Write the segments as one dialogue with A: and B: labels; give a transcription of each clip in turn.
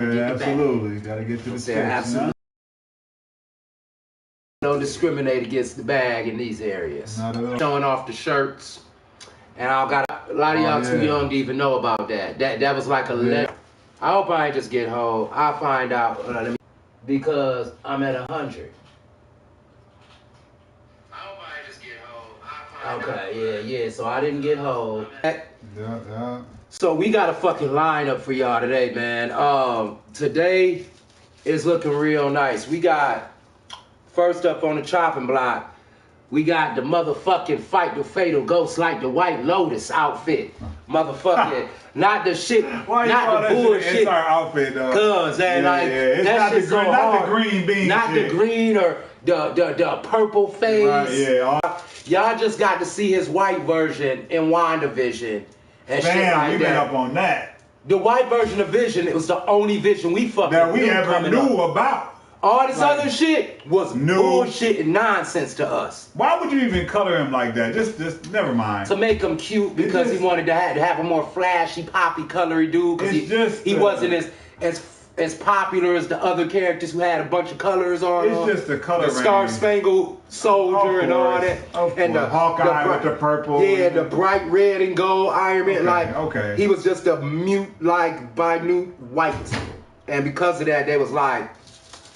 A: Yeah, absolutely. Gotta get to the steps. Absolutely.
B: Don't discriminate against the bag in these areas.
A: Not at all.
B: Showing off the shirts. And I got a lot of y'all too young to even know about that. That was like a I hope I ain't just get hold. I'll find out because I'm at 100. I hope I ain't just get hold. Okay, yeah. So I didn't get hold.
A: Yeah.
B: So we got a fucking lineup for y'all today, man. Today is looking real nice. We got first up on the chopping block. We got the motherfucking Fight the Fatal Ghost like the White Lotus outfit. Motherfucking, not the shit,
A: why
B: not the bullshit.
A: It's our outfit, though.
B: Cause
A: it's
B: that shit's so hard.
A: Not the green bean
B: not
A: shit.
B: The green or the purple phase.
A: Right, yeah.
B: Y'all just got to see his white version in WandaVision and shit like
A: you been up on that.
B: The white version of Vision, it was the only Vision we fucking
A: that we ever knew about.
B: All this other shit was bullshit and nonsense to us.
A: Why would you even color him like that? Just never mind.
B: To make him cute because he wanted to have a more flashy, poppy, colory dude. Because he wasn't as popular as the other characters who had a bunch of colors on.
A: It's just the color
B: The Star-Spangled Soldier and all that.
A: And the Hawkeye with the purple.
B: Yeah, the bright red and gold Iron Man. He was just a mute, minute white. And because of that, they was like,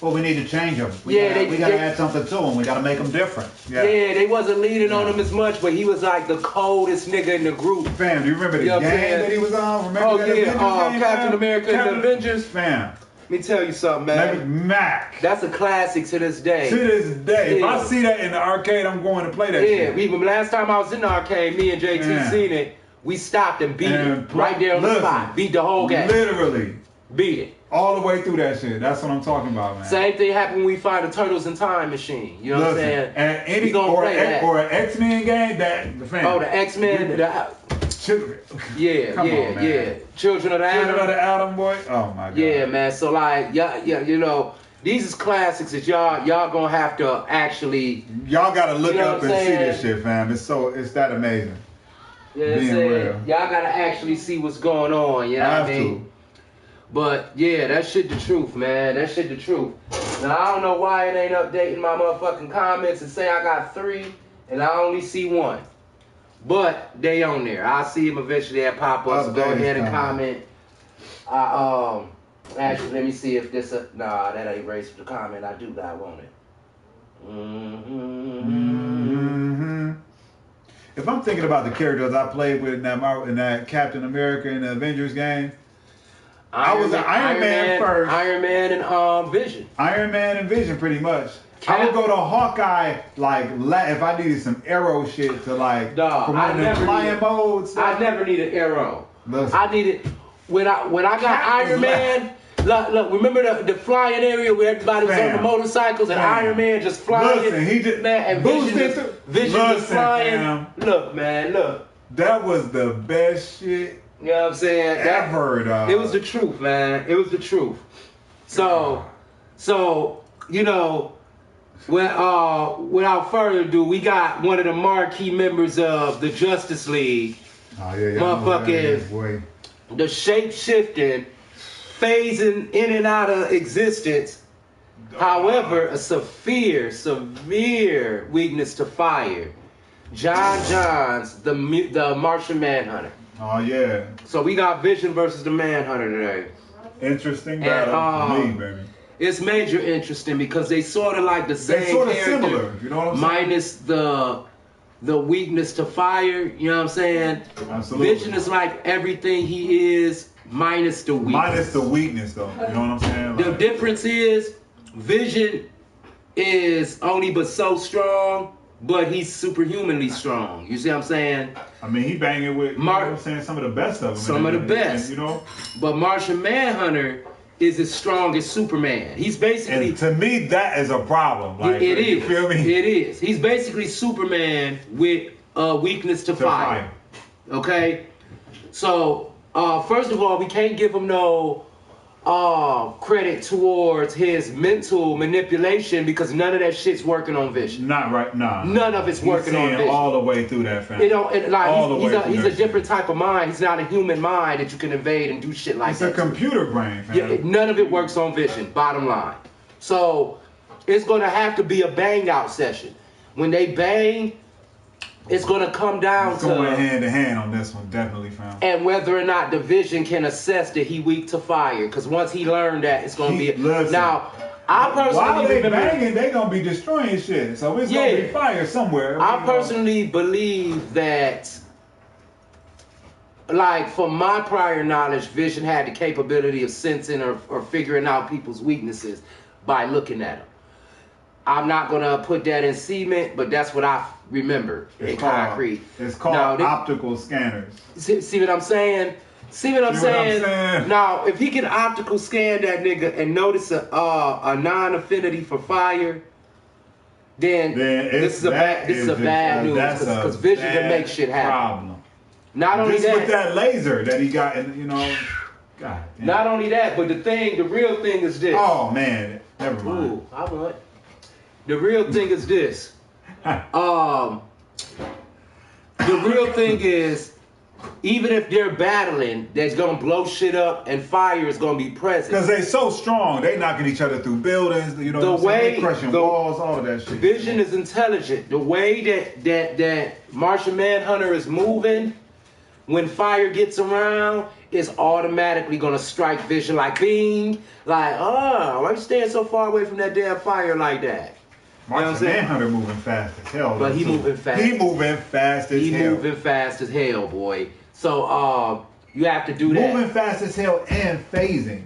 A: well, we need to change them. We gotta add something to them. We gotta make them different. Yeah,
B: they wasn't leaning on him as much, but he was like the coldest nigga in the group.
A: Fam, do you remember the game that he was on?
B: Captain America and the Avengers.
A: Fam,
B: let me tell you something, man.
A: Mac.
B: That's a classic to this day.
A: To this day.
B: Yeah.
A: If I see that in the arcade, I'm going to play that shit.
B: Even last time I was in the arcade, me and JT seen it, we stopped and beat it right there on the spot. Beat the whole game.
A: Literally.
B: Beat it.
A: All the way through that shit. That's what I'm talking about, man.
B: Same thing happened when we find the Turtles in Time Machine. You know what I'm saying?
A: And any or an X-Men game, the
B: X-Men.
A: Yeah.
B: Children of the Atom.
A: Children of the Atom, boy. Oh my god.
B: Yeah, man. So like, you know, these is classics that y'all gonna have to actually.
A: Y'all gotta look up and see this shit, fam. It's that amazing.
B: Yeah, y'all gotta actually see what's going on. You know what I mean? But yeah, that shit the truth, man. That shit the truth. Now I don't know why it ain't updating my motherfucking comments and say I got 3 and I only see 1. But they on there. I'll see them eventually. They'll pop up. So go ahead and comment. Actually, let me see if this. Nah, that ain't race for the comment. I do that, won't it?
A: If I'm thinking about the characters I played with in that Captain America and the Avengers game. I was an Iron Man first.
B: Iron Man and Vision.
A: Iron Man and Vision, pretty much. I would go to Hawkeye, if I needed some arrow shit to flying modes.
B: I never needed arrow. I needed when I got Iron Man. Look, remember the flying area where everybody was on the motorcycles and Iron Man just flying?
A: Listen, he just
B: Vision just flying. Look, man, look.
A: That was the best shit.
B: You know what I'm saying? It was the truth, man. It was the truth. So you know, without further ado, we got one of the marquee members of the Justice League.
A: Oh yeah,
B: motherfucking the shape-shifting, phasing in and out of existence. However, a severe weakness to fire. John Johns, the Martian Manhunter.
A: Oh yeah.
B: So we got Vision versus the Manhunter today.
A: Interesting battle for me, baby.
B: It's major interesting because they sort of like the same character,
A: similar, you know what I'm saying?
B: Minus the weakness to fire, you know what I'm saying?
A: Absolutely.
B: Vision is like everything he is minus the weakness.
A: Minus the weakness though, you know what I'm saying?
B: The difference is Vision is only but so strong, but he's superhumanly strong. You see what I'm saying?
A: I mean, he banging with, you know what I'm saying, some of the best of them.
B: Some of the best.
A: You know?
B: But Martian Manhunter is as strong as Superman. He's basically...
A: And to me, that is a problem. Like,
B: it is.
A: You feel me?
B: It is. He's basically Superman with a weakness to fire. Okay? So, first of all, we can't give him no credit towards his mental manipulation because none of that shit's working on Vision.
A: Not right, nah.
B: None of it's working on Vision.
A: All the way through that family.
B: You know, he's a different type of mind. He's not a human mind that you can invade and do shit like that.
A: It's a computer brain, fam.
B: Yeah, none of it works on Vision, bottom line. So it's gonna have to be a bang out session. When they bang, it's gonna come down to
A: going hand to hand on this one, definitely, fam.
B: And whether or not the Vision can assess that he weak to fire, because once he learned that, it's gonna be now. I personally
A: while they banging, they gonna be destroying shit, so it's gonna be fire somewhere.
B: I personally believe that, like, from my prior knowledge, Vision had the capability of sensing or figuring out people's weaknesses by looking at them. I'm not gonna put that in cement, but that's what I remember in concrete.
A: It's called optical scanners.
B: See what I'm saying? See what I'm saying? Now, if he can optical scan that nigga and notice a non-affinity for fire, then this is a bad news because Vision can make shit happen. Problem. Not only that,
A: with that laser that he got, and you know, God damn.
B: Not only that, but the real thing is this.
A: Oh man, never mind.
B: Ooh, I want. The real thing is this. The real thing is, even if they're battling, that's gonna blow shit up and fire is gonna be present.
A: Because they're so strong, they knocking each other through buildings. You know, they crushing walls, all of that shit.
B: Vision is intelligent. The way that Martian Manhunter is moving, when fire gets around, is automatically gonna strike Vision like bing, like why you staying so far away from that damn fire like that?
A: Martian Manhunter moving fast as hell.
B: But he moving fast.
A: He moving fast as hell.
B: He moving fast as hell, boy. So you have to do that.
A: Moving fast as hell and phasing.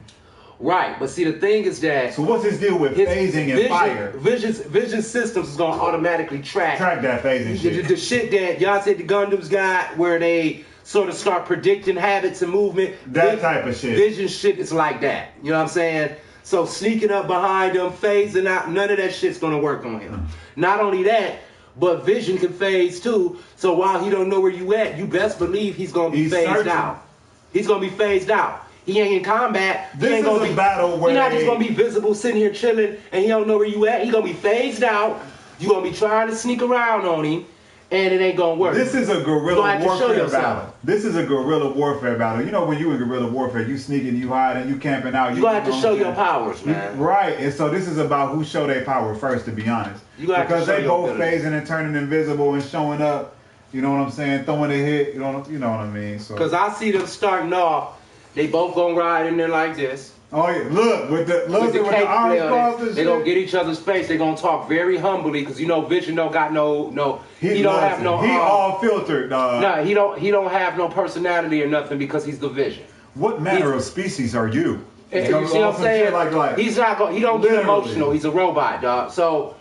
B: Right, but see the thing is that.
A: So what's his deal with phasing and fire?
B: Vision systems is gonna automatically track
A: that phasing shit.
B: The shit that y'all said the Gundams got, where they sort of start predicting habits and movement.
A: That type of shit.
B: Vision shit is like that. You know what I'm saying? So sneaking up behind them, phasing out, none of that shit's gonna work on him. Not only that, but Vision can phase too. So while he don't know where you at, you best believe he's gonna be phased out. He's gonna be phased out. He ain't in combat.
A: This is a battle where
B: he's not just gonna be visible sitting here chilling and he don't know where you at. He gonna be phased out. You gonna be trying to sneak around on him. And it ain't gonna work.
A: This is a guerrilla warfare battle. This is a guerrilla warfare battle. You know, when you in guerrilla warfare, you sneaking, you hiding, you camping out.
B: You gonna have to show your powers, man.
A: Right, and so this is about who show their power first, to be honest. Because they both phasing and turning invisible and showing up. You know what I'm saying? Throwing a hit. You know what I mean? So.
B: Because I see them starting off. They both gonna ride in there like this.
A: Oh yeah, look with the arms crossed and shit.
B: They gonna get each other's face. They gonna talk very humbly because you know Vision don't got no. He don't have no.
A: He all filtered, dog.
B: Nah, he don't have no personality or nothing because he's the Vision.
A: What manner of species are you?
B: You see what I'm saying? Like, he's not going. He don't get emotional. He's a robot, dog. So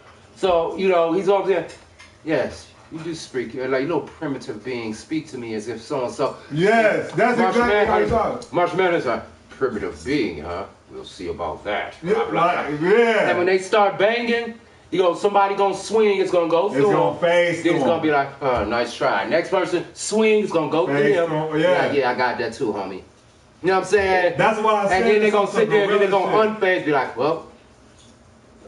B: you know he's over there. Yes. You do speak, like, you know, primitive beings speak to me as if so and so.
A: Yes, that's exactly how you talk.
B: Martian Man is a primitive being, huh? We'll see about that.
A: Yeah, blah, blah, blah. Yeah.
B: And when they start banging, somebody gonna swing, it's gonna go through.
A: It's gonna phase
B: Then it's gonna be like, nice try. Next person swing, it's gonna go through him.
A: Yeah.
B: Yeah, I got that too, homie. You know what I'm saying?
A: That's why I said.
B: And then they're gonna sit there and then they're gonna unphase, be like, well,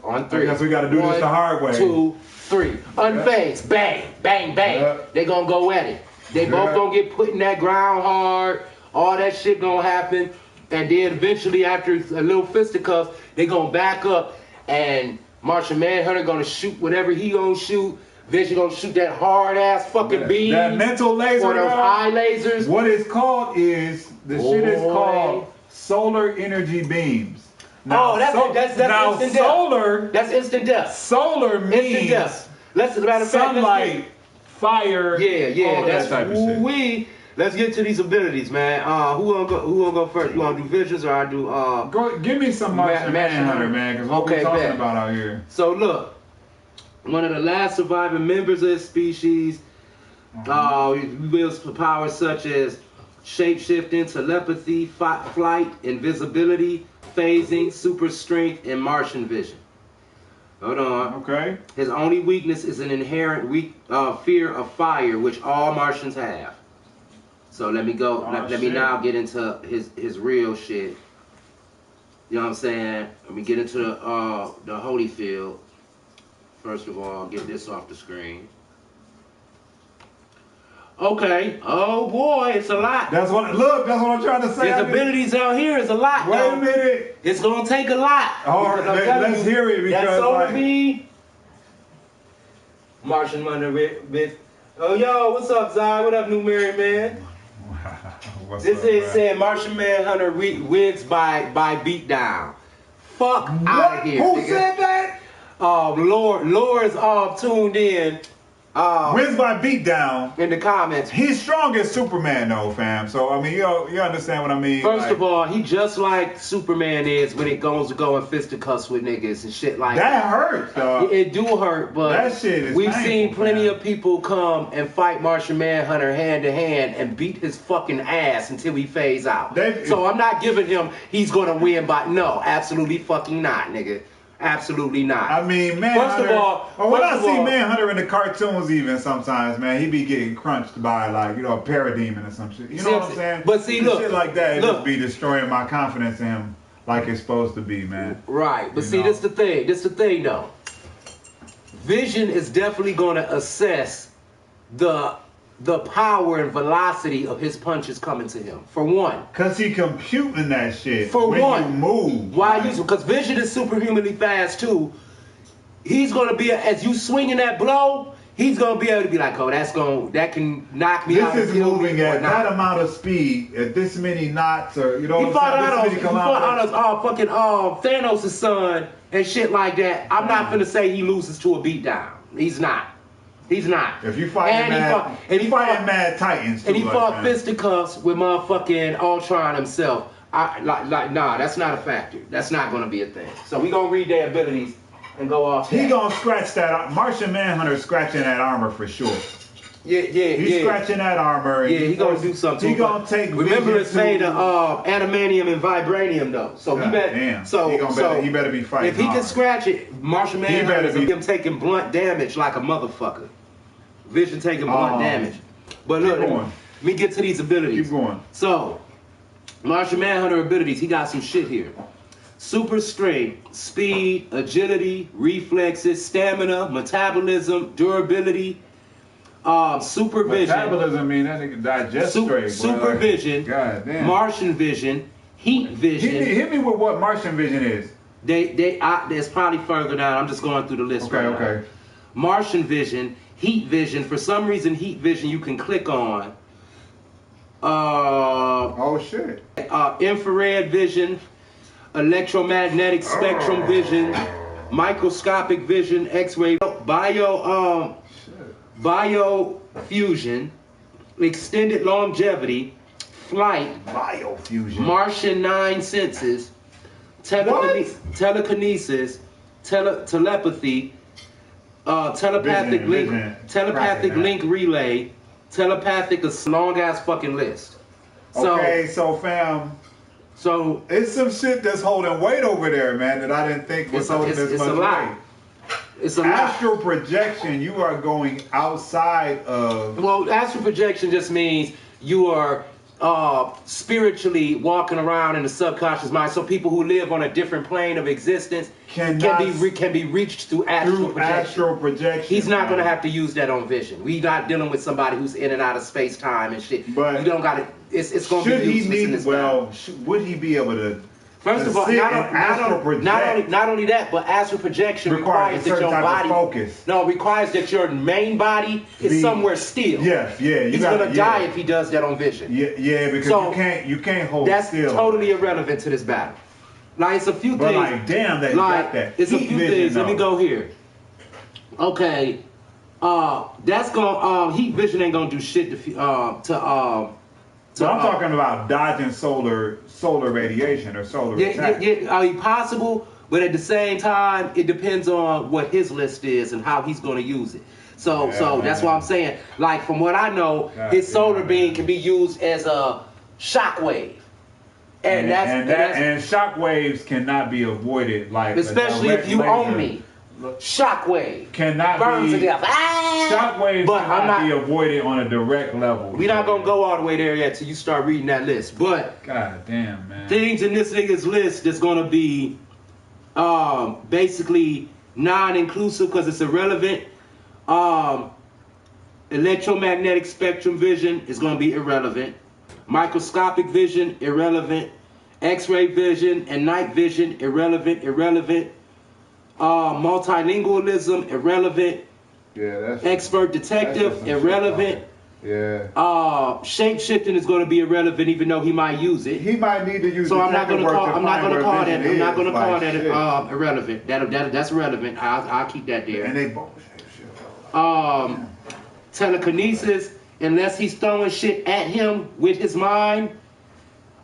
B: on three.
A: I guess we gotta do this the hard way.
B: 2, 3. Unfazed. Bang, bang, bang. Yep. They gonna go at it. They both gonna get put in that ground hard. All that shit gonna happen. And then eventually after a little fisticuffs, they gonna back up and Martian Manhunter gonna shoot whatever he gonna shoot. Vision gonna shoot that hard ass fucking beam.
A: That mental laser.
B: Or those eye lasers.
A: What it's called is, shit is called solar energy beams.
B: Now, that's instant
A: death.
B: That's instant death.
A: Solar means
B: instant death. Let's
A: sunlight, fire.
B: Yeah.
A: That's type of shit.
B: Let's get to these abilities, man. Who gonna go first? You wanna do Visions or I do?
A: Give me some Martian Manhunter, man, because what we're talking about out here.
B: So look, one of the last surviving members of this species, wields powers such as shape-shifting, telepathy, flight, invisibility, phasing, super strength, and Martian vision. Hold on.
A: Okay.
B: His only weakness is an inherent fear of fire, which all Martians have. So let me go. Let me now get into his real shit. You know what I'm saying? Let me get into the Holyfield. First of all, I'll get this off the screen. Okay. Oh boy, it's a lot.
A: That's what I'm trying to say.
B: His abilities out here is a lot.
A: Wait a minute.
B: It's gonna take a lot.
A: All right, let's hear it because
B: that's over me. Martian Manhunter. Oh yo, what's up, Zai? What up, new married man? This is saying Martian Manhunter wins by beatdown. Fuck out of here.
A: Who said that?
B: Laura's tuned in.
A: Wins by beatdown.
B: In the comments.
A: He's strong as Superman though, fam. So I mean, you understand what I mean.
B: First of all, he just like Superman is when it goes to go and fisticuffs with niggas and shit like
A: that. That hurts, dog.
B: It do hurt, but
A: that shit is
B: we've
A: painful,
B: seen plenty of people come and fight Martian Manhunter hand to hand and beat his fucking ass until he fades out. So I'm not giving him he's gonna win by absolutely fucking not, nigga. Absolutely not.
A: I mean, Manhunter.
B: First of all,
A: when I see Manhunter in the cartoons, even sometimes, man, he be getting crunched by like a parademon or some shit. You know what I'm saying?
B: But see, look,
A: shit like that, it just be destroying my confidence in him, like it's supposed to be, man.
B: Right, but see, this the thing. This the thing, though. Vision is definitely going to assess the power and velocity of his punches coming to him. For one,
A: cause he computing that shit.
B: For
A: when
B: one,
A: you move.
B: Why? Because Vision is superhumanly fast too. He's gonna be as you swinging that blow. He's gonna be able to be like, oh, that can knock me out.
A: This is moving at that amount of speed, at this many knots, or
B: he fought out of fucking Thanos' son and shit like that. I'm not finna say he loses to a beatdown. He's not. He's not.
A: If you fighting Mad Titans,
B: and he fought fisticuffs with motherfucking Ultron himself. Nah, that's not a factor. That's not gonna be a thing. So we gonna read their abilities and go off.
A: He gonna scratch that. Martian Manhunter scratching that armor for sure. He's scratching that armor.
B: Yeah, he gonna do something.
A: He gonna take.
B: Remember, it's made of adamantium and vibranium though. So he better.
A: Damn.
B: So
A: he better be fighting.
B: If he can scratch it, Martian Manhunter is him taking blunt damage like a motherfucker. Vision taking blunt damage. But look, let me get to these abilities.
A: Keep going.
B: So, Martian Manhunter abilities, he got some shit here. Super strength, speed, agility, reflexes, stamina, metabolism, durability, supervision.
A: Metabolism mean that nigga digest straight.
B: Supervision,
A: God damn.
B: Martian vision, heat vision.
A: Hit me with what Martian vision is.
B: There's probably further down. I'm just going through the list right now. Martian vision, heat vision. For some reason, heat vision you can click on.
A: Oh shit.
B: Infrared vision, electromagnetic spectrum vision, microscopic vision, X-ray, biofusion, extended longevity, flight,
A: biofusion,
B: Martian 9 senses, telekinesis, telepathy, telepathic link relay, telepathic, a long ass fucking list.
A: So fam. So it's some shit that's holding weight over there, man, that I didn't think was holding this much weight.
B: It's a
A: astral projection. You are going outside of.
B: Well, astral projection just means you are spiritually walking around in the subconscious mind. So people who live on a different plane of existence can be reached through astral projection. He's not going to have to use that on vision. We're not dealing with somebody who's in and out of space time and shit.
A: But
B: you don't got to. It's going to be useless.
A: Would he be able to?
B: First of all, not only that, but astral projection requires that your body
A: focus.
B: No, requires that your main body is somewhere still.
A: Yes, yeah.
B: He's gonna die if he does that on vision.
A: Yeah, because you can't hold
B: that's
A: still.
B: That's totally irrelevant to this battle. Like it's a few things.
A: Like damn, that got that.
B: It's a few things. Let me go here. Okay, that's gonna heat vision ain't gonna do shit
A: So I'm talking about dodging solar radiation or solar attack.
B: Yeah, possible, but at the same time, it depends on what his list is and how he's going to use it. So that's why I'm saying, like from what I know, his solar beam can be used as a shockwave, and shock waves cannot be avoided, like especially if you own me. Shockwave
A: cannot
B: burns
A: be
B: to death.
A: Shockwave
B: but
A: cannot be avoided on a direct level.
B: We're not gonna go all the way there yet till you start reading that list. But
A: god damn, man,
B: things in this nigga's list that's gonna be basically non-inclusive because it's irrelevant. Electromagnetic spectrum vision is gonna be irrelevant. Microscopic vision, irrelevant. X-ray vision and night vision, irrelevant. Multilingualism, irrelevant.
A: Yeah, that's
B: expert detective, irrelevant.
A: Yeah.
B: Shape-shifting is going to be irrelevant, even though he might use it.
A: He might need to use.
B: So I'm not going to call. I'm not going to call that. I'm not going to call
A: that
B: irrelevant. That's irrelevant. I'll keep that there.
A: And they both shape-shift.
B: Telekinesis, unless he's throwing shit at him with his mind.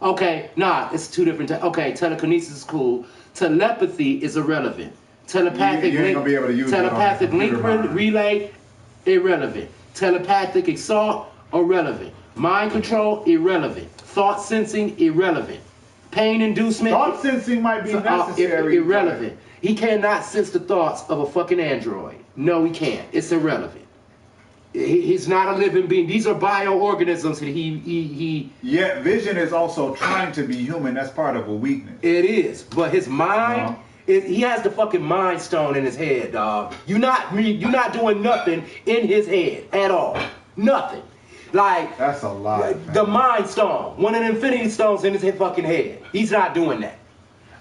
B: Okay, nah, it's two different. Okay, telekinesis is cool. Telepathy is irrelevant. Telepathic link relay, irrelevant. Telepathic assault, irrelevant. Mind control, irrelevant. Thought sensing, irrelevant. Pain inducement.
A: Thought sensing might be necessary.
B: Irrelevant. He cannot sense the thoughts of a fucking android. No, he can't. It's irrelevant. He's not a living being. These are bioorganisms.
A: Yet vision is also trying to be human. That's part of a weakness.
B: It is, but his mind. He has the fucking mind stone in his head, dog. You're not doing nothing in his head at all. Nothing. Like
A: that's a lot.
B: The mind stone, one of the infinity stones in his fucking head. He's not doing that.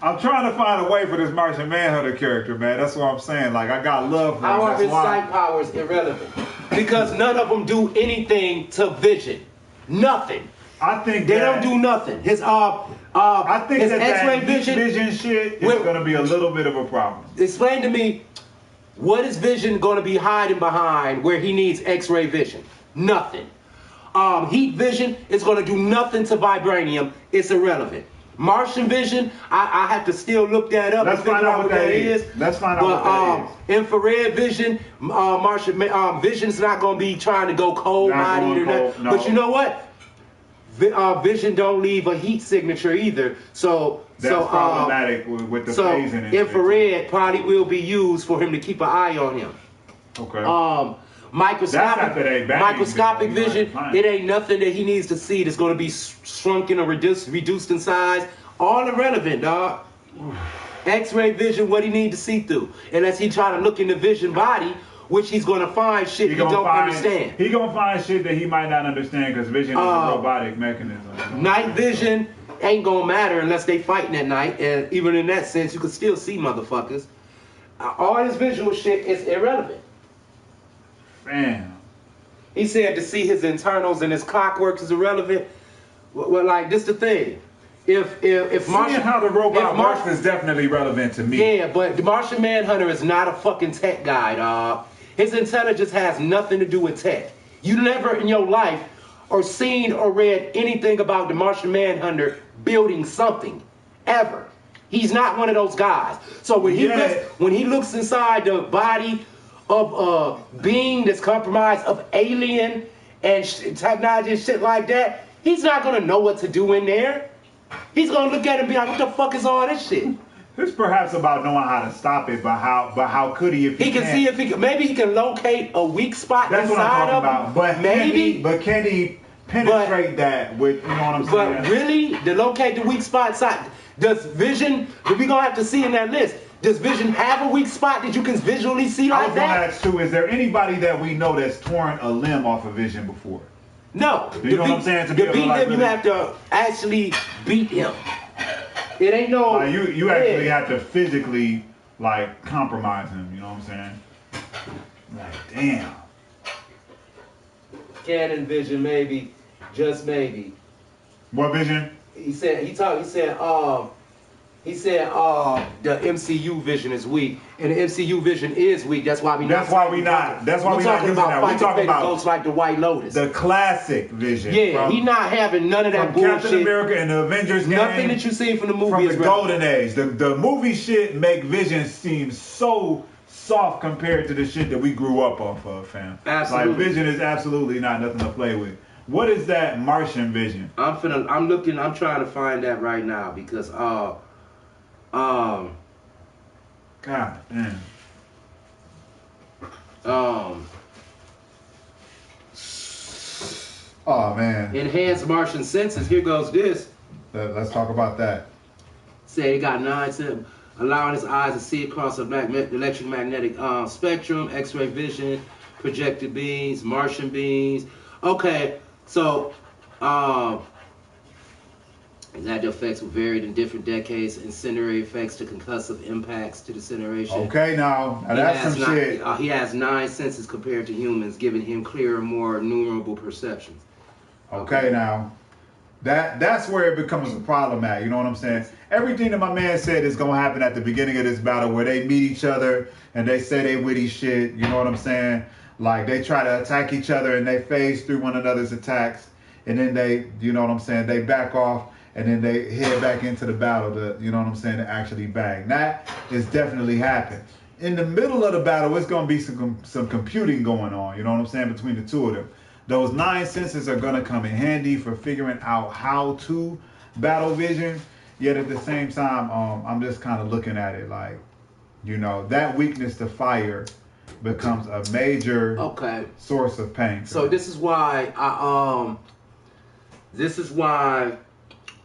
A: I'm trying to find a way for this Martian Manhunter character, man. That's what I'm saying. Like I got love for him.
B: How are his sight powers irrelevant? Because none of them do anything to vision. Nothing.
A: I think
B: they don't do nothing. His
A: I think
B: his
A: that
B: X-ray
A: vision shit is going to be a little bit of a problem.
B: Explain to me, what is vision going to be hiding behind where he needs X-ray vision? Nothing. Heat vision is going to do nothing to vibranium. It's irrelevant. Martian vision, I have to still look that up.
A: Let's find out what that is. Let's find out what that is.
B: Infrared vision, Martian vision's not going to be trying to go cold-bodied or nothing. No. But you know what? Vision don't leave a heat signature either, so
A: that's problematic with the phasing.
B: Infrared probably will be used for him to keep an eye on him.
A: Okay.
B: Microscopic vision, it ain't nothing that he needs to see that's going to be shrunken or reduced in size. All irrelevant, dog. X-ray vision, what he need to see through, unless he try to look in the vision body. Which he's gonna find shit he don't understand.
A: He gonna find shit that he might not understand because vision is a robotic mechanism.
B: Night vision ain't gonna matter unless they fighting at night, and even in that sense, you can still see motherfuckers. All his visual shit is irrelevant.
A: Man.
B: He said to see his internals and his clockwork is irrelevant. Well, like this the thing. If Martian,
A: how the robot works is definitely relevant to me.
B: Yeah, but the Martian Manhunter is not a fucking tech guy, dog. His intelligence has nothing to do with tech. You never in your life or seen or read anything about the Martian Manhunter building something, ever. He's not one of those guys. So when he looks inside the body of a being that's compromised of alien and technology and shit like that, he's not gonna know what to do in there. He's gonna look at it and be like, "What the fuck is all this shit?"
A: It's perhaps about knowing how to stop it, but how could he if he
B: can see if he can, maybe he can locate a weak spot
A: That's
B: inside
A: what I'm talking
B: of him.
A: But
B: maybe,
A: can he penetrate that with, you know what I'm saying?
B: But really, to locate the weak spot inside, does vision? We gonna have to see in that list. Does vision have a weak spot that you can visually see like that?
A: I was gonna ask too. Is there anybody that we know that's torn a limb off of vision before?
B: No.
A: Do you know what I'm saying?
B: To beat him, you have to actually beat him. It ain't no.
A: Like you actually have to physically like compromise him. You know what I'm saying? Like damn.
B: Canon vision, maybe, just maybe.
A: What vision?
B: He said the MCU vision is weak, and the MCU vision is weak. That's why we not
A: talking about
B: using that. We're talking about ghosts like the White Lotus,
A: the classic vision.
B: Yeah, he not having none of that bullshit.
A: Captain America and the Avengers.
B: Nothing that you seen from the movie
A: from the golden age. The movie shit make Vision seem so soft compared to the shit that we grew up off of, fam.
B: Absolutely.
A: Like Vision is absolutely not nothing to play with. What is that Martian vision?
B: I'm trying to find that right now because
A: God damn. man.
B: Enhanced Martian senses. Here goes this.
A: Let's talk about that.
B: Say he got 9 senses, allowing his eyes to see across the electromagnetic spectrum, X-ray vision, projected beams, Martian beams. Okay, so that the effects were varied in different decades, incendiary effects to concussive impacts to disintegration.
A: Okay, now that's some shit.
B: He has 9 senses compared to humans, giving him clearer, more numerable perceptions.
A: Okay, now that's where it becomes a problem at. You know what I'm saying? Everything that my man said is gonna happen at the beginning of this battle, where they meet each other and they say they witty shit. You know what I'm saying? Like they try to attack each other and they phase through one another's attacks, and then they, you know what I'm saying, they back off. And then they head back into the battle to, you know what I'm saying, to actually bang. That is definitely happened. In the middle of the battle, it's going to be some computing going on, you know what I'm saying, between the two of them. Those 9 senses are going to come in handy for figuring out how to battle Vision. Yet at the same time, I'm just kind of looking at it like, you know, that weakness to fire becomes a major source of pain.
B: So this is why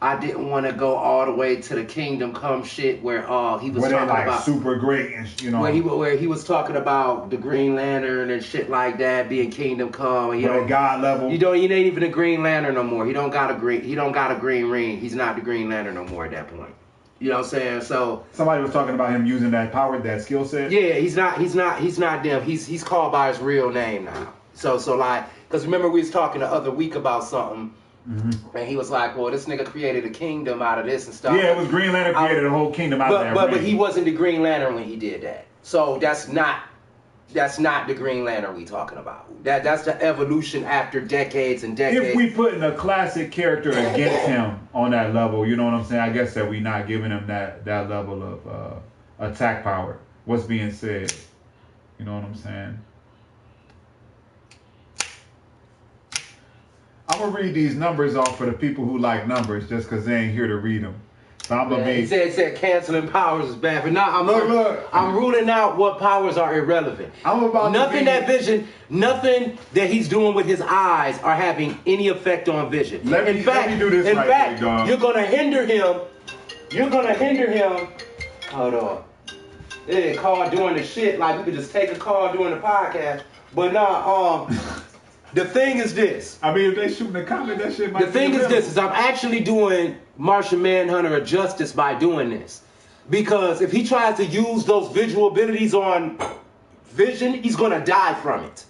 B: I didn't want to go all the way to the Kingdom Come shit where he was talking
A: like
B: about
A: super great and you know
B: where he was talking about the Green Lantern and shit like that being Kingdom Come. And
A: at God level,
B: he ain't even a Green Lantern no more. He don't got a green ring. He's not the Green Lantern no more at that point. You know what I'm saying? So
A: somebody was talking about him using that power, that skill set.
B: Yeah, he's not them. He's called by his real name now. So like, because remember we was talking the other week about something. Mm-hmm. And he was like, well, this nigga created a kingdom out of this and stuff.
A: Yeah, it was Green Lantern created a whole kingdom out of that.
B: But he wasn't the Green Lantern when he did that. So that's not the Green Lantern we talking about. That's the evolution after decades and decades.
A: If we putting a classic character against him on that level, you know what I'm saying? I guess that we not giving him that level of attack power. What's being said? You know what I'm saying? I'm going to read these numbers off for the people who like numbers just because they ain't here to read them. So I'm going to be...
B: He said canceling powers is bad, but now I'm ruling out what powers are irrelevant. Nothing that he's doing with his eyes are having any effect on Vision.
A: Let me do this
B: in fact, you're going to hinder him. Hold on. Yeah, call during the shit. Like, we could just take a call during the podcast. But the thing is this.
A: I mean, if they shooting a comment, that shit might be.
B: The thing is this, I'm actually doing Martian Manhunter a justice by doing this. Because if he tries to use those visual abilities on Vision, he's going to die from it.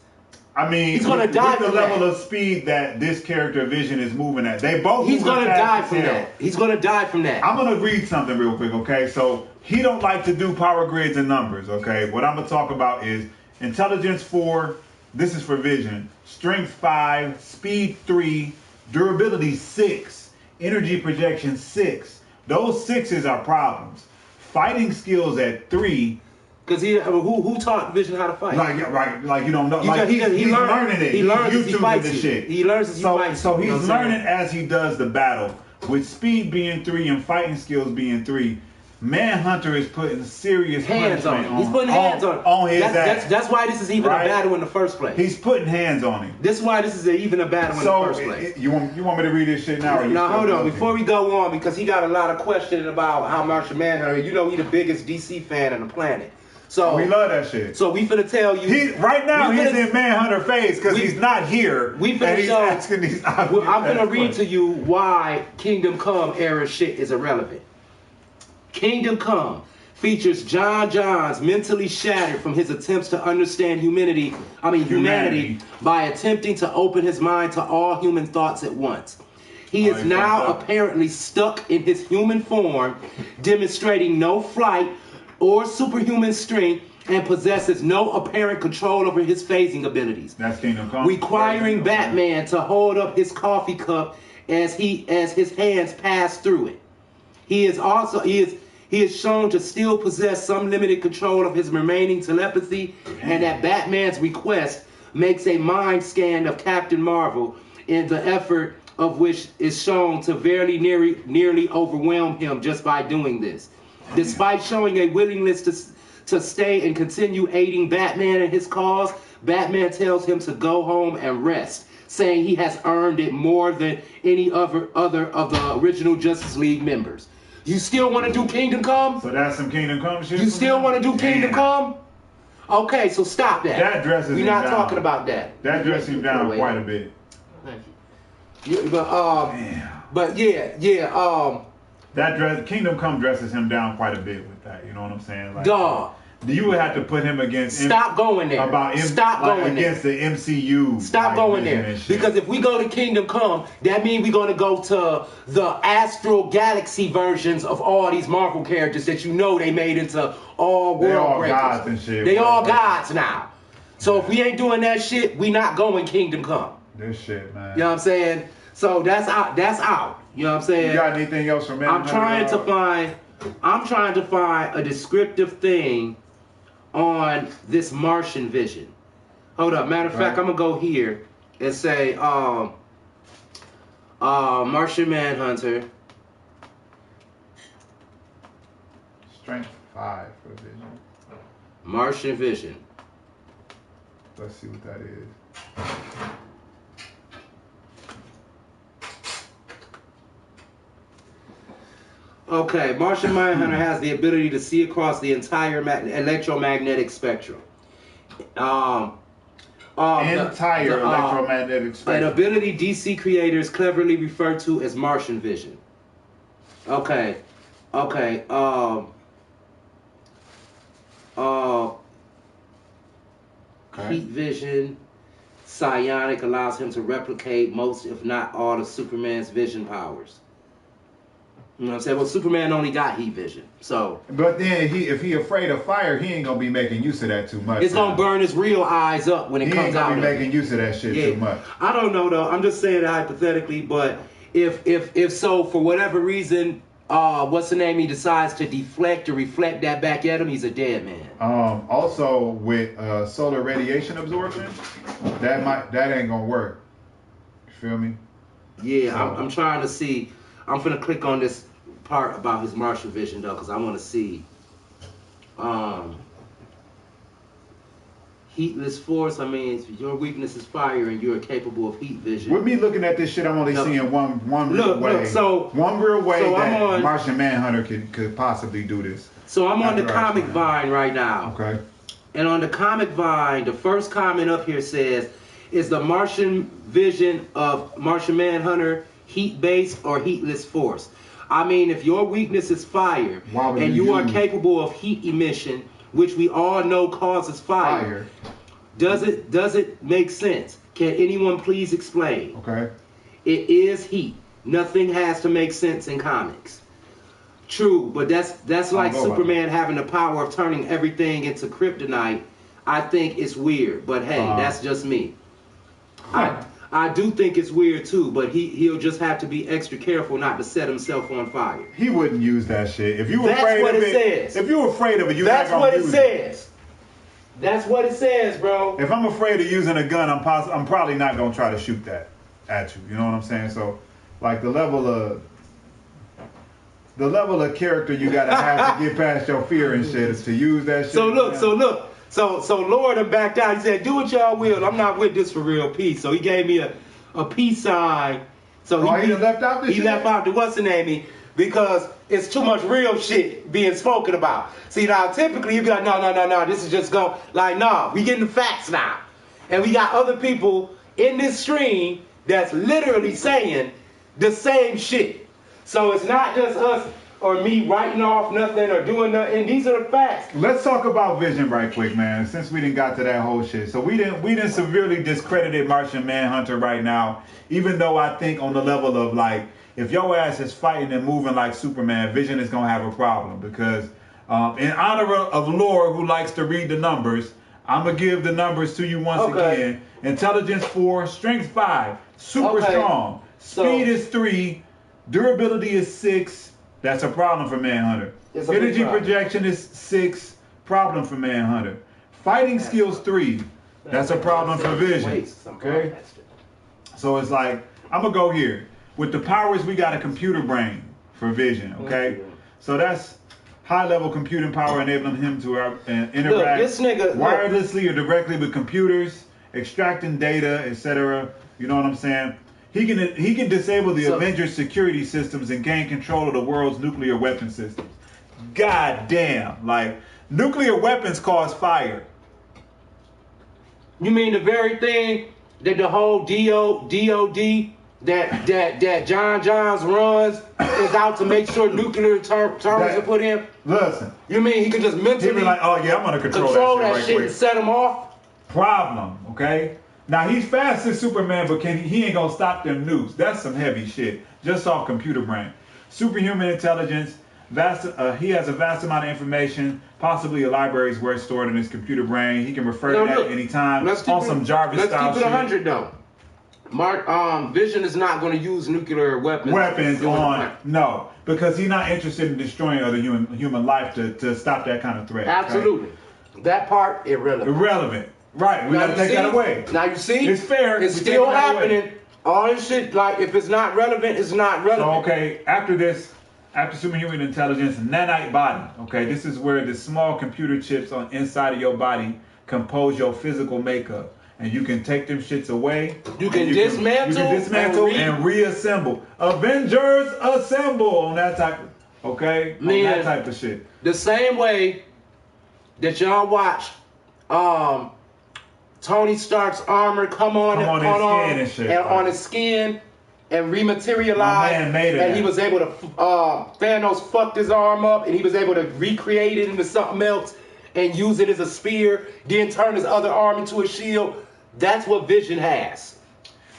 A: I mean, he's going to die from the level of speed that this character Vision is moving at. They both.
B: He's going to die from that. He's going to die from that.
A: I'm going to read something real quick, okay? So he don't like to do power grids and numbers, okay? What I'm going to talk about is intelligence 4. This is for Vision. Strength 5, speed 3, durability 6, energy projection 6. Those 6s are problems. Fighting skills at 3.
B: Because who taught Vision how to fight?
A: Like you don't know. He's learning it.
B: He learns as he fights
A: the shit.
B: He learns as he fights.
A: So he's learning as he does the battle. With speed being 3 and fighting skills being 3. Manhunter is putting serious
B: hands on him. He's putting hands on
A: his ass.
B: That's why this is even a battle in the first place.
A: He's putting hands on him.
B: This is why this is even a battle in the first place.
A: You want me to read this shit now?
B: Now hold on, before we go on, because he got a lot of questioning about how Martian Manhunter. You know, he the biggest DC fan on the planet. So
A: we love that shit.
B: So we finna tell you.
A: Right now he's in Manhunter phase because he's not here.
B: We finna show. I'm gonna read to you why Kingdom Come era shit is irrelevant. Kingdom Come features John Johns mentally shattered from his attempts to understand humanity by attempting to open his mind to all human thoughts at once. He is now apparently stuck in his human form, demonstrating no flight or superhuman strength, and possesses no apparent control over his phasing abilities.
A: That's Kingdom Come.
B: Requiring Batman to hold up his coffee cup as his hands pass through it. He is shown to still possess some limited control of his remaining telepathy, and at Batman's request makes a mind scan of Captain Marvel, in the effort of which is shown to very nearly overwhelm him just by doing this. Despite showing a willingness to stay and continue aiding Batman in his cause, Batman tells him to go home and rest, saying he has earned it more than any other of the original Justice League members. You still want to do Kingdom Come?
A: So that's some Kingdom Come shit?
B: You still want to do Kingdom Come? Okay, so stop that.
A: That dresses
B: We're not talking about that.
A: That dresses him down quite a bit.
B: Thank you. But
A: that Kingdom Come dresses him down quite a bit with that. You know what I'm saying? Like,
B: dog.
A: You would have to put him against.
B: Stop going there. Stop going
A: against
B: there.
A: Against the MCU.
B: Stop going there. Because if we go to Kingdom Come, that means we're going to go to the Astral Galaxy versions of all these Marvel characters that you know they made into all world breakers.
A: They all gods and shit.
B: They all gods now. So if we ain't doing that shit, we not going Kingdom Come.
A: This shit, man.
B: You know what I'm saying? So that's out. That's out. You know what I'm saying?
A: You got anything else from Manhunter?
B: I'm trying to find a descriptive thing on this Martian vision. Hold up. Matter of fact, I'm gonna go here and say Martian Manhunter.
A: Strength 5 for vision.
B: Martian vision.
A: Let's see what that is.
B: Okay, Martian Manhunter has the ability to see across the entire electromagnetic spectrum.
A: Electromagnetic spectrum.
B: An ability DC creators cleverly refer to as Martian vision. Okay. Heat vision, psionic allows him to replicate most, if not all, of Superman's vision powers. You know what I'm saying? Well, Superman only got heat vision, so.
A: But then if he afraid of fire, he ain't gonna be making use of that too much.
B: It's gonna burn his real eyes up when it comes out.
A: He ain't gonna be making use of that shit too much.
B: I don't know though. I'm just saying it hypothetically, but if so, for whatever reason, what's the name? He decides to deflect or reflect that back at him. He's a dead man.
A: Also with solar radiation absorption, that ain't gonna work. You feel me?
B: Yeah, so, I'm trying to see. I'm gonna click on this part about his Martian vision though, because I want to see. Heatless force. I mean, your weakness is fire, and you're capable of heat vision.
A: With me looking at this shit, I'm only seeing one real way. One real way that Martian Manhunter could possibly do this.
B: So I'm on the Comic Vine right now.
A: Okay.
B: And on the Comic Vine, the first comment up here says, "Is the Martian vision of Martian Manhunter heat-based or heatless force?" I mean, if your weakness is fire and you are capable of heat emission, which we all know causes fire. Does it make sense? Can anyone please explain?
A: Okay.
B: It is heat. Nothing has to make sense in comics. True, but that's like Superman having the power of turning everything into kryptonite. I think it's weird, but hey, that's just me. I do think it's weird too, but he'll just have to be extra careful not to set himself on fire.
A: He wouldn't use that shit. If you were afraid of it, if you were afraid of it,
B: that's what it says. That's what it says, bro.
A: If I'm afraid of using a gun, I'm probably not gonna try to shoot that at you. You know what I'm saying? So, like the level of character you gotta have to get past your fear and shit is to use that shit.
B: So look. So Lord had backed out. He said, "Do what y'all will. I'm not with this for real peace." So he gave me a peace sign. So
A: he left out this shit?
B: He left out the what's the name? Because it's too much real shit being spoken about. See, now typically you'd be like, no, this is just going, like, nah, we getting the facts now. And we got other people in this stream that's literally saying the same shit. So it's not just us or me writing off nothing or doing nothing. These are the facts.
A: Let's talk about Vision right quick, man, since we didn't got to that whole shit. So we didn't severely discredited Martian Manhunter right now, even though I think on the level of like, if your ass is fighting and moving like Superman, Vision is going to have a problem because in honor of Lore, who likes to read the numbers, I'm going to give the numbers to you once again. Intelligence 4, Strength 5, super strong. Speed is 3, durability is 6. That's a problem for Manhunter. Energy projection is 6, problem for Manhunter. Fighting skills 3, that's a problem for Vision. Okay? So it's like, I'm going to go here. With the powers, we got a computer brain for Vision, okay? So that's high-level computing power enabling him to interact wirelessly or directly with computers extracting data, etc. You know what I'm saying? He can disable the Avengers security systems and gain control of the world's nuclear weapon systems. God damn, like nuclear weapons cause fire.
B: You mean the very thing that the whole DOD that John Johns runs is out to make sure nuclear terms are put in?
A: Listen.
B: You mean he could just mentally
A: he be like, oh yeah, I'm gonna control that shit
B: and set him off?
A: Problem, okay? Now he's fast as Superman, but he ain't gonna stop them nukes. That's some heavy shit. Just off computer brain. Superhuman intelligence. He has a vast amount of information, possibly a library's worth stored in his computer brain. He can refer to that at any time. Some Jarvis style shit.
B: Let's keep it 100 though. Vision is not going to use nuclear weapons.
A: No, because he's not interested in destroying other human life to stop that kind of threat.
B: Absolutely. Okay? That part, irrelevant.
A: Right, we gotta take that away.
B: Now you see?
A: It's fair.
B: It's still happening. All this shit, like, if it's not relevant, it's not relevant.
A: So, okay, after superhuman intelligence, nanite body. Okay, this is where the small computer chips on inside of your body compose your physical makeup. And you can take them shits away.
B: You can dismantle
A: and reassemble. Avengers assemble on that type of, okay? On that type of shit.
B: The same way that y'all watch Tony Stark's armor come on his skin and rematerialize, and he was able to Thanos fucked his arm up, and he was able to recreate it into something else and use it as a spear, then turn his other arm into a shield. That's what Vision has.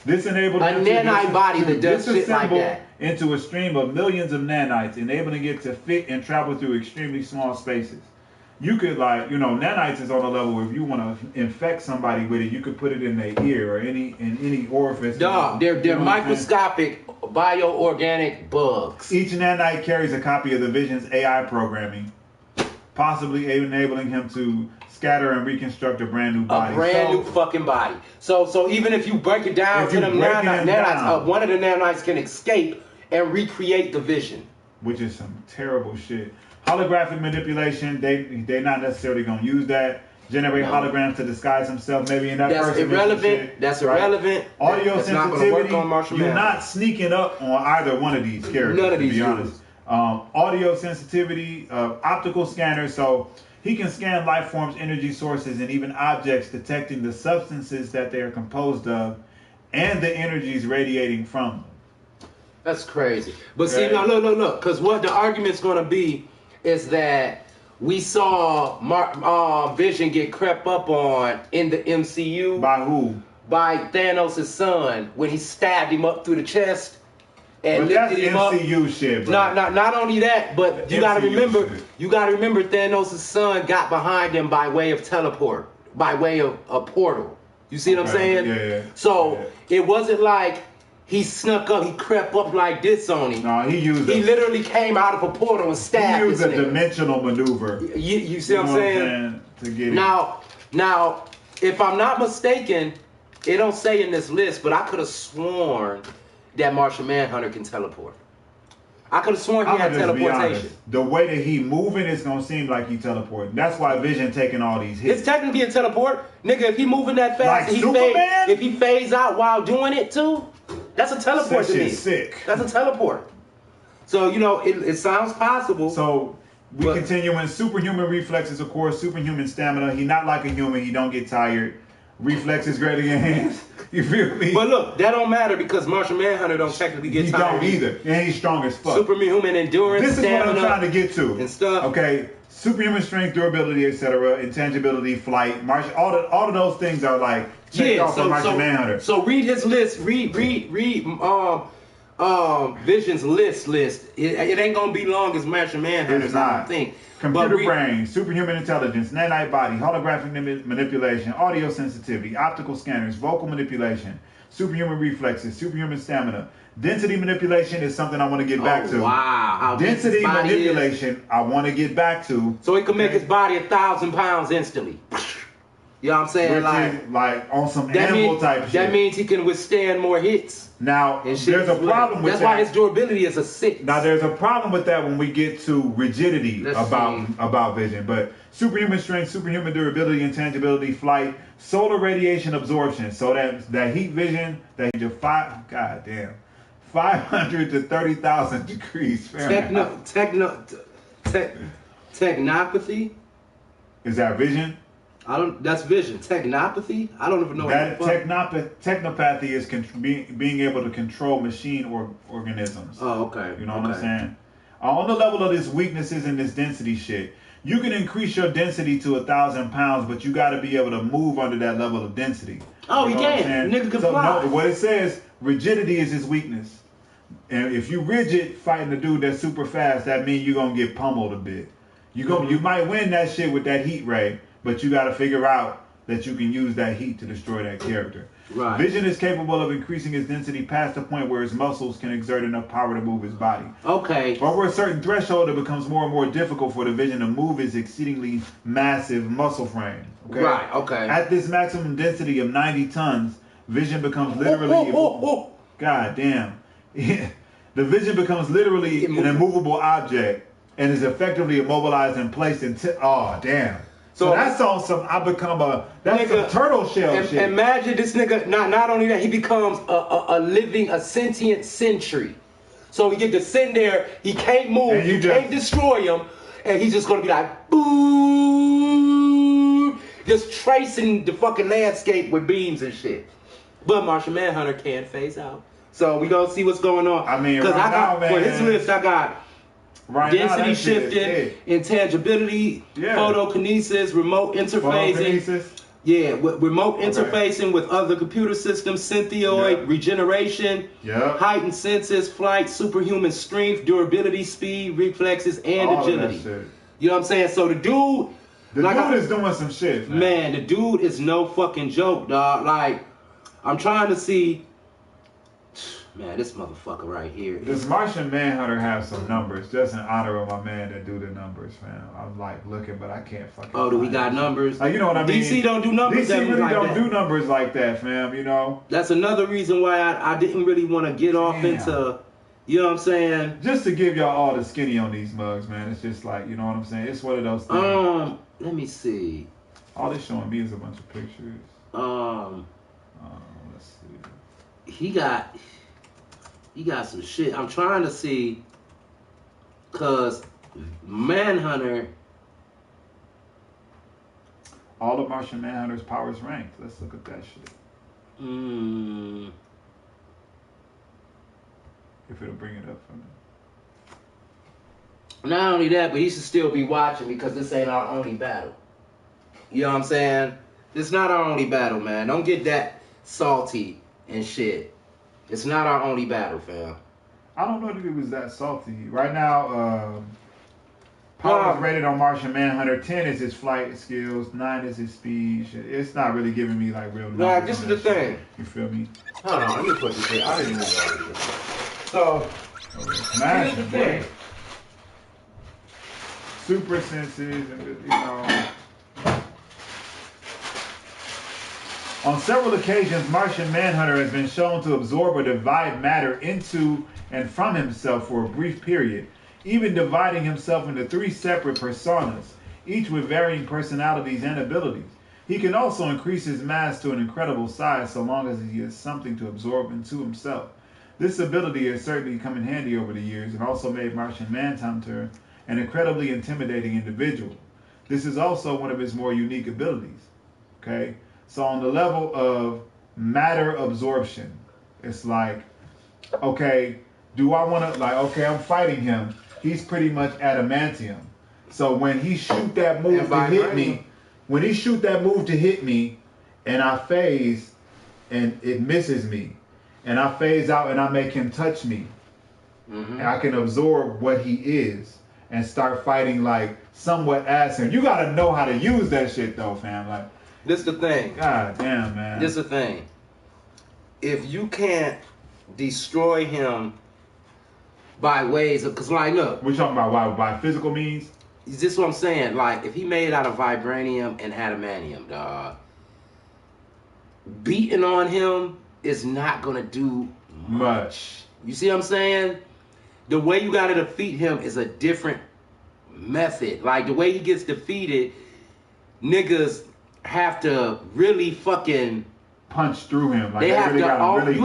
A: This enables
B: a nanite body that does shit like that
A: into a stream of millions of nanites, enabling it to fit and travel through extremely small spaces. You could, like, nanites is on a level where if you want to infect somebody with it, you could put it in their ear or in any orifice.
B: Dog, they're microscopic bioorganic bugs.
A: Each nanite carries a copy of the Vision's AI programming, possibly enabling him to scatter and reconstruct a brand new body.
B: A brand new fucking body. So even if you break it down to them nanites, one of the nanites can escape and recreate the Vision.
A: Which is some terrible shit. Holographic manipulation, they're not necessarily going to use that. Generate holograms to disguise himself, maybe in that person.
B: That's irrelevant.
A: Audio
B: that's
A: sensitivity,
B: not work on Martian
A: you're
B: Manhunter.
A: not sneaking up on either one of these characters,
B: None of these,
A: to be honest. Audio sensitivity, optical scanner, so he can scan life forms, energy sources, and even objects, detecting the substances that they are composed of and the energies radiating from them.
B: That's crazy. But see, now look, because what the argument's going to be is that we saw Vision get crept up on in the MCU.
A: By who?
B: By Thanos' son when he stabbed him up through the chest and lifted him up.
A: MCU shit, bro.
B: Not only that, but you got to remember, Thanos' son got behind him by way of teleport, by way of a portal. You see what I'm saying?
A: Yeah.
B: So it wasn't like he snuck up, he crept up like this on him.
A: No, he
B: literally came out of a portal and stabbed.
A: He used a dimensional maneuver.
B: You see what I'm saying?
A: To get it.
B: Now, if I'm not mistaken, it don't say in this list, but I could have sworn that Martian Manhunter can teleport. I could have sworn he had teleportation.
A: The way that he moving is gonna seem like he teleporting. That's why Vision taking all these hits.
B: It's technically a teleport, nigga. If he moving that fast,
A: like
B: if he fades out while doing it too, that's a teleport to me.
A: Sick.
B: That's a teleport. So it sounds possible.
A: So we continue in superhuman reflexes, of course, superhuman stamina. He not like a human. He don't get tired. Reflexes greater than hands. You feel me?
B: But look, that don't matter because Martian Manhunter don't technically get tired.
A: He don't either. And he's strong as fuck.
B: Superhuman endurance,
A: this is what I'm trying to get to.
B: And stuff.
A: Okay, superhuman strength, durability, etc., intangibility, flight, all of those things are like checked off on Martian Manhunter.
B: So read his list. Read Vision's list. It ain't gonna be long as Martian Manhunter.
A: It's not.
B: I don't think.
A: Computer brain, superhuman intelligence, nanite body, holographic manipulation, audio sensitivity, optical scanners, vocal manipulation, superhuman reflexes, superhuman stamina. Density manipulation is something I want to get back to.
B: Wow. How
A: density manipulation, I want to get back to.
B: So he can make his body 1,000 pounds instantly. You know what I'm saying?
A: Like on some animal type shit.
B: That means he can withstand more hits.
A: Now, there's a problem with that.
B: That's why his durability is a 6.
A: Now, there's a problem with that when we get to rigidity about Vision. But superhuman strength, superhuman durability, intangibility, flight, solar radiation absorption. So that heat vision, that heat of 500 to 30,000 degrees Fahrenheit.
B: Technopathy?
A: Is that vision?
B: That's vision. Technopathy? I don't even know
A: that technopathy is being able to control machine organisms.
B: Oh, okay.
A: You know what I'm saying? On the level of this weaknesses and this density shit, you can increase your density to 1,000 pounds, but you got to be able to move under that level of density.
B: Oh, you can. Nigga can fly.
A: No, what it says, rigidity is his weakness. And if you rigid fighting a dude that's super fast, that means you're gonna get pummeled a bit. You might win that shit with that heat ray, but you got to figure out that you can use that heat to destroy that character.
B: Right.
A: Vision is capable of increasing his density past the point where his muscles can exert enough power to move his body.
B: Okay.
A: Over a certain threshold, it becomes more and more difficult for the Vision to move his exceedingly massive muscle frame. Okay?
B: Right, okay.
A: At this maximum density of 90 tons, Vision becomes literally... God damn. The Vision becomes literally an immovable object and is effectively immobilized and placed in... oh, damn. So that's on some, that's some turtle shell shit.
B: Imagine this nigga, not only that, he becomes a sentient sentry. So he get to sit there, he can't move, you can't destroy him, and he's just gonna be like, boo, just tracing the fucking landscape with beams and shit. But Martian Manhunter can't phase out. So we gonna see what's going on.
A: I mean, for
B: his list, I got density shifting, intangibility, photokinesis, remote interfacing. Yeah, remote interfacing with other computer systems, synthioid, regeneration, heightened senses, flight, superhuman strength, durability, speed, reflexes, and agility. You know what I'm saying? So the dude...
A: dude is doing some shit,
B: man. The dude is no fucking joke, dog. Like, I'm trying to see... Man, this motherfucker right here.
A: Does Martian Manhunter have some numbers? Just in honor of my man that do the numbers, fam. I'm like looking, but I can't fucking.
B: Oh, do we got numbers?
A: Like, you know what I mean?
B: DC don't do numbers.
A: DC really don't do numbers like that, fam. You know.
B: That's another reason why I didn't really want to get off into. You know what I'm saying?
A: Just to give y'all all the skinny on these mugs, man. It's just like, you know what I'm saying? It's one of those things.
B: Let me see.
A: All this showing me is a bunch of pictures. Let's see.
B: He got some shit. I'm trying to see, cause Manhunter.
A: All of Martian Manhunter's powers ranked. Let's look at that shit. If it'll bring it up for me.
B: Not only that, but he should still be watching because this ain't our only battle. You know what I'm saying? This not our only battle, man. Don't get that salty and shit. It's not our only battle, fam.
A: I don't know if it was that salty. Right now, power is rated on Martian Manhunter. 10 is his flight skills. 9 is his speed. It's not really giving me like real numbers.
B: Nah, this is the thing.
A: You feel me?
B: Hold on, let me put this in. I didn't know that.
A: So, here's the thing. Super senses and, you know... On several occasions, Martian Manhunter has been shown to absorb or divide matter into and from himself for a brief period, even dividing himself into 3 separate personas, each with varying personalities and abilities. He can also increase his mass to an incredible size so long as he has something to absorb into himself. This ability has certainly come in handy over the years and also made Martian Manhunter an incredibly intimidating individual. This is also one of his more unique abilities. Okay? So on the level of matter absorption, it's like, okay, do I want to, like, okay, I'm fighting him. He's pretty much adamantium. So when he shoot that move to hit me, and I phase and it misses me, and I phase out and I make him touch me, and I can absorb what he is and start fighting like somewhat as him. You got to know how to use that shit though, fam. Like,
B: this the thing.
A: God damn, man.
B: This the thing. If you can't destroy him by ways of, cause like, look.
A: We're talking about by physical means?
B: This is what I'm saying. Like, if he made out of vibranium and adamantium, dog, beating on him is not gonna do much. You see what I'm saying? The way you gotta defeat him is a different method. Like the way he gets defeated, niggas have to really fucking
A: punch through him. Like
B: they have
A: really
B: to
A: gotta
B: own,
A: really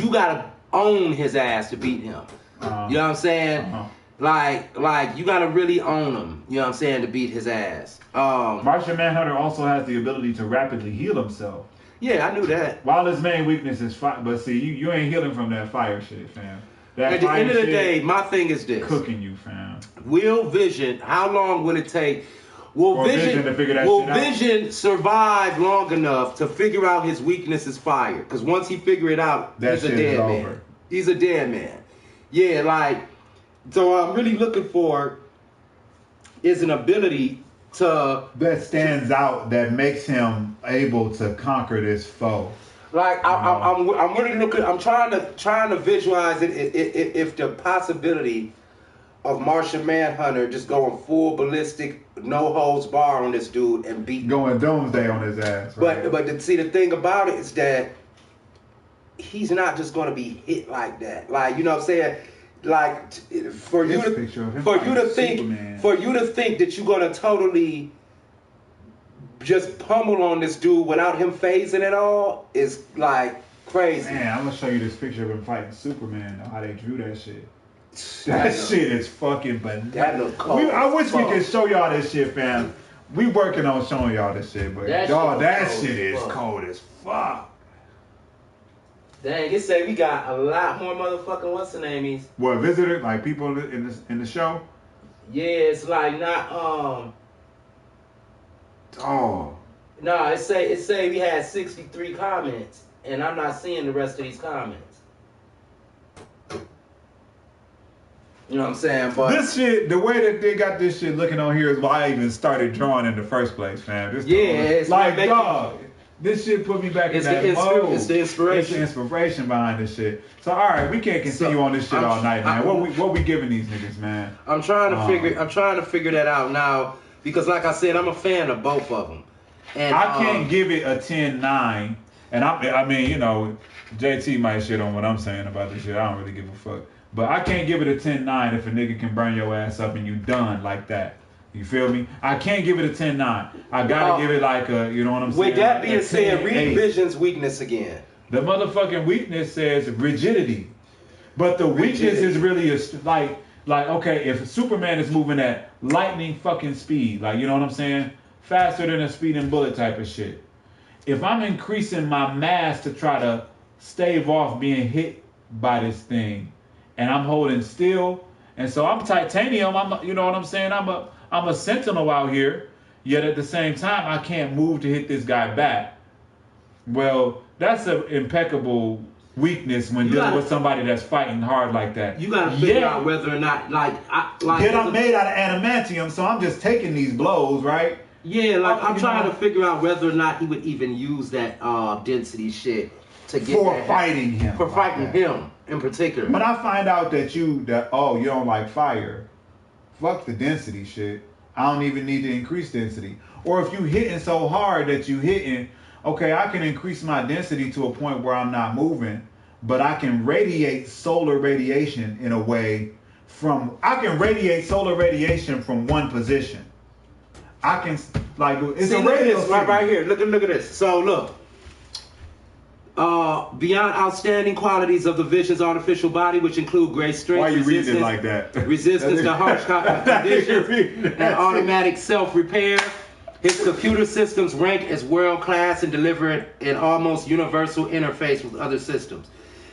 B: you gotta own his ass to beat him. You know what I'm saying? Like you gotta really own him. You know what I'm saying, to beat his ass.
A: Martian Manhunter also has the ability to rapidly heal himself.
B: Yeah, I knew that.
A: While his main weakness is fire, but see, you ain't healing from that fire shit, fam. That
B: At the end of the day, my thing is this:
A: cooking you, fam.
B: Will Vision? How long will it take? Will Vision
A: to figure that shit out?
B: Vision survive long enough to figure out his weakness is fire? Because once he figure it out, he's a dead man. Over. He's a dead man. Yeah, like, so what I'm really looking for is an ability
A: that stands out, that makes him able to conquer this foe.
B: Like I'm really looking. I'm trying to visualize it. If the possibility of Martian Manhunter just going full ballistic, no holds bar on this dude and
A: going doomsday on his ass. Right?
B: But see, the thing about it is that he's not just going to be hit like that. Like, you know what I'm saying? Like, for you to think that you're going to totally just pummel on this dude without him phasing at all is like crazy.
A: Man, I'm gonna show you this picture of him fighting Superman, though, how they drew that shit. That shit is fucking bananas.
B: That look cold.
A: I wish we could show y'all this shit, fam. We working on showing y'all this shit, but y'all, that shit is cold as fuck.
B: Dang, it say we got a lot more motherfucking what's the name is?
A: What, visitor? Like people in the show?
B: Yeah, it's like not
A: Oh.
B: No, it say we had 63 comments, and I'm not seeing the rest of these comments. You know what I'm saying? But
A: this shit, the way that they got this shit looking on here is why I even started drawing in the first place, fam.
B: It's
A: like, dog, this shit put me back in that mode.
B: It's the inspiration.
A: It's the inspiration behind this shit. So, all right, we can't continue on this shit all night, man. What we giving these niggas, man?
B: I'm trying to figure that out now. Because like I said, I'm a fan of both of them. And
A: I can't give it a 10-9. And I mean, you know, JT might shit on what I'm saying about this shit. I don't really give a fuck. But I can't give it a 10-9 if a nigga can burn your ass up and you done like that. You feel me? I can't give it a 10-9. I gotta give it like a, you know what I'm saying?
B: With that being said, read Vision's weakness again.
A: The motherfucking weakness says rigidity. But the weakness is really like, okay, if Superman is moving at lightning fucking speed, like, you know what I'm saying? Faster than a speeding bullet type of shit. If I'm increasing my mass to try to stave off being hit by this thing, and I'm holding still, and so I'm titanium, you know what I'm saying? I'm a sentinel out here, yet at the same time, I can't move to hit this guy back. Well, that's an impeccable weakness when dealing with somebody that's fighting hard like that.
B: You gotta figure out whether or not,
A: Yet I'm made out of adamantium, so I'm just taking these blows, right?
B: Yeah, like I'm trying to figure out whether or not he would even use that density shit to get
A: for fighting him.
B: For fighting him in particular.
A: When I find out that you don't like fire, fuck the density shit. I don't even need to increase density. Or if you hitting so hard that you hitting, okay, I can increase my density to a point where I'm not moving, but I can radiate solar radiation in a way from one position. I can, like, it's a radio
B: right here. Look at this. So look, beyond outstanding qualities of the Vision's artificial body, which include great strength,
A: why you reading it like that?
B: Resistance to harsh conditions, and automatic self-repair. His computer systems rank as world-class and deliver an almost universal interface with other systems.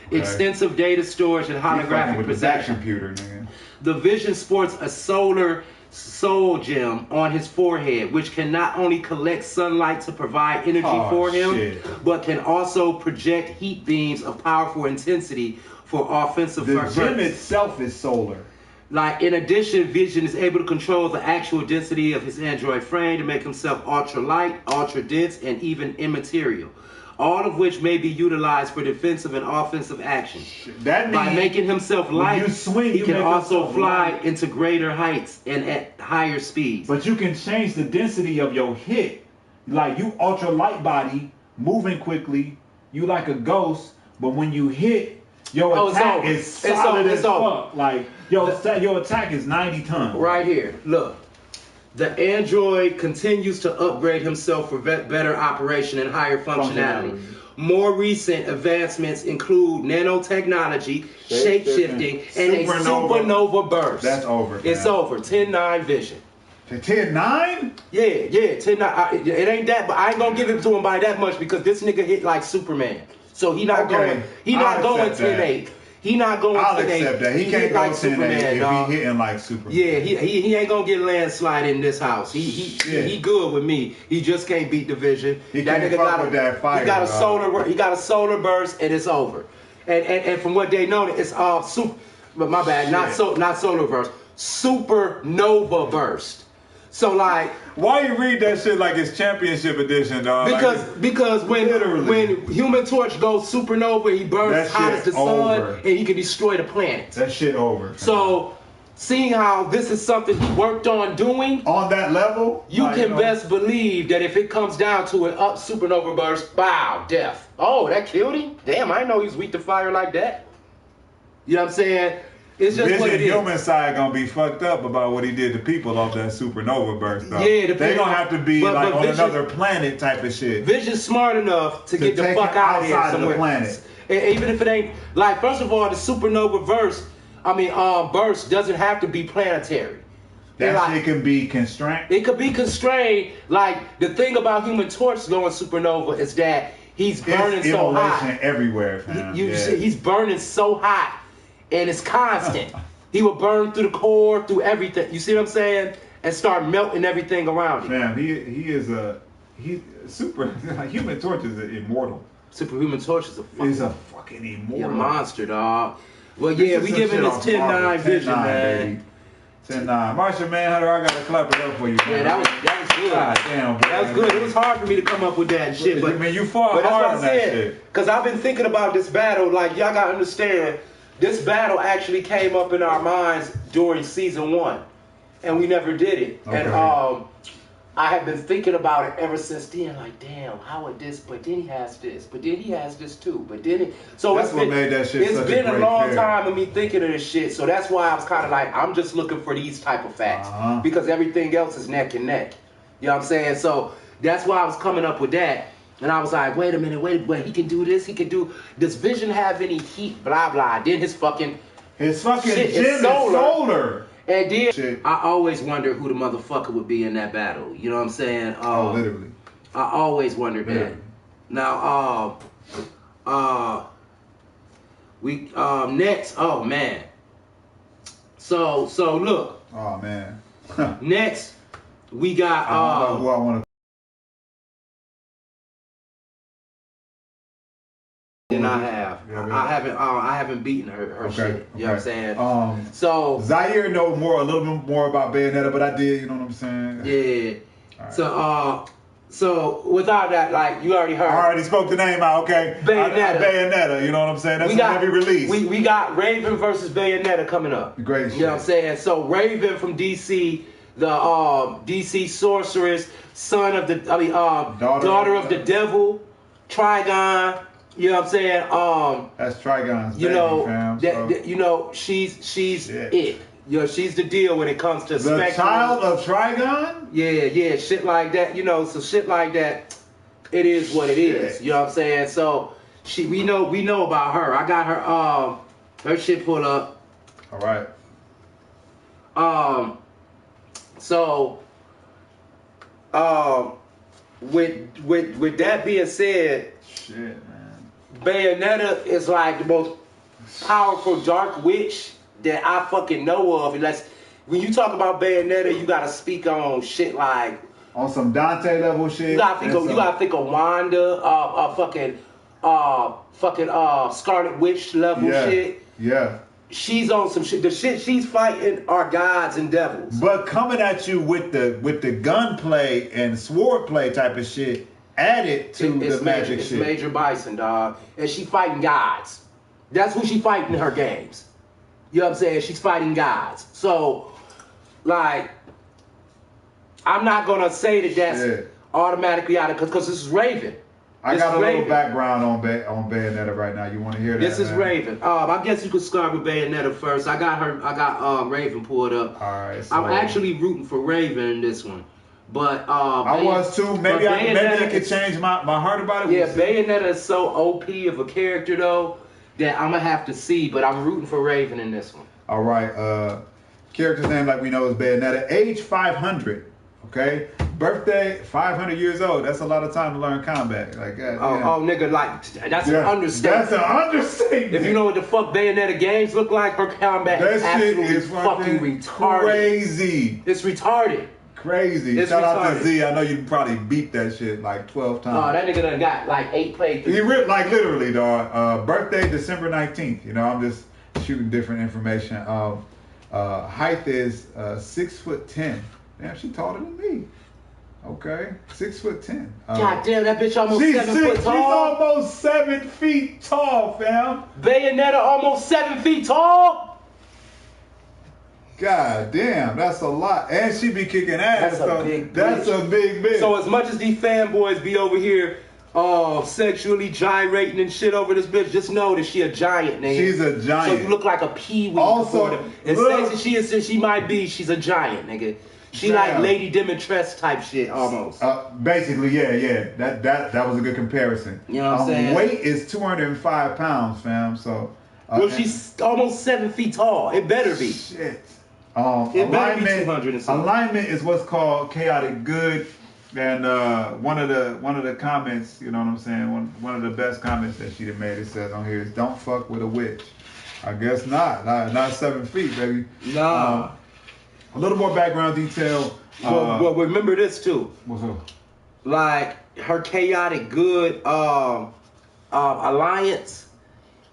B: Okay. Extensive data storage and holographic projection.
A: Computer, nigga.
B: The Vision sports a solar soul gem on his forehead, which can not only collect sunlight to provide energy for him, but can also project heat beams of powerful intensity for offensive purposes.
A: The gem itself is solar.
B: Like, in addition, Vision is able to control the actual density of his android frame to make himself ultra light, ultra dense, and even immaterial. All of which may be utilized for defensive and offensive action.
A: That means
B: by making himself light, he can also fly
A: light
B: into greater heights and at higher speeds.
A: But you can change the density of your hit. Like, you ultra light body, moving quickly. You like a ghost, but when you hit, your attack is solid as fuck. Like your attack is 90 tons.
B: Right here, look. The android continues to upgrade himself for better operation and higher functionality. More recent advancements include nanotechnology, shape-shifting, and a supernova burst.
A: That's over.
B: It's over. 10-9 vision.
A: 10-9?
B: Yeah, 10-9. It ain't that, but I ain't gonna give it to him by that much because this nigga hit like Superman. So he not going 10-8. He not going 10-8.
A: I'll accept that. He can't go 10-8 if he hitting like Superman.
B: Yeah, he ain't gonna get landslide in this house. He good with me. He just can't beat division.
A: He can't fuck with that fire.
B: He got a solar burst and it's over. And from what they know, it's super. But my bad, not solar burst, supernova burst. So like,
A: why you read that shit like it's championship edition, dog?
B: Because when Human Torch goes supernova, he burns hot as the sun, and he can destroy the planet.
A: That shit over.
B: So, seeing how this is something he worked on doing
A: on that level,
B: you can best believe that if it comes down to an up supernova burst, bow, death. Oh, that killed him? Damn, I didn't know he was weak to fire like that. You know what I'm saying? It's just what it is.
A: Human side gonna be fucked up about what he did to people off that supernova burst. Though.
B: Yeah,
A: they gonna have to be like on another planet type of shit.
B: Vision's smart enough to get the fuck out of here somewhere.
A: The planet.
B: And even if it ain't like, first of all, the supernova burst doesn't have to be planetary.
A: That shit can be constrained.
B: It could be constrained. Like the thing about Human Torch going supernova is that he's burning so hot
A: everywhere. Fam.
B: He's burning so hot. And it's constant. He will burn through the core, through everything. You see what I'm saying? And start melting everything around him.
A: Man, he's super. Human Torch is immortal.
B: Superhuman Torch is
A: a fucking immortal.
B: Monster, dog. Well, yeah, we giving this 10-9 vision, man.
A: 10-9. Martian Manhunter, I gotta clap it up for you, man.
B: Yeah, that was good.
A: God damn,
B: that was good. It was hard for me to come up with that shit, but
A: I mean, you fought hard on that shit.
B: Because I've been thinking about this battle. Like, y'all gotta understand. This battle actually came up in our minds during season 1, and we never did it. Okay. And I have been thinking about it ever since then. Like, damn, how would this? But then he has this. But then he has this too. But then it. So
A: that's what made that shit.
B: It's been a long time of me thinking of this shit. So that's why I was kind of like, I'm just looking for these type of facts because everything else is neck and neck. You know what I'm saying? So that's why I was coming up with that. And I was like, wait a minute, wait, he can do this, he can do, does Vision have any heat, blah, blah. Then his fucking
A: shit is solar.
B: And then I always wondered who the motherfucker would be in that battle. You know what I'm saying?
A: Literally.
B: I always wondered that. Now, we, next, oh man. So look.
A: Oh man.
B: Next, we got,
A: I don't know who I want to.
B: And I haven't beaten her shit. You know what I'm saying? So
A: Zaire know a little bit more about Bayonetta, but I did. You know what I'm saying?
B: Yeah. Right. So without that, like you already heard.
A: I already spoke the name out. Okay. Bayonetta. You know what I'm saying? That's gonna be released.
B: We got Raven versus Bayonetta coming up.
A: Great.
B: You know what I'm saying? So Raven from DC, the DC sorceress, son of the daughter of the devil, Trigon. You know what I'm saying?
A: That's Trigon's baby, fam.
B: You know, she's it. You know, she's the deal when it comes to
A: the Spectrum. Child of Trigon?
B: Yeah, shit like that. You know, so shit like that, it is what it is. You know what I'm saying? So we know about her. I got her shit pulled up.
A: All right.
B: With that being said,
A: shit, man.
B: Bayonetta is like the most powerful dark witch that I fucking know of. Unless when you talk about Bayonetta, you gotta speak on shit like
A: on some Dante level shit.
B: You gotta think of Wanda, fucking Scarlet Witch level shit.
A: Yeah.
B: She's on some shit. The shit she's fighting are gods and devils.
A: But coming at you with the gunplay and swordplay type of shit. Added to the magic shit.
B: It's Major Bison, dog. And she fighting gods. That's who she fighting in her games. You know what I'm saying? She's fighting gods. So, like, I'm not going to say that that's automatically out of... Because this is Raven.
A: I got a little background on Bayonetta right now. You want to hear that?
B: This is Raven. I guess you could start with Bayonetta first. I got Raven pulled up.
A: All right. So
B: I'm actually rooting for Raven in this one. But
A: I was too. Maybe I could change my heart about it.
B: Yeah, Bayonetta is so OP of a character though that I'm gonna have to see. But I'm rooting for Raven in this one.
A: All right. Character's name, like we know, is Bayonetta. Age 500. Okay. Birthday 500 years old. That's a lot of time to learn combat. Like
B: nigga, like that's an understatement.
A: That's an understatement.
B: If you know what the fuck Bayonetta games look like, her combat is absolutely fucking retarded.
A: Crazy.
B: It's retarded.
A: Crazy. Shout out to Z. I know you probably beat that shit like 12 times.
B: Oh, that nigga done got like 8 playthroughs.
A: He like literally, dog. Birthday December 19th. You know, I'm just shooting different information. Height is 6'10". Damn, she taller than me. Okay, 6'10".
B: God damn, that bitch almost 7 foot tall.
A: She's almost 7 feet tall, fam.
B: Bayonetta almost 7 feet tall.
A: God damn, that's a lot. And she be kicking ass.
B: That's a big bitch.
A: So
B: as much as these fanboys be over here sexually gyrating and shit over this bitch, just know that she a giant, nigga.
A: She's a giant.
B: So you look like a peewee.
A: Also,
B: as sexy as she might be, she's a giant, nigga. She like Lady Dimitrescu type shit almost.
A: Basically, yeah. That was a good comparison.
B: You know what I'm saying?
A: Weight is 205 pounds, fam. So
B: well, she's almost 7 feet tall. It better be.
A: Shit.
B: It better be 200 and something.
A: Alignment is what's called chaotic good. And one of the comments, you know what I'm saying? One of the best comments that she done made, it says on here is, "Don't fuck with a witch." I guess not 7 feet, baby.
B: Nah.
A: A little more background detail.
B: Well, remember this too.
A: What's up?
B: Like her chaotic good alliance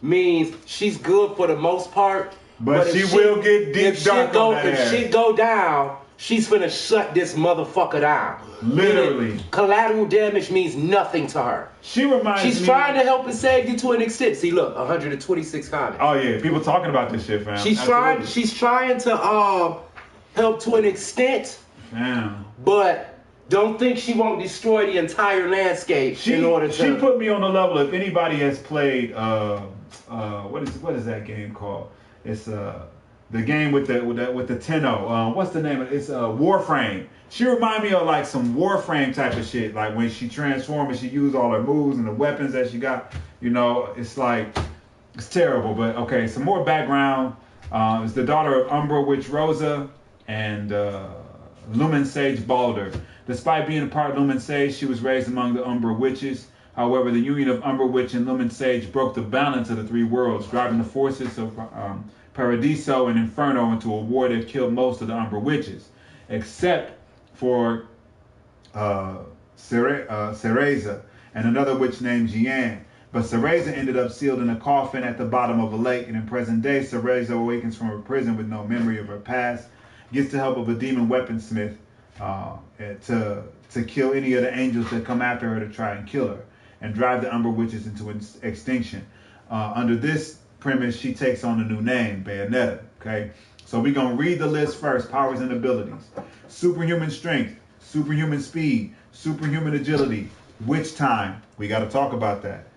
B: means she's good for the most part.
A: But she will get deep dark on that ass. If shit
B: go down, she's finna shut this motherfucker down.
A: Literally.
B: Meaning, collateral damage means nothing to her.
A: She's
B: trying to help and save you to an extent. See, look, 126 comments.
A: Oh yeah, people talking about this shit, fam.
B: She's trying to help to an extent.
A: Damn.
B: But don't think she won't destroy the entire landscape in order to.
A: She put me on the level. If anybody has played what is that game called? It's the game with the Tenno. What's the name of it? It's Warframe. She remind me of like some Warframe type of shit. Like when she transformed and she used all her moves and the weapons that she got. You know, it's like it's terrible. But okay, some more background. It's the daughter of Umbra Witch Rosa and Lumen Sage Balder. Despite being a part of Lumen Sage, she was raised among the Umbra Witches. However, the union of Umbra Witch and Lumen Sage broke the balance of the three worlds, driving the forces of Paradiso and Inferno into a war that killed most of the Umbra Witches, except for Cereza and another witch named Jian. But Cereza ended up sealed in a coffin at the bottom of a lake, and in present day, Cereza awakens from her prison with no memory of her past, gets the help of a demon weaponsmith to kill any of the angels that come after her to try and kill her, and drive the Umbra Witches into extinction. Under this premise, she takes on a new name, Bayonetta. Okay, so we're gonna read the list first. Powers and abilities: superhuman strength, superhuman speed, superhuman agility, witch time. We got to talk about that.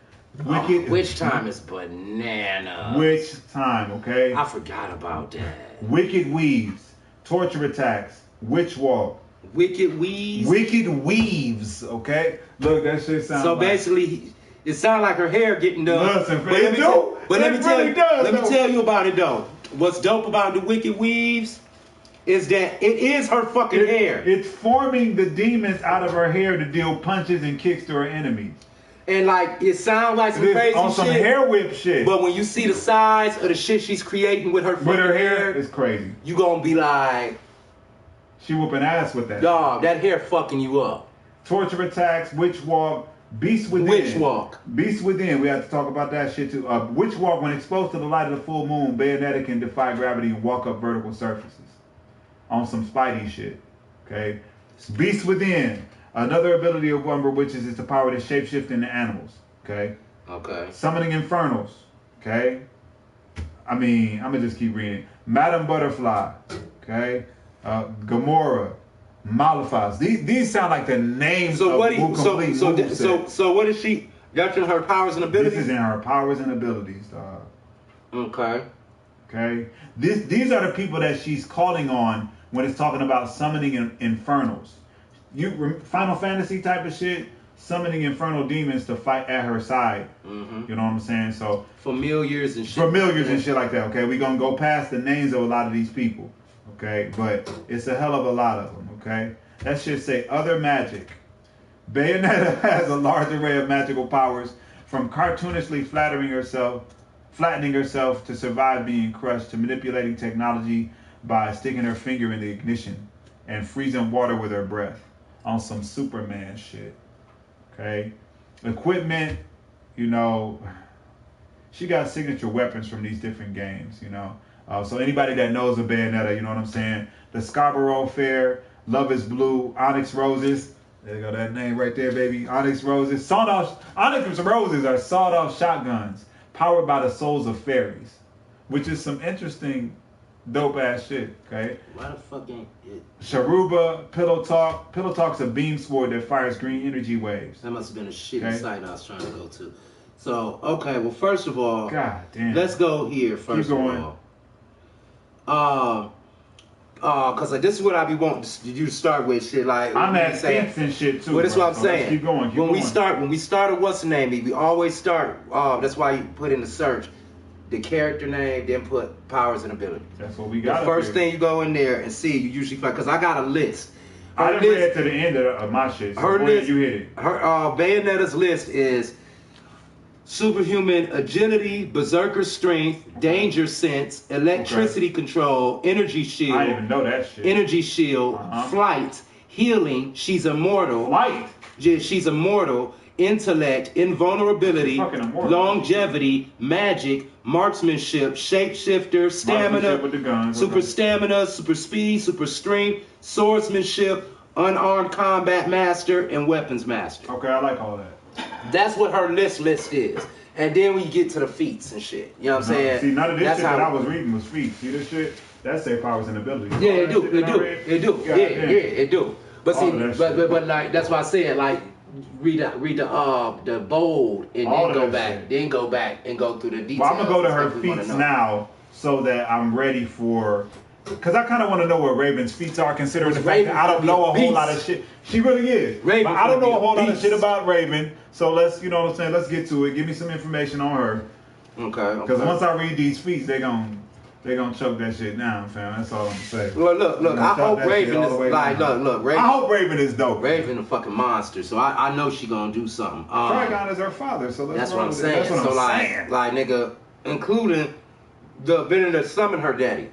B: Witch time is banana.
A: Witch time, okay?
B: I forgot about that.
A: Wicked weaves, torture attacks, witch walk.
B: Wicked weaves?
A: Wicked weaves, okay? Look, that shit sounds
B: so basically, it sounds like her hair getting done.
A: Listen, let me
B: tell you about it though. What's dope about the wicked weaves is that it is her fucking hair.
A: It's forming the demons out of her hair to deal punches and kicks to her enemies.
B: And like, it sounds like some crazy
A: on
B: shit.
A: some hair whip shit.
B: But when you see the size of the shit she's creating with her hair,
A: it's crazy.
B: You gonna be like,
A: she whooping ass with that.
B: Dog, that hair fucking you up.
A: Torture attacks, witch walk, beast within.
B: Witch walk.
A: Beast within. We have to talk about that shit too. Witch walk, when exposed to the light of the full moon, Bayonetta can defy gravity and walk up vertical surfaces. On some Spidey shit. Okay. Beast within. Another ability of Umbra Witches is the power to shapeshift into animals. Okay.
B: Okay.
A: Summoning infernals. Okay. I'm gonna just keep reading. Madam Butterfly. Okay. Gamora. Malefice. These sound like the names of complete moves.
B: So what is she? That's in her powers and abilities?
A: This is in her powers and abilities, dog.
B: Okay.
A: These are the people that she's calling on when it's talking about summoning infernals. Final Fantasy type of shit, summoning infernal demons to fight at her side.
B: Mm-hmm.
A: You know what I'm saying? So
B: familiars and shit.
A: And shit like that. Okay, we're gonna go past the names of a lot of these people. Okay, but it's a hell of a lot of them. Okay, that should say other magic. Bayonetta has a large array of magical powers, from cartoonishly flattening herself to survive being crushed, to manipulating technology by sticking her finger in the ignition and freezing water with her breath on some Superman shit. Okay, equipment, she got signature weapons from these different games. So anybody that knows of Bayonetta, you know what I'm saying. The Scarborough Fair, Love Is Blue, Onyx Roses. There you go, that name right there, baby. Onyx Roses. Onyx Roses are sawed-off shotguns powered by the souls of fairies, which is some interesting, dope-ass shit, okay?
B: Why the fuck ain't it?
A: Sharuba, Pillow Talk. Pillow Talk's a beam sword that fires green energy waves.
B: That must have been a shitty site I was trying to go to. So, okay, well, first of all,
A: God damn.
B: Let's go here, first of all. Cause this is what I be wanting you to start with, shit. Like
A: I'm at feats and shit too.
B: Well, that's what I'm saying.
A: Keep going.
B: When we start, what's the name? We always start. That's why you put in the search the character name, then put powers and abilities.
A: That's what we got.
B: The first thing you go in there and see, you usually find, cause I got a list.
A: I done read to the end of my shit. So
B: her list,
A: you hit it.
B: Her Bayonetta's list is superhuman agility, berserker strength, danger sense, electricity control, energy shield.
A: I didn't even know that shit.
B: Energy shield, flight, healing. She's immortal.
A: Flight.
B: Yeah, she's immortal. Intellect, invulnerability, longevity, magic, marksmanship, shapeshifter, stamina,
A: with the guns,
B: super stamina, super speed, super strength, swordsmanship, unarmed combat master, and weapons master.
A: Okay, I like all that.
B: That's what her list is. And then we get to the feats and shit. You know what I'm saying?
A: See, none of this shit that I was reading was feats. See this shit? That's their powers and abilities.
B: Yeah, it do. Yeah, it do. But see, but like that's why I said, like, read the bold and then go back and go through the details.
A: Well, I'm gonna go to her feats now so that I'm ready for. Because I kind of want to know what Raven's feats are, considering the fact that I don't know a whole lot of shit. She really is. But I don't know a whole lot of shit about Raven. So let's, you know what I'm saying, let's get to it. Give me some information on her.
B: Okay.
A: Because once I read these feats, they're gonna choke that shit down, fam. That's all I'm saying.
B: Well, look. I hope Raven is like, look. Raven,
A: I hope Raven is dope.
B: Raven a fucking monster, so I know she gonna do something.
A: Trigon is her father, so
B: that's what I'm saying. That's what I'm saying. Like, nigga, including the ability to summon her daddy.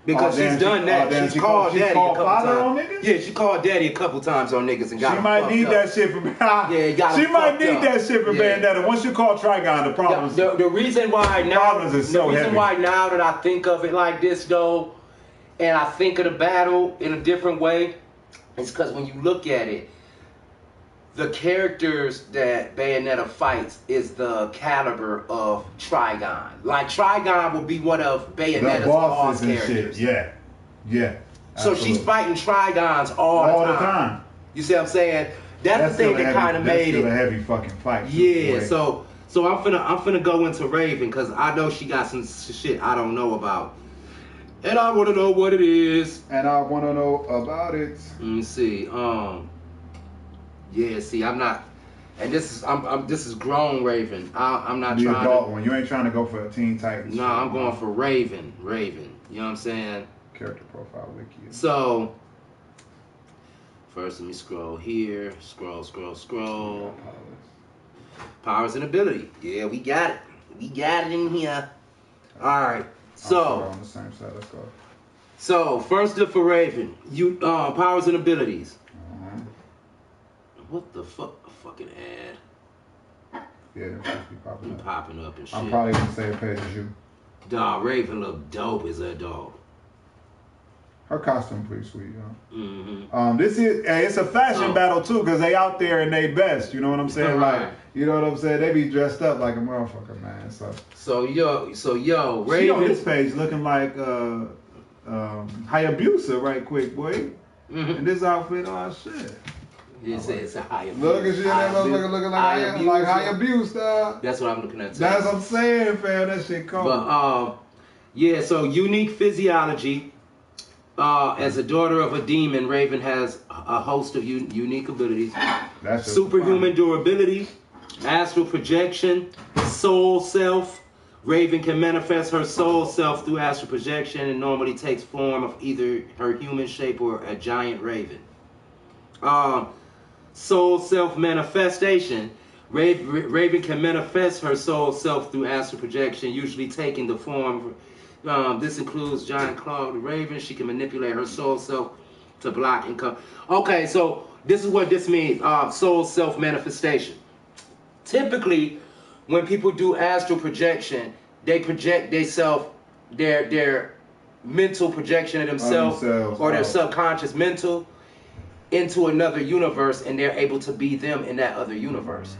B: Because she's done that. She's called daddy a couple times. Yeah, she called daddy a couple times on niggas and got.
A: She might need that shit from. She might need that shit from Bayonetta. Once you call Trigon, the problems.
B: The reason why now.
A: The reason
B: why now that I think of it like this though, and I think of the battle in a different way, is because when you look at it, the characters that Bayonetta fights is the caliber of Trigon. Like, Trigon will be one of Bayonetta's boss characters.
A: Shit. Yeah.
B: So she's fighting Trigons all the time. You see what I'm saying? That's the thing that kind of made it.
A: That's still a heavy fucking fight.
B: Yeah. So I'm finna go into Raven because I know she got some shit I don't know about. And I want to know what it is.
A: And I want to know about it.
B: Let me see. Yeah, see, I'm not, and this is grown Raven. I'm not trying. The
A: adult one. You ain't trying to go for a Teen Titans.
B: No, I'm going for Raven. You know what I'm saying?
A: Character profile wiki.
B: So, first let me scroll here. Scroll. Powers and ability. Yeah, we got it. We got it in here. All right. So
A: on the same side. Let's go.
B: So first up for Raven, you powers and abilities. What the fuck? A fucking ad.
A: Yeah, they're supposed to be
B: popping up and shit.
A: I'm probably on the same page as you.
B: Dog, Raven look dope as a dog.
A: Her costume pretty sweet, yo.
B: Mm-hmm.
A: It's a fashion battle too, because they out there in they best. You know what I'm saying?
B: Right.
A: Like, you know what I'm saying? They be dressed up like a motherfucker, man. So
B: yo, Raven.
A: She on this page looking like Hayabusa right quick, boy. in this outfit, oh shit.
B: It's a high abuse.
A: Look at you, that motherfucker looking like high abuse, dog.
B: That's what I'm looking at.
A: That's what I'm saying, fam. That shit cold.
B: But yeah. So unique physiology. As a daughter of a demon, Raven has a host of unique abilities.
A: That's
B: superhuman durability, astral projection, soul self. Raven can manifest her soul self through astral projection and normally takes form of either her human shape or a giant raven. Soul self manifestation. Raven can manifest her soul self through astral projection, usually taking the form. This includes giant clawed raven. She can manipulate her soul self to block and come. Okay, so this is what this means. Soul self manifestation. Typically, when people do astral projection, they project themselves, their mental projection of themselves or their subconscious mental into another universe, and they're able to be them in that other universe.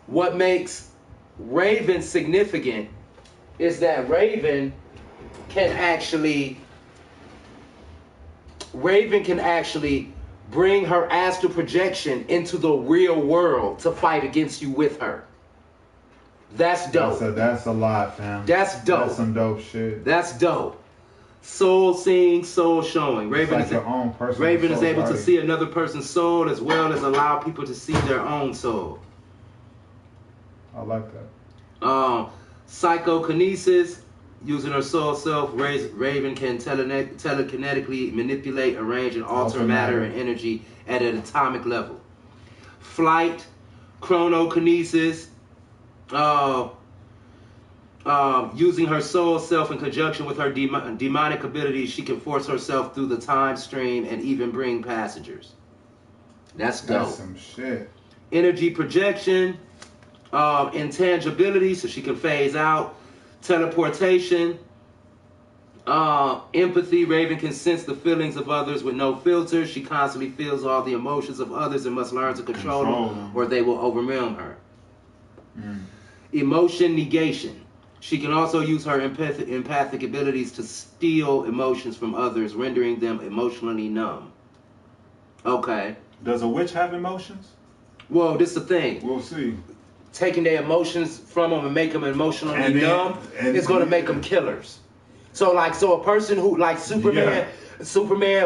B: What makes Raven significant is that Raven can actually bring her astral projection into the real world to fight against you with her. That's dope.
A: That's a lot, fam.
B: That's dope.
A: That's some dope shit.
B: That's dope. Soul seeing, soul showing. Raven is able to see another person's soul as well as allow people to see their own soul.
A: I like that.
B: Psychokinesis. Using her soul self, Raven can telekinetically manipulate, arrange, and alter matter and energy at an atomic level. Flight, chronokinesis. Using her soul self in conjunction with her demonic abilities, she can force herself through the time stream and even bring passengers. That's dope.
A: That's some shit.
B: Energy projection, intangibility, so she can phase out. Teleportation, empathy. Raven can sense the feelings of others with no filter. She constantly feels all the emotions of others and must learn to control them or they will overwhelm her. Emotion negation. She can also use her empathic abilities to steal emotions from others, rendering them emotionally numb. Okay.
A: Does a witch have emotions?
B: Well, this is the thing.
A: We'll see.
B: Taking their emotions from them and make them emotionally numb is going to make them killers. So a person who, like Superman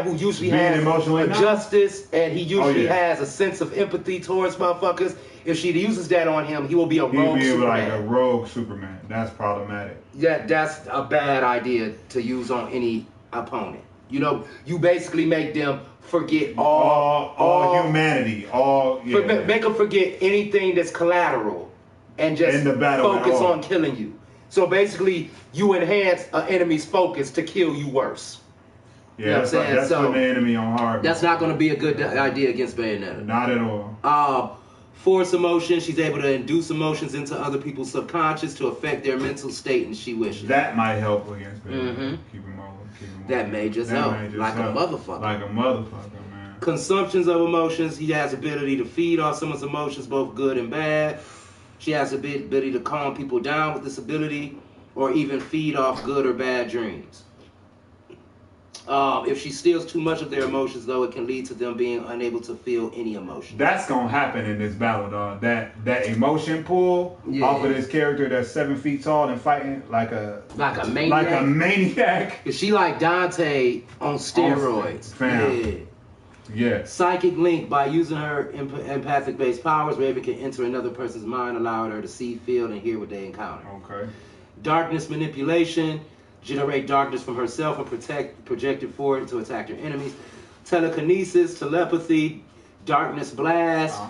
B: who usually has justice and he usually has a sense of empathy towards motherfuckers. If she uses that on him, he will be a rogue Superman.
A: Like a rogue Superman. That's problematic.
B: Yeah, that's a bad idea to use on any opponent. You know, you basically make them forget all
A: humanity,
B: make them forget anything that's collateral, and just focus on killing you. So basically, you enhance an enemy's focus to kill you worse.
A: Yeah, you know what I'm saying? That's putting the enemy on hard.
B: That's not going to be a good idea against Bayonetta.
A: Not at all.
B: Force emotion. She's able to induce emotions into other people's subconscious to affect their mental state, and she wishes.
A: That might help against Bayonetta. Keep him over.
B: That may just help. Like a motherfucker.
A: Like a motherfucker, man.
B: Consumptions of emotions. He has the ability to feed off someone's emotions, both good and bad. She has the ability to calm people down with this ability, or even feed off good or bad dreams. If she steals too much of their emotions, though, it can lead to them being unable to feel any emotion.
A: That's gonna happen in this battle, dog. That emotion pull off of this character that's 7 feet tall and fighting like a maniac. Like a maniac.
B: Is she like Dante on steroids?
A: Fam. Yeah.
B: Psychic link. By using her empathic-based powers, Raven can enter another person's mind, allowing her to see, feel, and hear what they encounter.
A: Okay.
B: Darkness manipulation. Generate darkness from herself and project it forward to attack her enemies. Telekinesis, telepathy, darkness blast,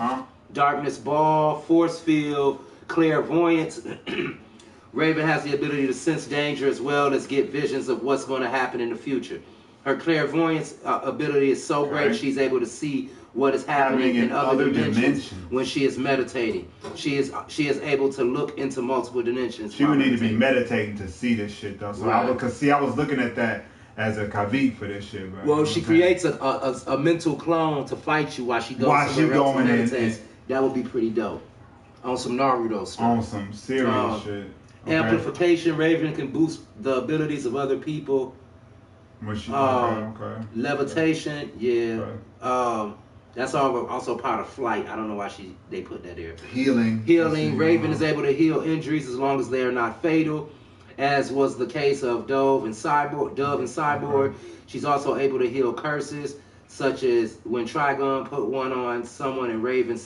B: darkness ball, force field, clairvoyance. Raven has the ability to sense danger as well as get visions of what's going to happen in the future. Her clairvoyance ability is so great she's able to see what is happening in other dimensions when she is meditating. She is able to look into multiple dimensions.
A: She would need to be meditating to see this shit, though. So I was looking at that as a kavik for this shit, bro.
B: Well, she creates a mental clone to fight you while she goes somewhere else to meditate. That would be pretty dope. On some Naruto stuff.
A: On some serious shit.
B: Okay. Amplification. Raven can boost the abilities of other people
A: Okay.
B: Levitation, yeah. Okay. That's also part of flight. I don't know why they put that there.
A: Healing.
B: Raven is able to heal injuries as long as they are not fatal, as was the case of Dove and Cyborg. Okay. She's also able to heal curses, such as when Trigon put one on someone and Raven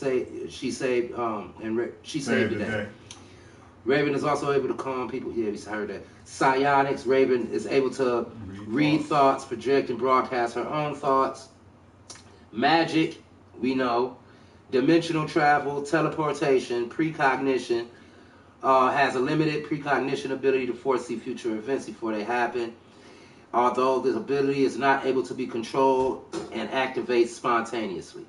B: she saved the day. Raven is also able to calm people. Yeah, we heard that. Psionics. Raven is able to read thoughts, project and broadcast her own thoughts. Magic, we know. Dimensional travel, teleportation, precognition. Has a limited precognition ability to foresee future events before they happen. Although this ability is not able to be controlled and activates spontaneously.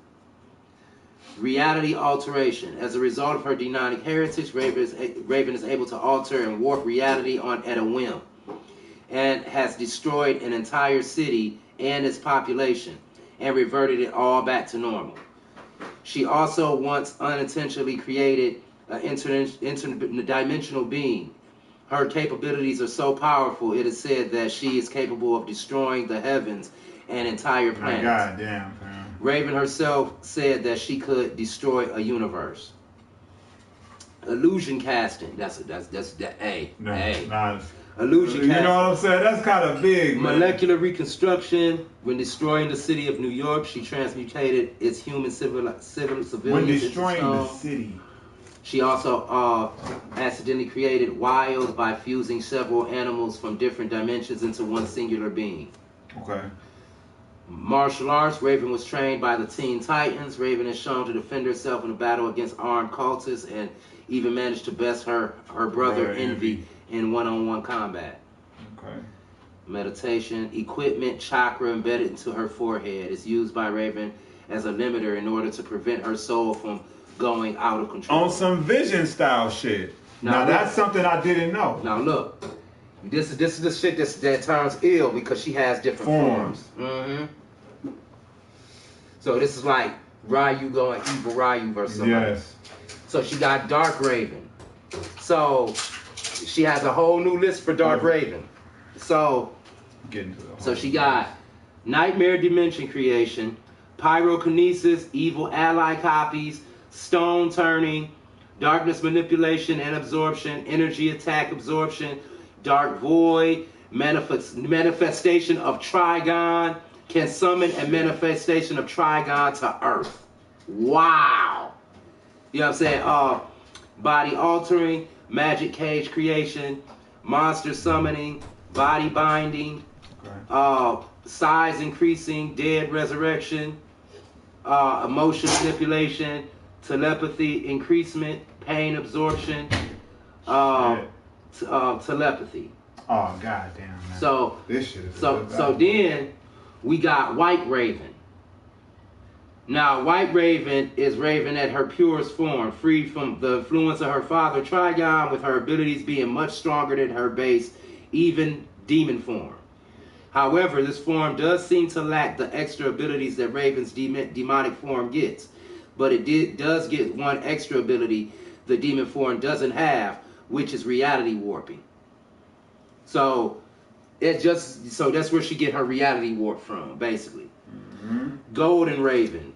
B: Reality alteration. As a result of her demonic heritage, Raven is able to alter and warp reality at a whim, and has destroyed an entire city and its population, and reverted it all back to normal. She also once unintentionally created an interdimensional being. Her capabilities are so powerful, it is said that she is capable of destroying the heavens and entire planets.
A: God damn, man.
B: Raven herself said that she could destroy a universe. Illusion casting. That's that. Illusion casting.
A: You know what I'm saying? That's kind of big.
B: Molecular reconstruction. When destroying the city of New York, she transmutated its human civilians.
A: When destroying the city.
B: She also accidentally created Wild by fusing several animals from different dimensions into one singular being.
A: Okay.
B: Martial arts. Raven was trained by the Teen Titans. Raven is shown to defend herself in a battle against armed cultists and even managed to best her brother Envy in one-on-one combat.
A: Okay.
B: Meditation. Equipment. Chakra embedded into her forehead is used by Raven as a limiter in order to prevent her soul from going out of control.
A: On some Vision style shit. Now that's something I didn't know.
B: Now look. This is the shit that turns ill because she has different forms. Mm-hmm. So this is like Ryu going evil Ryu versus somebody.
A: Yes.
B: So she got Dark Raven. So she has a whole new list for Dark Raven. So she got Nightmare Dimension Creation, Pyrokinesis, Evil Ally Copies, Stone Turning, Darkness Manipulation and Absorption, Energy Attack Absorption, Dark Void, Manifestation of Trigon, can summon a manifestation of Trigon to Earth. Wow. You know what I'm saying? Body Altering, Magic Cage Creation, Monster Summoning, Body Binding, Size Increasing, Dead Resurrection, Emotion Manipulation, Telepathy Increasement, Pain Absorption, Telepathy.
A: Oh, goddamn, man.
B: So,
A: this shit is
B: so then we got White Raven. Now, White Raven is Raven at her purest form, free from the influence of her father Trigon, with her abilities being much stronger than her base, even demon form. However, this form does seem to lack the extra abilities that Raven's demonic form gets. But it does get one extra ability the demon form doesn't have, which is reality warping. So that's where she get her reality warp from, basically. Mm-hmm. Golden Raven.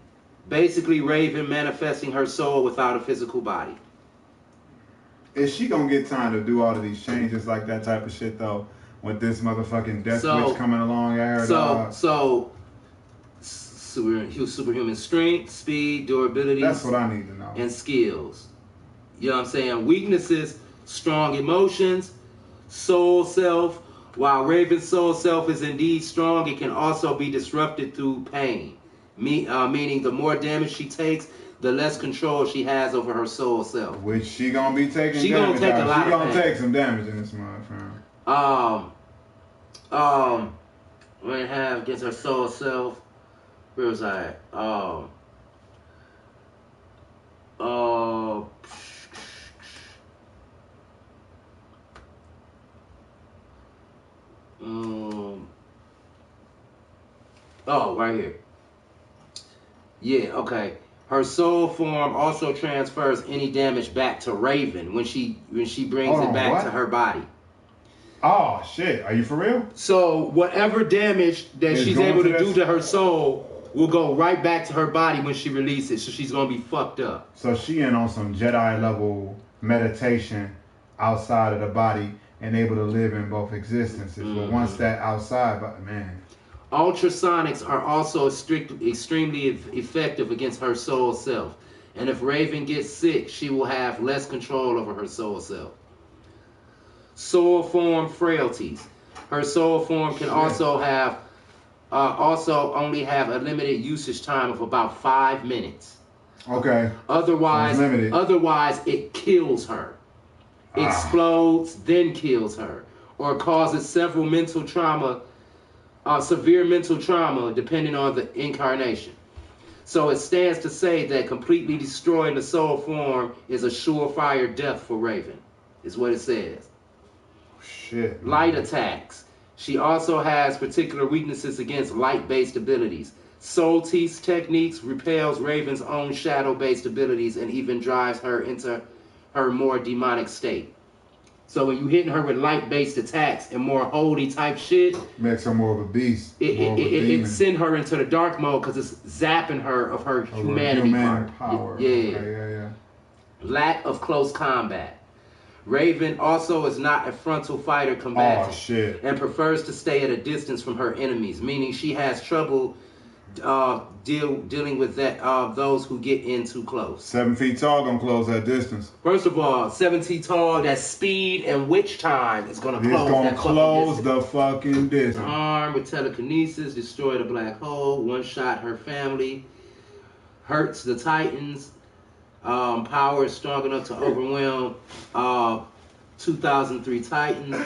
B: Basically Raven manifesting her soul without a physical body.
A: Is she gonna get time to do all of these changes like that type of shit though? With this motherfucking death switch coming along at her?
B: Superhuman strength, speed, durability.
A: That's what I need to know.
B: And skills. You know what I'm saying? Weaknesses, strong emotions, soul self. While Raven's soul self is indeed strong, it can also be disrupted through pain. Meaning the more damage she takes, the less control she has over her soul self.
A: Which she gonna be taking damage.
B: She gonna
A: take some damage in this motherfucker.
B: When it have against her soul self, where was I at? Right here. Yeah, okay. Her soul form also transfers any damage back to Raven when she brings it back to her body.
A: Oh shit! Are you for real?
B: So whatever damage that she's able to do to her soul will go right back to her body when she releases. So she's gonna be fucked up.
A: So she in on some Jedi level meditation outside of the body and able to live in both existences. But once that outside, man.
B: Ultrasonics are also extremely effective against her soul self. And if Raven gets sick, she will have less control over her soul self. Soul form frailties. Her soul form can also only have a limited usage time of about 5 minutes.
A: Okay.
B: Otherwise it kills her. Explodes, then kills her, or causes severe mental trauma, depending on the incarnation. So it stands to say that completely destroying the soul form is a surefire death for Raven, is what it says.
A: Shit.
B: Light attacks. She also has particular weaknesses against light-based abilities. Soul Teeth techniques repels Raven's own shadow-based abilities and even drives her into her more demonic state. So when you hitting her with light-based attacks and more holy type shit,
A: makes her more of a beast.
B: It send her into the dark mode because it's zapping her of her humanity
A: power.
B: Yeah.
A: Okay, yeah.
B: Lack of close combat. Raven also is not a frontal fighter combatant.
A: Oh shit.
B: And prefers to stay at a distance from her enemies, meaning she has trouble dealing with those who get in too close.
A: 7 feet tall gonna close that distance.
B: First of all, 7 feet tall, that speed and witch time is gonna close
A: the fucking distance.
B: Armed with telekinesis, destroy the black hole, one-shot her family, hurts the Titans. Power is strong enough to overwhelm 2003 Titans.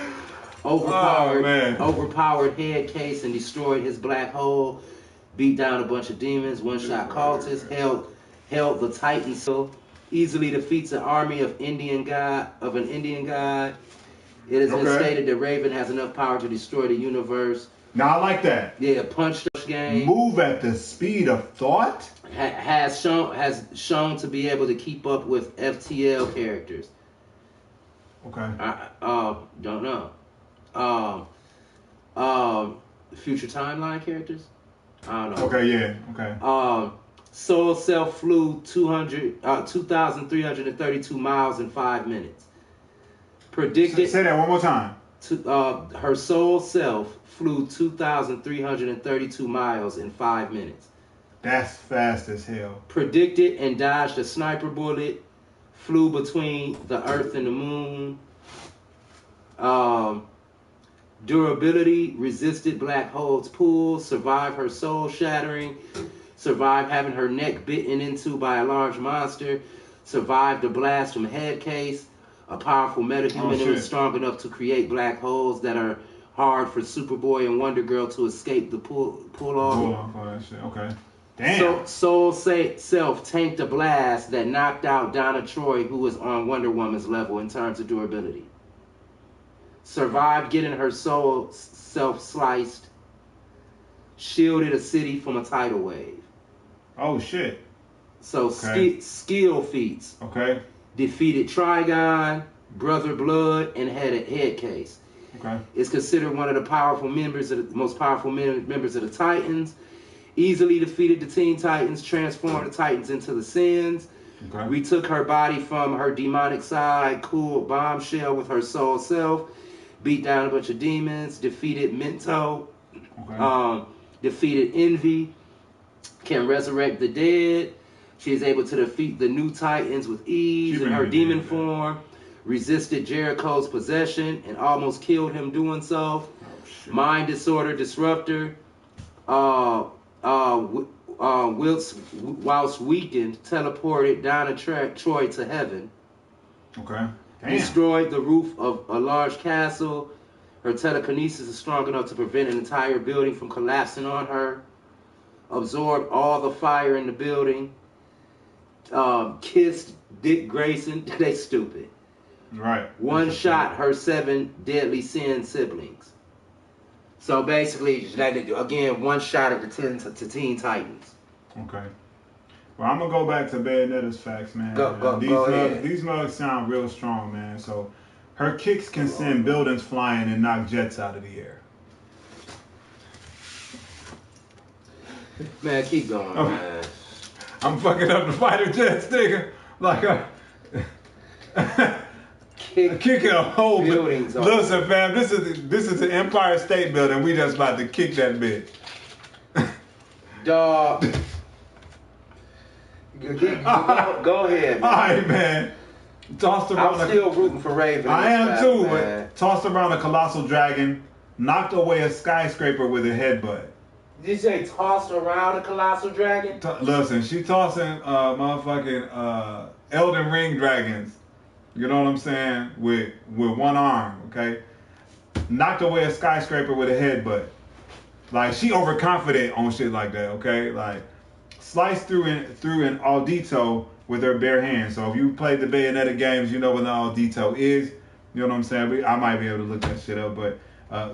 B: Overpowered head case and destroyed his black hole. Beat down a bunch of demons. One-shot cultists. Held the Titans. So easily defeats an army of an Indian god. It has been stated that Raven has enough power to destroy the universe.
A: Now I like that.
B: Yeah, punch game.
A: Move at the speed of thought.
B: Has shown to be able to keep up with FTL characters.
A: Okay.
B: Don't know. Future timeline characters. I don't know.
A: Okay. Yeah. Okay.
B: Soul Self flew 2,332 miles in 5 minutes. Predicted.
A: Say that one more time.
B: Her soul self flew 2,332 miles in 5 minutes.
A: That's fast as hell.
B: Predicted and dodged a sniper bullet. Flew between the Earth and the Moon. Durability, resisted black holes pull. Survived her soul shattering. Survived having her neck bitten into by a large monster. Survived a blast from head case. A powerful metahuman who is strong enough to create black holes that are hard for Superboy and Wonder Girl to escape the pull off.
A: Pull off all that shit. Okay. Damn.
B: Soul Self tanked a blast that knocked out Donna Troy, who was on Wonder Woman's level in terms of durability. Survived getting her soul self sliced. Shielded a city from a tidal wave.
A: Oh shit.
B: So skill feats.
A: Okay.
B: Defeated Trigon, Brother Blood, and had a head case.
A: Okay.
B: Is considered one of the most powerful members of the Titans. Easily defeated the Teen Titans, transformed the Titans into the Sins.
A: Okay.
B: Retook her body from her demonic side, cooled Bombshell with her soul self, beat down a bunch of demons, defeated Mento, defeated Envy, can resurrect the dead. She is able to defeat the new Titans with ease in her demon form, resisted Jericho's possession and almost killed him doing so. Mind disorder disruptor, whilst weakened, teleported Donna Troy to heaven.
A: Okay. Damn.
B: Destroyed the roof of a large castle. Her telekinesis is strong enough to prevent an entire building from collapsing on her. Absorbed all the fire in the building. Kissed Dick Grayson. They stupid.
A: Right.
B: One shot her 7 deadly sin siblings. So basically, again, one shot at the Teen Titans.
A: Okay. Well, I'm gonna go back to Bayonetta's facts, man.
B: Go ahead.
A: These mugs sound real strong, man. So Her kicks can send buildings flying and knock jets out of the air.
B: Man, keep going, man.
A: I'm fucking up the fighter jets, nigga. Like kicking a whole
B: buildings.
A: Listen, fam, this is the Empire State Building. We just about to kick that bitch.
B: Dog. Go ahead, man.
A: All right, man. Tossed around.
B: I'm still rooting for Raven.
A: I am too. Man. Tossed around a colossal dragon, knocked away a skyscraper with a headbutt.
B: Did you say tossed around a colossal dragon?
A: Listen, she tossing motherfucking Elden Ring dragons. You know what I'm saying? With one arm, okay? Knocked away a skyscraper with a headbutt. Like, she overconfident on shit like that, okay? Like, sliced through an Audito with her bare hands. So if you played the Bayonetta games, you know what an Audito is. You know what I'm saying? I might be able to look that shit up, but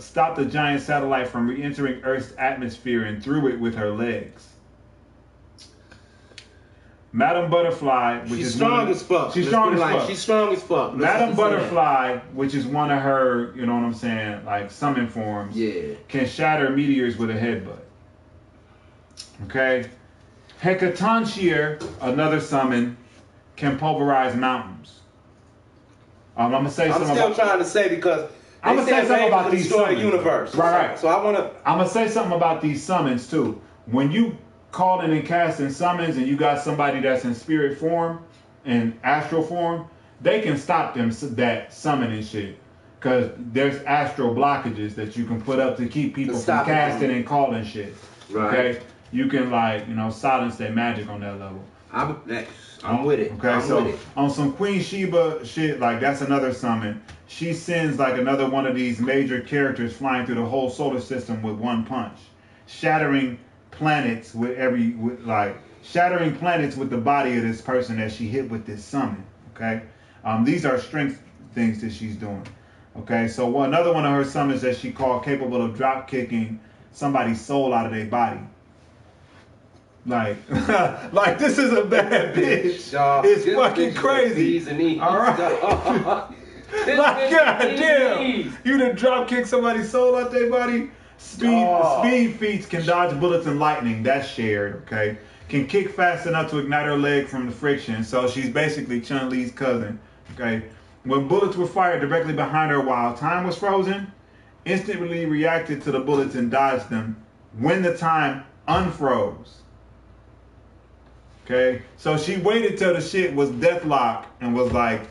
A: stopped the giant satellite from re-entering Earth's atmosphere and threw it with her legs. Madam Butterfly, which is
B: strong as fuck.
A: She's strong as fuck.
B: She's strong as fuck.
A: Madam Butterfly, which is one of her, you know what I'm saying, like summon forms, can shatter meteors with a headbutt. Okay. Hecatoncheir, another summon, can pulverize mountains. I'm gonna say something.
B: I'm still trying to say because
A: I'm gonna say something about these summons.
B: Universe.
A: Right.
B: So I'm
A: gonna say something about these summons too. When you calling and casting summons and you got somebody that's in spirit form and astral form, they can stop that summoning shit. Because there's astral blockages that you can put up to keep people from casting and calling shit. Right. Okay? You can silence their magic on that level.
B: I'm with it.
A: Okay, so on some Queen Sheba shit, like that's another summon. She sends like another one of these major characters flying through the whole solar system with one punch, shattering planets with the body of this person that she hit with this summon. Okay, these are strength things that she's doing. Okay, so another one of her summons that she called capable of drop kicking somebody's soul out of their body. Like this is a bad bitch. It's fucking crazy. All right. Like, goddamn, you done drop kick somebody's soul out their body. Speed feats can dodge bullets and lightning. That's shared. Okay. Can kick fast enough to ignite her leg from the friction. So she's basically Chun-Li's cousin. Okay. When bullets were fired directly behind her while time was frozen, instantly reacted to the bullets and dodged them when the time unfroze. Okay, so she waited till the shit was deathlock and was like,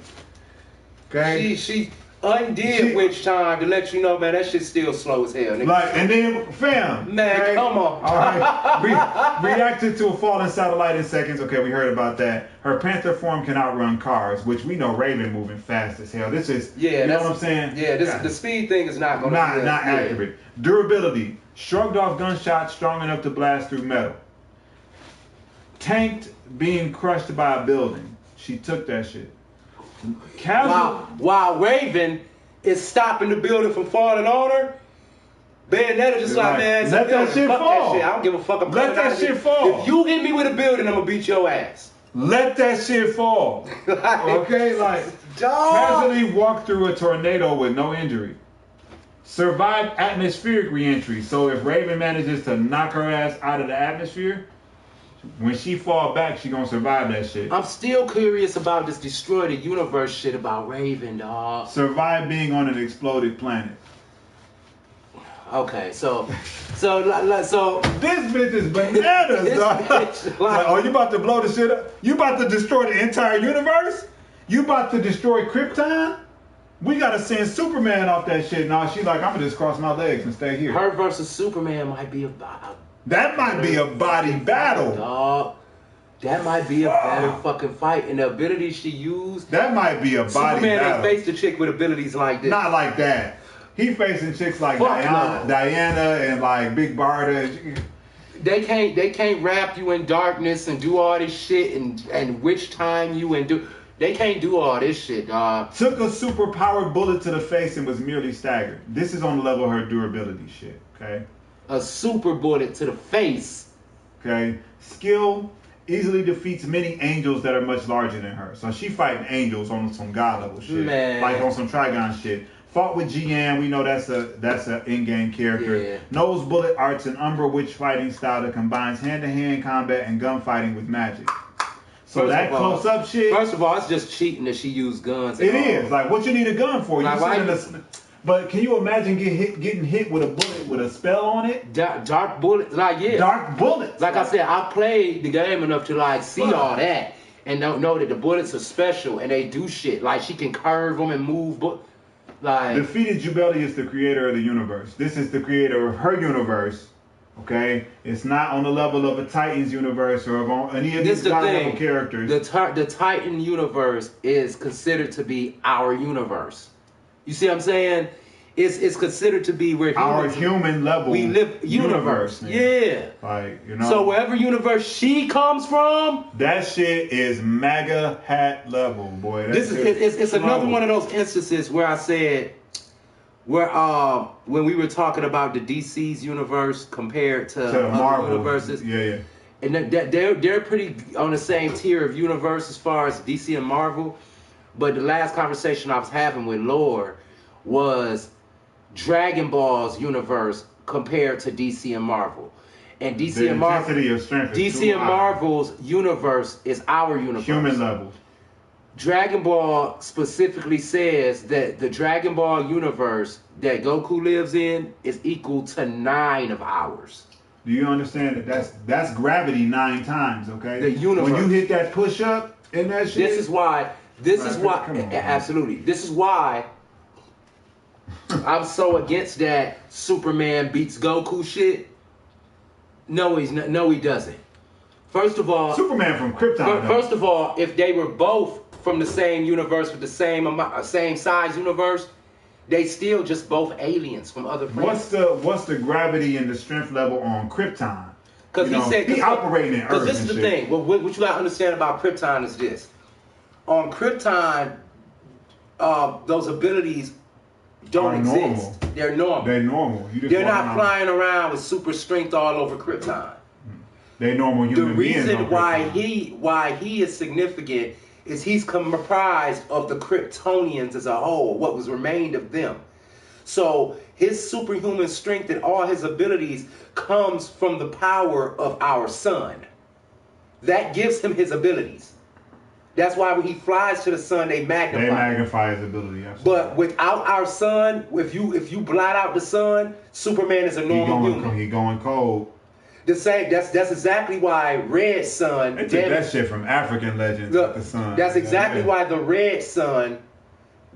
A: okay.
B: She undid witch time to let you know, man, that shit still slow as hell, nigga.
A: Like, and then, fam.
B: Man, okay? Come on.
A: All right. Reacted to a falling satellite in seconds. Okay, we heard about that. Her panther form can outrun cars, which we know Raven moving fast as hell. This is, you know what I'm saying?
B: Yeah, the speed thing is not going
A: to be not accurate. Durability. Shrugged off gunshots strong enough to blast through metal. Tanked being crushed by a building. She took that shit.
B: While Raven is stopping the building from falling on her, Bayonetta just like, man,
A: let that shit fall.
B: That shit. I don't give a fuck.
A: Let that shit fall.
B: If you hit me with a building, I'm gonna beat your ass.
A: Let that shit fall. Okay, like casually walk through a tornado with no injury. Survive atmospheric re-entry. So if Raven manages to knock her ass out of the atmosphere, when she fall back, she gonna survive that shit.
B: I'm still curious about this destroy the universe shit about Raven, dog.
A: Survive being on an exploded planet.
B: Okay, so this
A: bitch is bananas, dog. Oh, you about to blow the shit up? You about to destroy the entire universe? You about to destroy Krypton? We gotta send Superman off that shit. Now she like, I'm gonna just cross my legs and stay here.
B: Her versus Superman might be about.
A: That might be a body battle.
B: Dog. That might be a better fucking fight. And the abilities she used.
A: That might be a body battle.
B: Superman ain't faced a chick with abilities like this.
A: Not like that. He facing chicks like Diana and like Big Barda.
B: They can't wrap you in darkness and do all this shit and witch time you and do. They can't do all this shit, dog.
A: Took a super powered bullet to the face and was merely staggered. This is on the level of her durability shit. Okay.
B: A super bullet to the face.
A: Okay. Skill easily defeats many angels that are much larger than her. So she fighting angels on some god level shit, like on some Trigon shit. Fought with Jian, we know that's a in-game character.
B: Yeah.
A: Knows bullet arts and Umbra Witch fighting style that combines hand-to-hand combat and gunfighting with magic. So that close-up shit.
B: First of all, it's just cheating that she used guns.
A: It is. Like, what you need a gun for?
B: Like,
A: but can you imagine getting hit with a bullet with a spell on it?
B: Dark bullets. Like, yeah.
A: Dark bullets.
B: Like I said, I played the game enough to, like, see all that. And don't know that the bullets are special and they do shit. Like, she can curve them and move. Like,
A: defeated Jubelius, the creator of the universe. This is the creator of her universe. Okay, it's not on the level of a Titan's universe or of any of these god-level characters.
B: The Titan universe is considered to be our universe. You see what I'm saying? It's considered to be where
A: our human level
B: we live universe. Yeah.
A: Like, you know.
B: So wherever universe she comes from,
A: that shit is MAGA hat level, boy.
B: It's another one of those instances where I said when we were talking about the DC's universe compared to other
A: Marvel
B: universes.
A: Yeah.
B: And they're pretty on the same tier of universe as far as DC and Marvel. But the last conversation I was having with Lore was Dragon Ball's universe compared to DC and Marvel. And DC and Marvel's universe is our universe.
A: Human level.
B: Dragon Ball specifically says that the Dragon Ball universe that Goku lives in is equal to 9 of ours.
A: Do you understand that that's gravity 9 times, okay?
B: The universe.
A: When you hit that push up in that shit.
B: This is why absolutely. This is why I'm so against that Superman beats Goku shit. No, he doesn't. First of all,
A: Superman from Krypton.
B: First of all, if they were both from the same universe with the same size universe, they still just both aliens from other planets.
A: What's the gravity and the strength level on Krypton?
B: Because he
A: operating in Earth.
B: Because this is the thing. What you gotta understand about Krypton is this: on Krypton, those abilities don't exist.
A: Normal.
B: They're normal.
A: They're normal.
B: They're not flying around with super strength all over Krypton.
A: They're normal human beings.
B: The reason why he is significant is he's comprised of the Kryptonians as a whole, what was remained of them. So his superhuman strength and all his abilities comes from the power of our sun. That gives him his abilities. That's why when he flies to the sun, they magnify.
A: They magnify his ability. Absolutely.
B: But without our sun, if you blot out the sun, Superman is a normal human.
A: He going cold.
B: The same. That's exactly why Red Sun.
A: They took that shit from African legends. The sun.
B: That's exactly why the Red Sun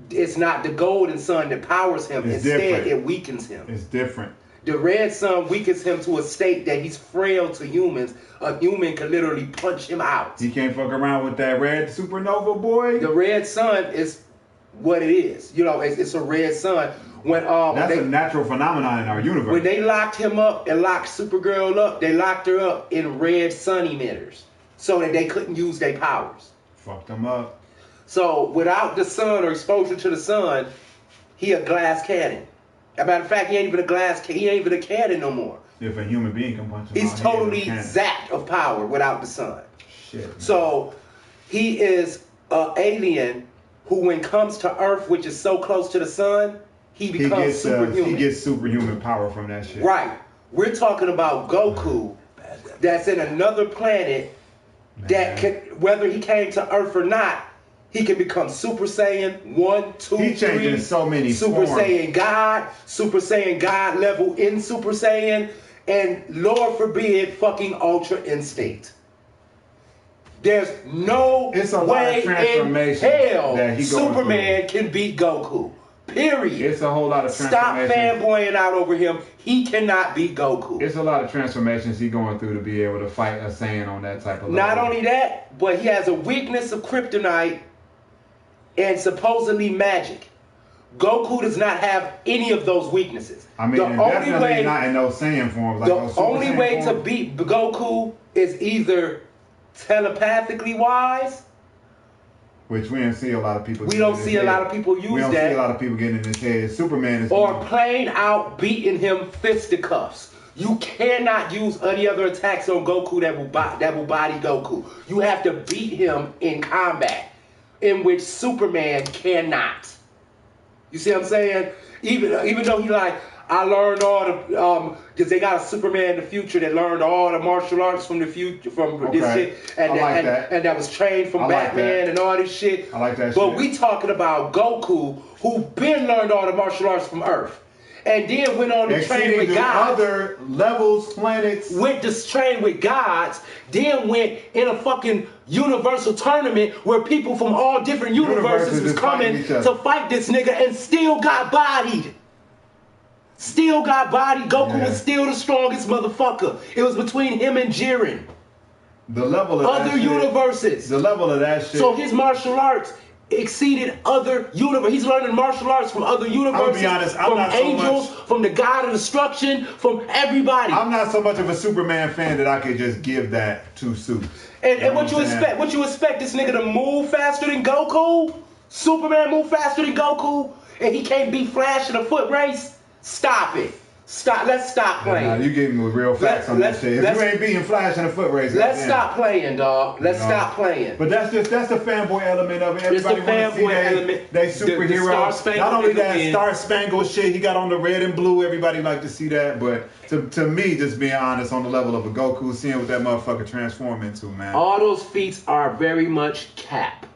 B: is not the golden sun that powers him. Instead, it weakens him.
A: It's different.
B: The Red Sun weakens him to a state that he's frail to humans. A human can literally punch him out.
A: He can't fuck around with that red supernova, boy.
B: The Red Sun is what it is. You know, it's a red sun.
A: That's a natural phenomenon in our universe.
B: When they locked him up and locked Supergirl up, they locked her up in red sun emitters so that they couldn't use their powers.
A: Fucked them up.
B: So without the sun or exposure to the sun, he a glass cannon. As a matter of fact, he ain't even a cannon no more.
A: If a human being can punch him
B: He's totally zapped of power without the sun.
A: Shit. Man.
B: So he is an alien who, when comes to Earth, which is so close to the sun, he becomes superhuman.
A: He gets superhuman power from that shit.
B: Right. We're talking about Goku that's in another planet that can, whether he came to Earth or not, he can become Super Saiyan 1, 2,
A: He changing so many
B: Super
A: forms.
B: Super Saiyan God level in Super Saiyan, and Lord forbid, fucking Ultra Instinct. There's no way in hell
A: that
B: Superman can beat Goku. Period.
A: It's a whole lot of transformations.
B: Stop fanboying out over him. He cannot beat Goku.
A: It's a lot of transformations he's going through to be able to fight a Saiyan on that type of level.
B: Not only that, but he has a weakness of kryptonite and supposedly magic. Goku does not have any of those weaknesses.
A: I mean, definitely not in those Saiyan forms.
B: The only way to beat Goku is either telepathically wise.
A: Which we don't see a lot of people.
B: We don't see a lot of people use that.
A: We don't see a lot of people getting in his head. Superman is.
B: Or plain out beating him fisticuffs. You cannot use any other attacks on Goku that will body Goku. You have to beat him in combat, in which Superman cannot. You see what I'm saying? Even though he like, I learned all the because they got a Superman in the future that learned all the martial arts from the future this shit, and that was trained from Batman and all this shit.
A: I like that.
B: But we talking about Goku, who been learned all the martial arts from Earth, and then went on to train with gods.
A: Other levels, planets.
B: Went to train with gods, then went in a fucking universal tournament where people from all different universes was coming to fight this nigga and still got bodied. Still got bodied. Goku was still the strongest motherfucker. It was between him and Jiren.
A: The level of
B: other universes.
A: The level of that shit.
B: So his martial arts exceeded other universes. He's learning martial arts from other universes.
A: I'll be honest, I'm
B: from
A: not
B: angels,
A: so much,
B: from the God of Destruction, from everybody.
A: I'm not so much of a Superman fan that I could just give that to Suits.
B: And what you expect? What you expect this nigga to move faster than Goku? Superman move faster than Goku, and he can't beat Flash in a foot race? Stop it. Stop. Let's stop playing.
A: Nah, you gave me real facts on that shit. If you ain't beating Flash in a foot race,
B: let's stop playing, dog. Let's stop playing.
A: But that's the fanboy element of it. Everybody wants to see they superhero. Not only that Star Spangled shit, he got on the red and blue. Everybody like to see that. But to me, just being honest, on the level of a Goku, seeing what that motherfucker transform into, man.
B: All those feats are very much cap.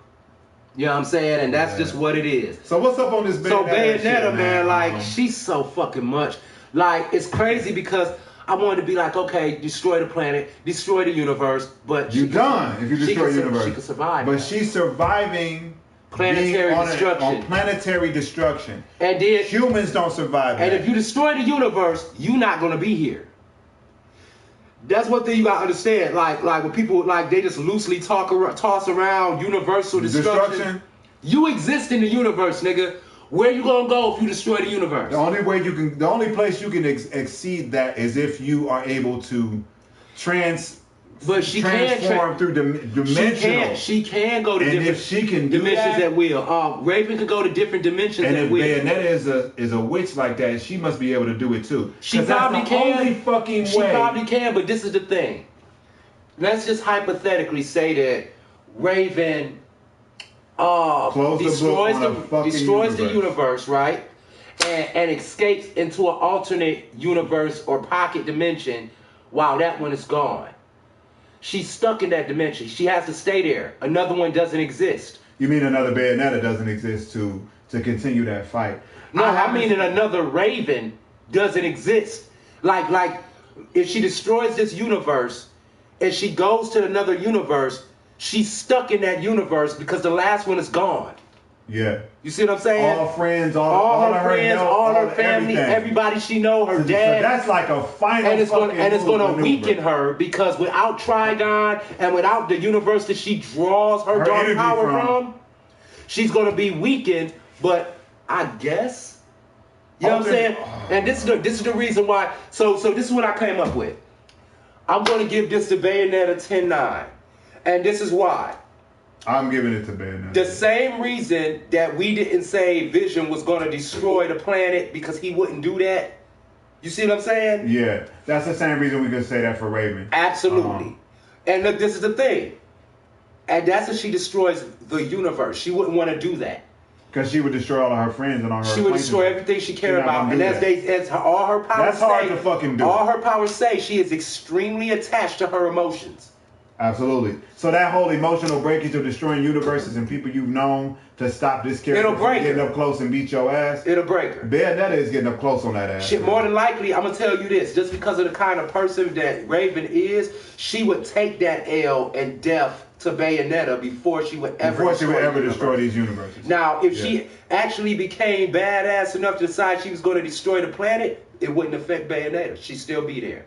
B: You know what I'm saying? And that's just what it is.
A: So what's up on this Bayonetta?
B: So Bayonetta, man, like, she's so fucking much. Like, it's crazy because I wanted to be like, okay, destroy the planet, destroy the universe, but
A: you done if you destroy the universe.
B: She can survive.
A: But she's surviving
B: planetary destruction.
A: On planetary destruction.
B: And then
A: humans don't survive
B: and
A: that.
B: if you destroy the universe, you're not gonna be here. That's one thing you gotta understand. Like when people they just loosely toss around universal destruction. You exist in the universe, nigga. Where you gonna go if you destroy the universe?
A: The only place you can exceed that is if you are able to transform through dimensional.
B: She can go to different
A: if she can do
B: dimensions
A: that,
B: at will. Raven can go to different dimensions
A: and
B: at
A: if
B: will.
A: Bayonetta is a witch like that, she must be able to do it too.
B: She probably can.
A: Only fucking way.
B: She probably can, but this is the thing. Let's just hypothetically say that Raven destroys the universe, right? And escapes into an alternate universe or pocket dimension while that one is gone. She's stuck in that dimension. She has to stay there. Another one doesn't exist.
A: You mean another Bayonetta doesn't exist to continue that fight?
B: No, I mean another Raven doesn't exist. Like if she destroys this universe and she goes to another universe, she's stuck in that universe because the last one is gone.
A: Yeah.
B: You see what I'm saying?
A: All friends,
B: all her friends, all her family, everybody she know, her dad.
A: So that's like a final
B: and it's gonna weaken her because without Trigon and without the universe that she draws her dark power from, she's gonna be weakened. But I guess, you know what I'm saying? And this is the reason why. So this is what I came up with. I'm gonna give this to Bayonetta 10-9, and this is why.
A: I'm giving it to Bayonetta.
B: The same reason that we didn't say Vision was going to destroy the planet because he wouldn't do that. You see what I'm saying?
A: Yeah. That's the same reason we could say that for Raven.
B: Absolutely. And look, this is the thing. And that's if she destroys the universe. She wouldn't want to do that.
A: Because she would destroy all of her friends and all her
B: She would destroy everything she cared about. And as all her powers
A: That's hard to fucking do.
B: All her powers say, she is extremely attached to her emotions.
A: Absolutely. So that whole emotional breakage of destroying universes and people you've known to stop this character from getting up close and beat your ass.
B: It'll break her.
A: Bayonetta is getting up close on that ass.
B: Shit, more than likely, I'm going to tell you this. Just because of the kind of person that Raven is, she would take that L and death to Bayonetta before she would ever
A: destroy these universes.
B: Now, if she actually became badass enough to decide she was going to destroy the planet, it wouldn't affect Bayonetta. She'd still be there.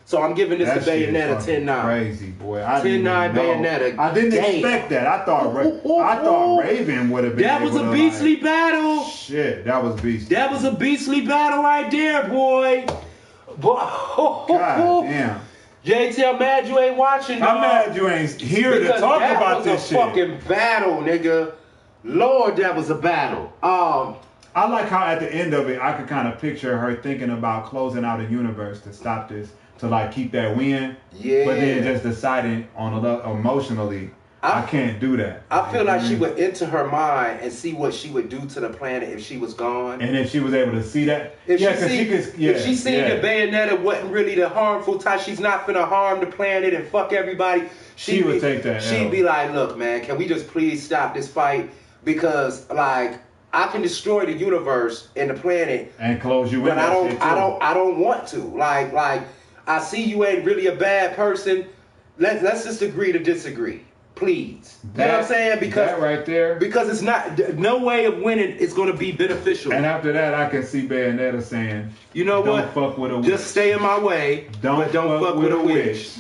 B: So I'm giving this to Bayonetta 10-9.
A: Crazy, boy.
B: 10-9 Bayonetta.
A: I didn't expect that. I thought Raven would have been.
B: That was a beastly battle.
A: Shit, that was beastly.
B: That was a beastly battle right there, boy.
A: God damn.
B: JT, I'm mad you ain't watching.
A: I'm mad you ain't here to talk about this shit.
B: That was a fucking battle, nigga. Lord, that was a battle.
A: I like how at the end of it, I could kind of picture her thinking about closing out a universe to stop this, to like keep that win.
B: Yeah.
A: But then just deciding on emotionally, I can't do that.
B: I feel like she would enter her mind and see what she would do to the planet if she was gone.
A: And if she was able to see that,
B: if she seen that Bayonetta wasn't really the harmful type, she's not finna harm the planet and fuck everybody.
A: She would take that.
B: She'd be like, look, man, can we just please stop this fight? Because like I can destroy the universe and the planet
A: and close you in.
B: But I don't want to. Like I see you ain't really a bad person. Let's just agree to disagree. Please. You know what I'm saying? Because
A: that right there.
B: Because it's not no way of winning is gonna be beneficial.
A: And after that I can see Bayonetta saying,
B: you know
A: don't
B: what?
A: Fuck with a witch.
B: Just stay in my way. Don't fuck with a witch.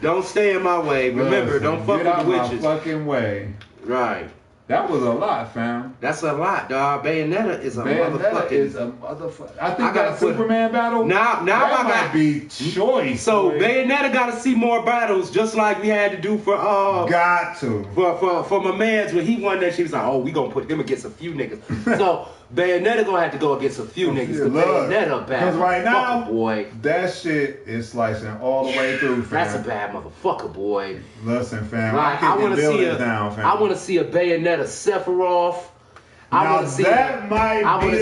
B: Don't stay in my way. Remember, don't fuck with the witches.
A: Get out my fucking way.
B: Right.
A: That was a lot, fam.
B: That's a lot, dog. Bayonetta is a motherfucker.
A: I think that Superman battle.
B: Now I
A: might be choice.
B: So boy. Bayonetta got to see more battles, just like we had to do for
A: got to
B: for my man's when he won that. She was like, oh, we gonna put them against a few niggas. So Bayonetta gonna have to go against a few niggas. The Bayonetta battle. Because right now, boy,
A: that shit is slicing all the way through, fam.
B: That's a bad motherfucker, boy.
A: Listen, fam.
B: Like, I want to see a Bayonetta Sephiroth. I want to see
A: that. I want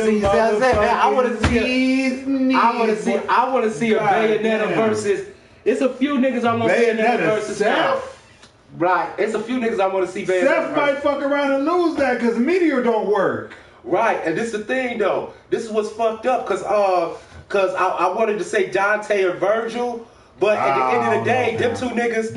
B: to see a Bayonetta versus. It's a few niggas I want Bayonetta versus Seth. Right. It's a few niggas I want to see Bayonetta.
A: Seth might fuck around and lose that because Meteor don't work.
B: Right, and this is the thing though. This is what's fucked up because I wanted to say Dante or Virgil. But at the end of the day, them two niggas,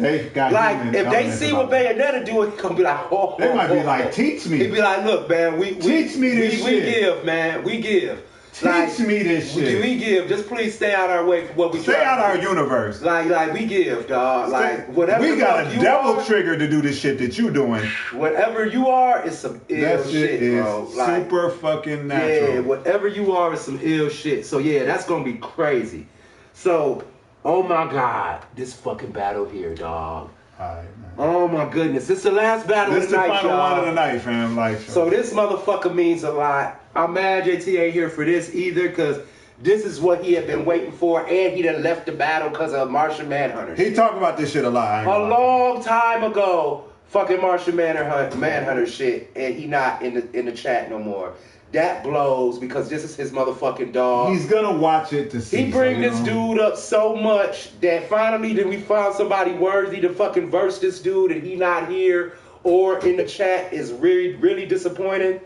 B: if they see what Bayonetta do, it gonna be like, oh.
A: They might be like, teach me.
B: He'd be like, look, man,
A: teach me this shit.
B: We give, man, we give.
A: Teach me this shit.
B: We give. Just please stay out our way for what we
A: stay out our universe.
B: Like we give, dog. Like whatever.
A: We got a devil trigger to do this shit that you doing.
B: Whatever you are, it's some ill shit, bro.
A: Super fucking natural.
B: Yeah, whatever you are is some ill shit. So yeah, that's gonna be crazy. So. Oh my God, this fucking battle here, dog.
A: Alright, man.
B: Oh my goodness, this is the last battle of the night, y'all. This is the final one
A: of the night, fam. Like,
B: so this motherfucker means a lot. I'm mad JT ain't here for this either, because this is what he had been waiting for, and he done left the battle because of Martian Manhunter.
A: He talked about this shit a lot.
B: A long time ago, fucking Martian Manhunter shit, and he not in the chat no more. That blows because this is his motherfucking dog.
A: He's gonna watch it to see.
B: He bring this dude up so much that finally then we found somebody worthy to fucking verse this dude and he not here or in the chat is really, really disappointing.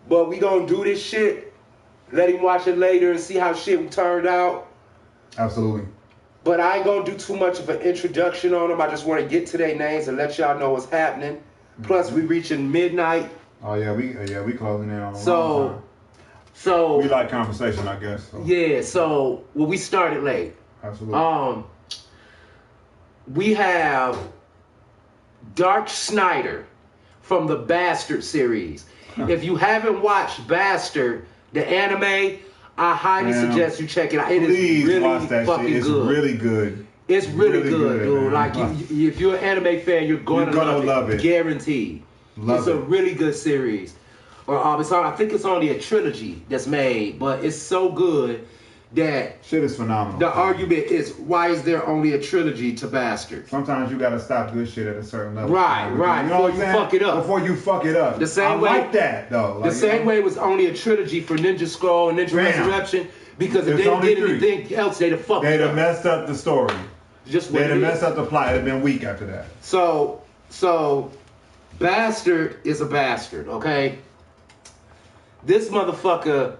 B: But we gonna do this shit. Let him watch it later and see how shit turned out.
A: Absolutely.
B: But I ain't gonna do too much of an introduction on them. I just want to get to their names and let y'all know what's happening. Mm-hmm. Plus we reaching midnight.
A: Oh yeah, we closing in on
B: so
A: we like conversation, I guess. So.
B: Yeah, so we started late.
A: Absolutely.
B: We have Schneider from the Bastard series. If you haven't watched Bastard, the anime, I highly suggest you check it out. It is really watch that fucking
A: shit. It's
B: good.
A: Really good.
B: It's really good, dude. Man. Like if you're an anime fan, you're gonna love it. Guaranteed. It's a really good series. I think it's only a trilogy that's made, but it's so good that
A: shit is phenomenal.
B: The argument is, why is there only a trilogy to Bastard?
A: Sometimes you gotta stop good shit at a certain level.
B: Right. You know before you fuck it up.
A: Before you fuck it up.
B: The same way,
A: like that though.
B: The same way it was only a trilogy for Ninja Scroll and Ninja Resurrection, because if they didn't get anything else, they'd have fucked it up.
A: They'd have messed up the story. They'd have messed up the plot. It'd have been weak after that.
B: So Bastard is a bastard, okay? This motherfucker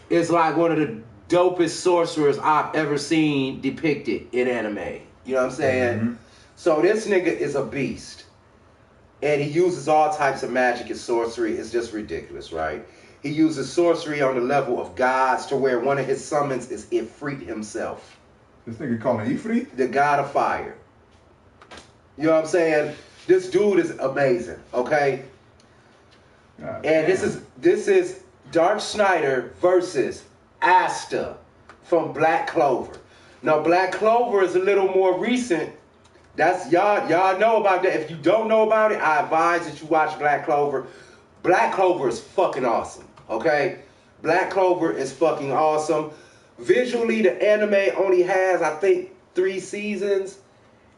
B: is like one of the dopest sorcerers I've ever seen depicted in anime. You know what I'm saying? Mm-hmm. So this nigga is a beast. And he uses all types of magic and sorcery. It's just ridiculous, right? He uses sorcery on the level of gods to where one of his summons is Ifrit himself.
A: This nigga calling Ifrit?
B: The god of fire. You know what I'm saying? This dude is amazing, okay? And this is Schneider versus Asta from Black Clover. Now Black Clover is a little more recent. That's y'all know about that. If you don't know about it, I advise that you watch Black Clover. Black Clover is fucking awesome. Okay? Black Clover is fucking awesome. Visually, the anime only has, I think, 3 seasons.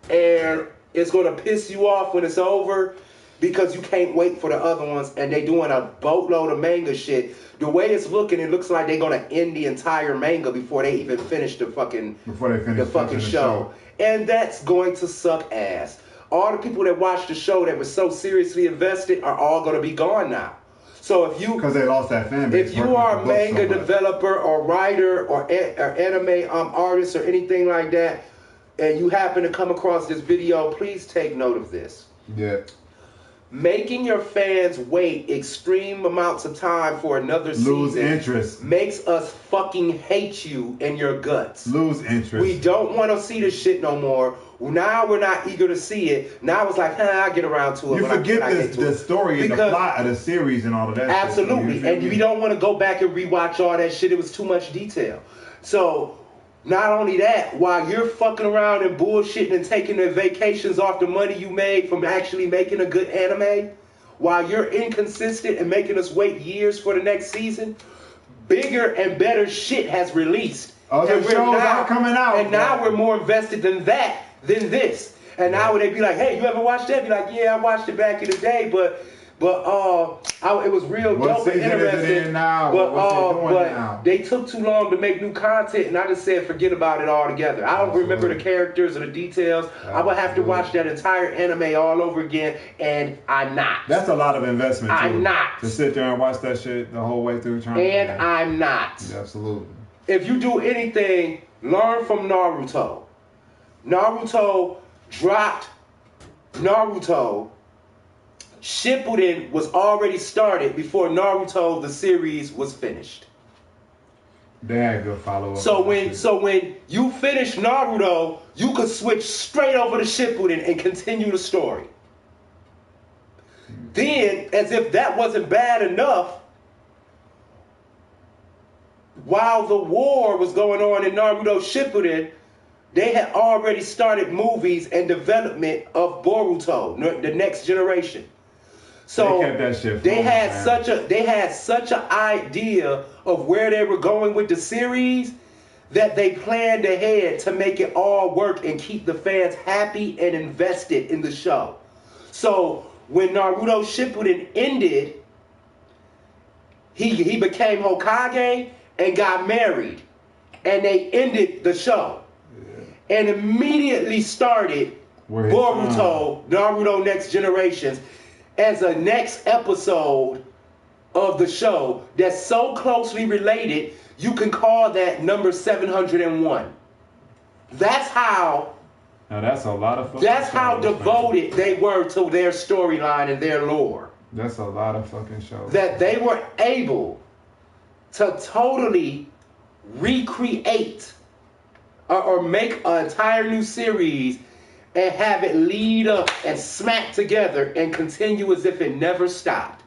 B: And it's going to piss you off when it's over because you can't wait for the other ones. And they doing a boatload of manga shit. The way it's looking, it looks like they're going to end the entire manga before they even finish the fucking show. And that's going to suck ass. All the people that watched the show that were so seriously invested are all going to be gone now. So if you,
A: because they lost that fan base.
B: If you are a manga developer or writer or anime artist or anything like that, and you happen to come across this video, please take note of this.
A: Yeah.
B: Making your fans wait extreme amounts of time for another
A: lose
B: season
A: interest
B: makes us fucking hate you in your guts.
A: Lose interest.
B: We don't want to see this shit no more. Now we're not eager to see it. Now it's like, I'll get around to it.
A: You forget the story and the plot of the series and all of that.
B: Absolutely. And we don't want to go back and rewatch all that shit. It was too much detail. So not only that, while you're fucking around and bullshitting and taking the vacations off the money you made from actually making a good anime, while you're inconsistent and making us wait years for the next season, bigger and better shit has released.
A: Other shows are coming out.
B: And now we're more invested than this. And now when they be like, hey, you ever watched that? Be like, yeah, I watched it back in the day, but it was real dope and interesting. But they took too long to make new content, and I just said forget about it altogether. I don't remember the characters or the details. I would have to watch that entire anime all over again, and I'm not.
A: That's a lot of investment.
B: I'm not
A: to sit there and watch that shit the whole way through.
B: I'm not.
A: Absolutely.
B: If you do anything, learn from Naruto. Naruto dropped Naruto. Shippuden was already started before Naruto the series was finished.
A: They had good follow-up.
B: So when you finish Naruto, you could switch straight over to Shippuden and continue the story. Then, as if that wasn't bad enough, while the war was going on in Naruto Shippuden, they had already started movies and development of Boruto, the next generation. So
A: they kept that shit
B: they had such an idea of where they were going with the series that they planned ahead to make it all work and keep the fans happy and invested in the show. So when Naruto Shippuden ended, he became Hokage and got married, and they ended the show and immediately started Boruto, Naruto Next Generations, as a next episode of the show that's so closely related, you can call that number 701. That's how.
A: Now that's a lot of.
B: That's how devoted they were to their storyline and their lore.
A: That's a lot of fucking shows.
B: That they were able to totally recreate or make an entire new series and have it lead up and smack together and continue as if it never stopped.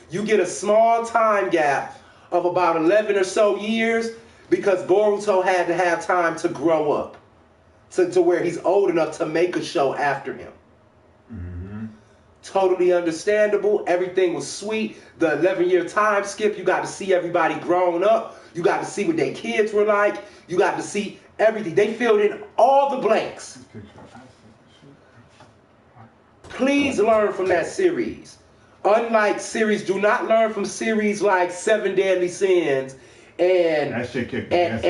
B: You get a small time gap of about 11 or so years because Boruto had to have time to grow up to where he's old enough to make a show after him. Mm-hmm. Totally understandable. Everything was sweet. The 11-year time skip, you got to see everybody grown up. You got to see what their kids were like. You got to see everything. They filled in all the blanks. Please learn from that series. Unlike series, do not learn from series like Seven Deadly Sins and
A: that shit kicked
B: and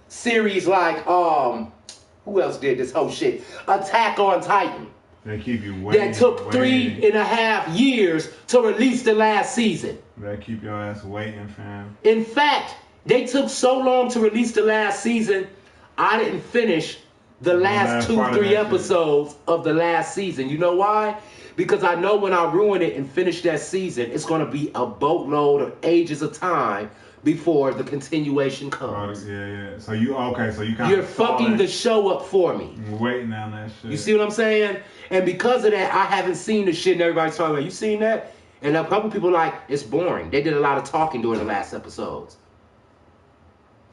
B: series like who else did this whole shit? Attack on Titan.
A: They keep you waiting.
B: That took 3.5 years to release the last season.
A: They keep your ass waiting, fam.
B: In fact, they took so long to release the last season, I didn't finish the last 2-3 episodes of the last season. You know why? Because I know when I ruin it and finish that season, it's going to be a boatload of ages of time before the continuation comes.
A: Yeah. So you
B: you're fucking the show up for me.
A: You're waiting on that shit.
B: You see what I'm saying? And because of that, I haven't seen the shit and everybody's talking about, you seen that? And a couple people like, it's boring. They did a lot of talking during the last episodes.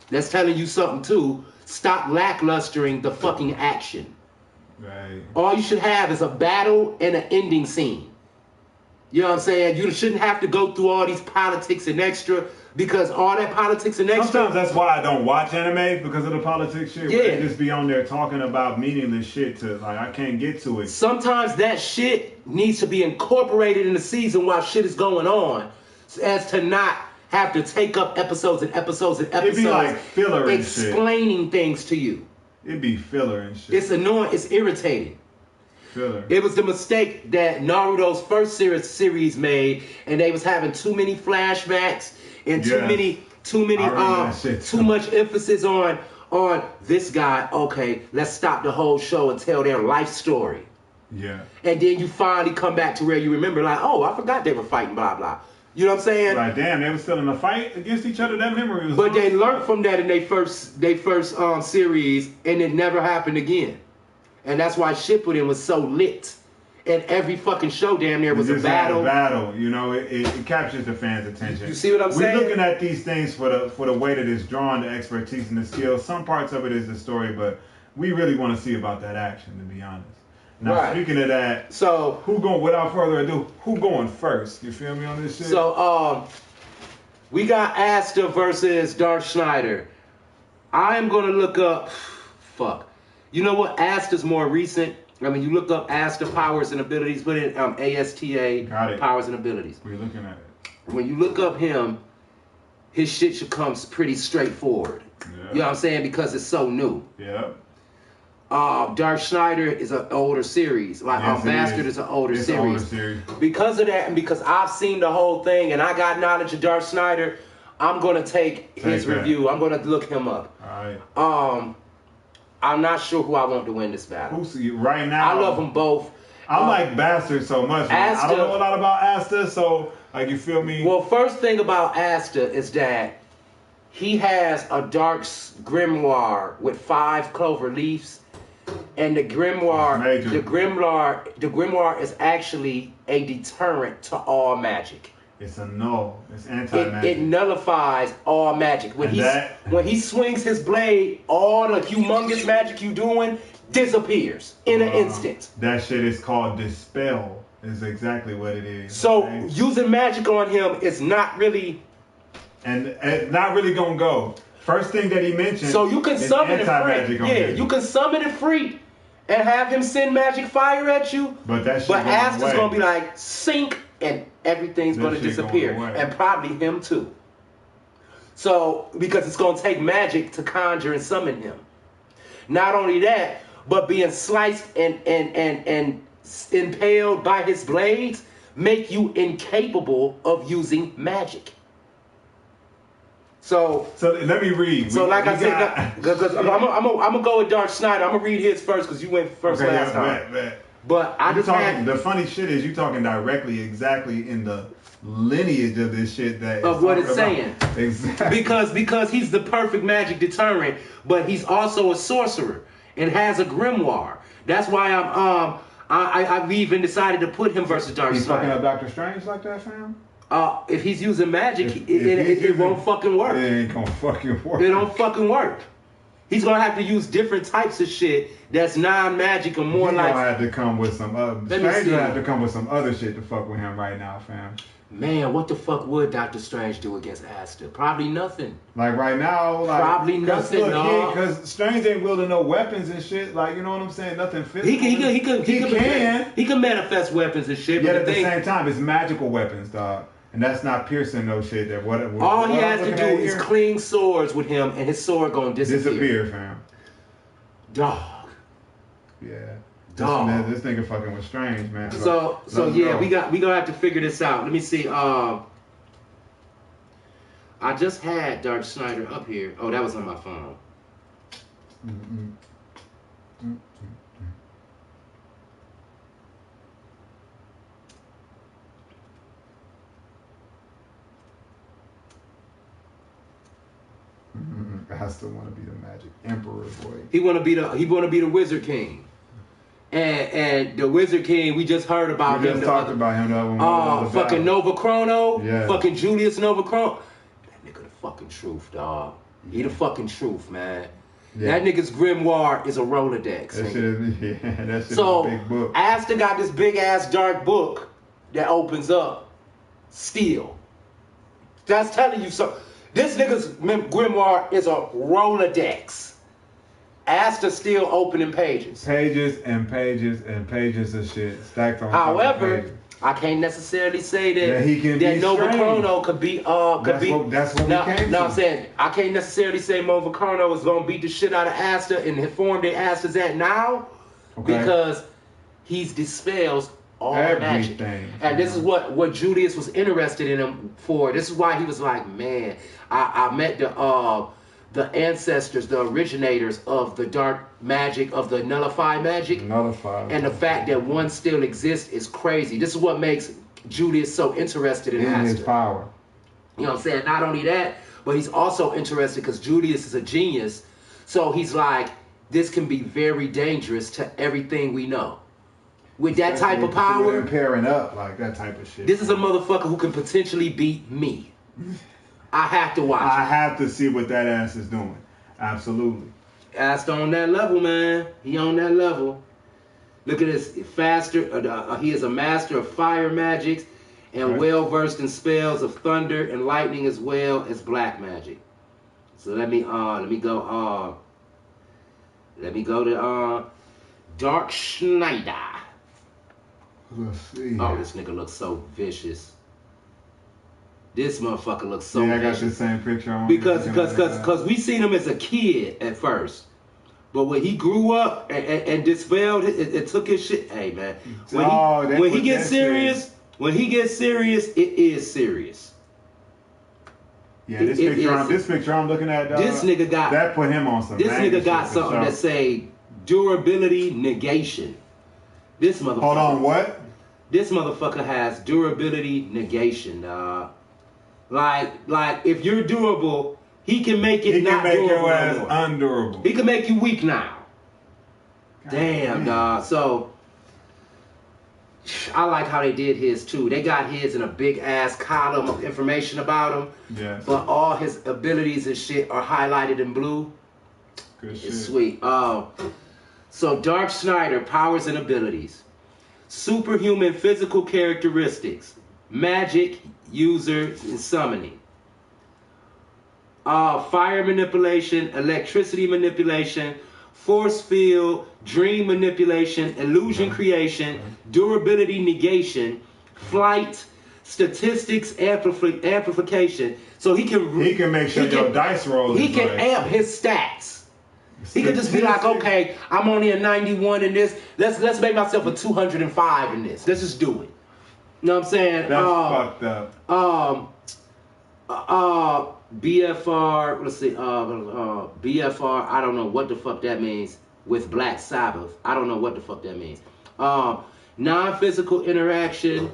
B: That's telling you something too. Stop lacklustering the fucking action.
A: Right.
B: All you should have is a battle and an ending scene. You know what I'm saying? You shouldn't have to go through all these politics and extra, because all that politics and extra.
A: Sometimes that's why I don't watch anime, because of the politics shit.
B: Yeah.
A: They just be on there talking about meaningless shit to, like, I can't get to it.
B: Sometimes that shit needs to be incorporated in the season while shit is going on, as to not have to take up episodes and episodes and episodes.
A: It'd be like filler and shit.
B: Explaining things to you.
A: It'd be filler and shit.
B: It's annoying. It's irritating.
A: Filler.
B: It was the mistake that Naruto's first series made, and they was having too many flashbacks and too much emphasis on this guy. Okay, let's stop the whole show and tell their life story.
A: Yeah.
B: And then you finally come back to where you remember, like, oh, I forgot they were fighting, blah blah. You know what I'm saying?
A: Like, damn, they were still in a fight against each other. That memory was.
B: But they learned from that in their first series, and it never happened again. And that's why Shippuden was so lit. And every fucking show damn near was a battle.
A: You know, it captures the fans' attention.
B: You see what I'm saying?
A: We're looking at these things for the way that it's drawn, the expertise and the skill. Some parts of it is the story, but we really want to see about that action, to be honest. Now, speaking of that,
B: so
A: without further ado, who going first? You feel me on this shit?
B: So, we got Asta versus Dark Schneider. I am gonna look up. Fuck. You know what? Asta's more recent. I mean, you look up Asta powers and abilities, put in ASTA powers and abilities.
A: We're looking at it.
B: When you look up him, his shit should come pretty straightforward.
A: Yeah.
B: You know what I'm saying? Because it's so new.
A: Yeah.
B: Dark Schneider is an older series. Like Bastard is an older series. Because of that, and because I've seen the whole thing and I got knowledge of Dark Schneider, I'm gonna take his review. I'm gonna look him up.
A: All right.
B: I'm not sure who I want to win this battle.
A: Right now,
B: I love them both.
A: I like Bastard so much. Asta, I don't know a lot about Asta, so like, you feel me?
B: Well, first thing about Asta is that he has a dark grimoire with 5 clover leaves, and the grimoire is actually a deterrent to all magic.
A: It's a null. It's anti-magic.
B: It nullifies all magic. When he swings his blade, all the humongous magic you doing disappears in an instant.
A: That shit is called dispel. Is exactly what it is.
B: So using magic on him is not really,
A: and not really gonna go. First thing that he mentioned.
B: So you can summon it free. Yeah, you can summon it free, and have him send magic fire at you. But Asta's gonna be like sink. And everything's going to disappear. And probably him too. So, because it's going to take magic to conjure and summon him. Not only that, but being sliced and impaled by his blades make you incapable of using magic. So
A: let me read.
B: So like I said, because I'm gonna go with Dark Schneider. I'm gonna read his first because you went first last time. But
A: the funny shit is you talking directly exactly in the lineage of this shit
B: of what it's saying.
A: Exactly.
B: Because he's the perfect magic deterrent, but he's also a sorcerer and has a grimoire. That's why I've even decided to put him versus Dark Schneider.
A: He's fucking up Doctor Strange like that, fam?
B: If he's using magic, it won't fucking work.
A: It ain't gonna fucking work.
B: It don't fucking work. He's gonna have to use different types of shit that's non-magic and more like.
A: He's gonna have to come with some Strange gonna have to come with some other shit to fuck with him right now, fam.
B: Man, what the fuck would Doctor Strange do against Asta? Probably nothing.
A: Like right now,
B: probably nothing.
A: Because Strange ain't wielding no weapons and shit. Like, you know what I'm saying? Nothing physical.
B: He can manifest weapons and shit.
A: Yet at the same time, it's magical weapons, dog. And that's not piercing no shit.
B: All he has to do is clean swords with him, and his sword gonna disappear.
A: Fam.
B: Dog.
A: Yeah. Dog. This nigga fucking was Strange, man.
B: So yeah, we gonna have to figure this out. Let me see. I just had Dark Schneider up here. Oh, that was on my phone.
A: I still want to be the Magic Emperor, boy.
B: He want to be the Wizard King, and the Wizard King. We just heard about him.
A: We just talked about him.
B: Fucking Nova Chrono. Yeah. Fucking Julius Nova Chrono. That nigga the fucking truth, dog. He the fucking truth, man. Yeah. That nigga's grimoire is a Rolodex.
A: That shit is a big book.
B: Asta got this big ass dark book that opens up steel. That's telling you so. This nigga's grimoire is a Rolodex. Asta still opening pages.
A: Pages and pages and pages of shit stacked on top of
B: However,
A: pages.
B: I can't necessarily say that
A: he can
B: that
A: be
B: Nova
A: strange.
B: Chrono could be
A: That's what
B: now,
A: we came
B: now
A: to.
B: I'm saying I can't necessarily say Nova Chrono is gonna beat the shit out of Asta in the form that Asta's at now, because he dispels all magic. And this is what Julius was interested in him for. This is why he was like, man, I met the ancestors, the originators of the dark magic, of the nullified magic. And the fact that one still exists is crazy. This is what makes Julius so interested in Asta.
A: His power.
B: You know what I'm saying? Not only that, but he's also interested because Julius is a genius. So he's like, this can be very dangerous to everything we know. With that type of power,
A: pairing up like that type of shit.
B: This is a motherfucker who can potentially beat me. I have to watch.
A: I have to see what that ass is doing. Absolutely.
B: Asta on that level, man. He on that level. Look at this. Faster. He is a master of fire magics and well versed in spells of thunder and lightning as well as black magic. So let me go to Dark Schneider.
A: Let's see.
B: Oh, this nigga looks so vicious. This motherfucker looks so
A: vicious.
B: vicious.
A: I got the same picture on.
B: Because we seen him as a kid at first. But when he grew up and dispelled it took his shit. Hey man. When he gets serious, it is serious.
A: Yeah, this picture I'm looking at,
B: this nigga got
A: that put him on some.
B: This nigga got something that say durability negation. This motherfucker.
A: Hold on, what?
B: This motherfucker has durability negation, dog. Like if you're durable, he can make it not durable.
A: He can make your ass undurable.
B: He can make you weak now. Damn, dog. So I like how they did his too. They got his in a big ass column of information about him.
A: Yeah.
B: But all his abilities and shit are highlighted in blue.
A: Good shit.
B: It's sweet. So Dark Schneider, powers and abilities. Superhuman physical characteristics. Magic, user, and summoning. Fire manipulation, electricity manipulation, force field, dream manipulation, illusion creation, durability negation, flight, statistics amplification. So he can make sure your dice rolls. He can amp his stats. He could just be like, okay, I'm only a 91 in this. Let's make myself a 205 in this. Let's just do it. You know what I'm saying?
A: That's fucked up.
B: BFR, let's see, BFR, I don't know what the fuck that means, with Black Sabbath. I don't know what the fuck that means. Non-physical interaction,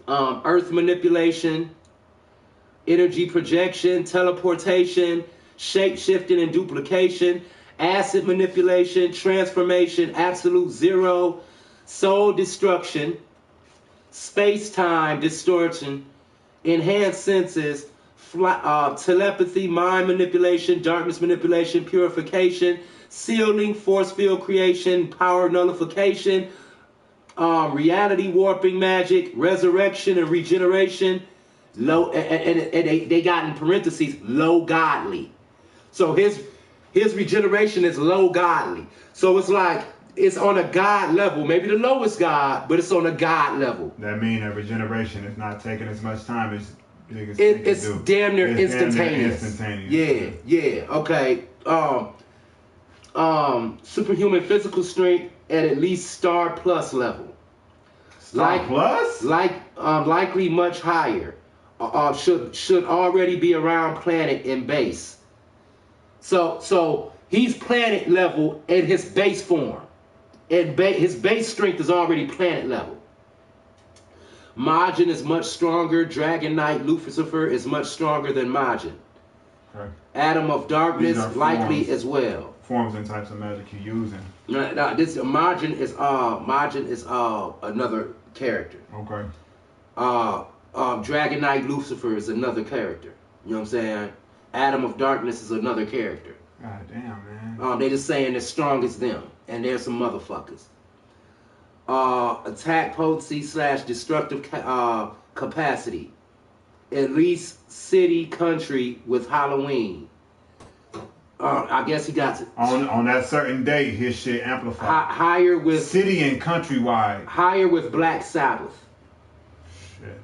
B: earth manipulation, energy projection, teleportation, shape-shifting and duplication, acid manipulation, transformation, absolute zero, soul destruction, space-time distortion, enhanced senses, telepathy, mind manipulation, darkness manipulation, purification, sealing, force field creation, power nullification, reality warping magic, resurrection and regeneration, low, and they got in parentheses, low godly. So his regeneration is low godly. So it's like, it's on a God level, maybe the lowest God, but it's on a God level.
A: That means that regeneration is not taking as much time as
B: it's damn near instantaneous. Yeah. Okay. Superhuman physical strength at least star plus level. Likely much higher. Should already be around planet in base. So he's planet level in his base form. And his base strength is already planet level. Martian is much stronger. Dragon Knight Lucifer is much stronger than Martian. Okay. Atom of Darkness likely as well.
A: Forms and types of magic you're using.
B: No, this Martian is another character.
A: Okay.
B: Dragon Knight Lucifer is another character. You know what I'm saying? Atom of Darkness is another character.
A: God damn, man.
B: They just saying as strong as them. And there's some motherfuckers. attack potency / destructive capacity. At least city, country with Halloween. I guess he got to,
A: on that certain day. His shit amplified.
B: Higher with
A: city and countrywide.
B: Higher with Black Sabbath.
A: Shit.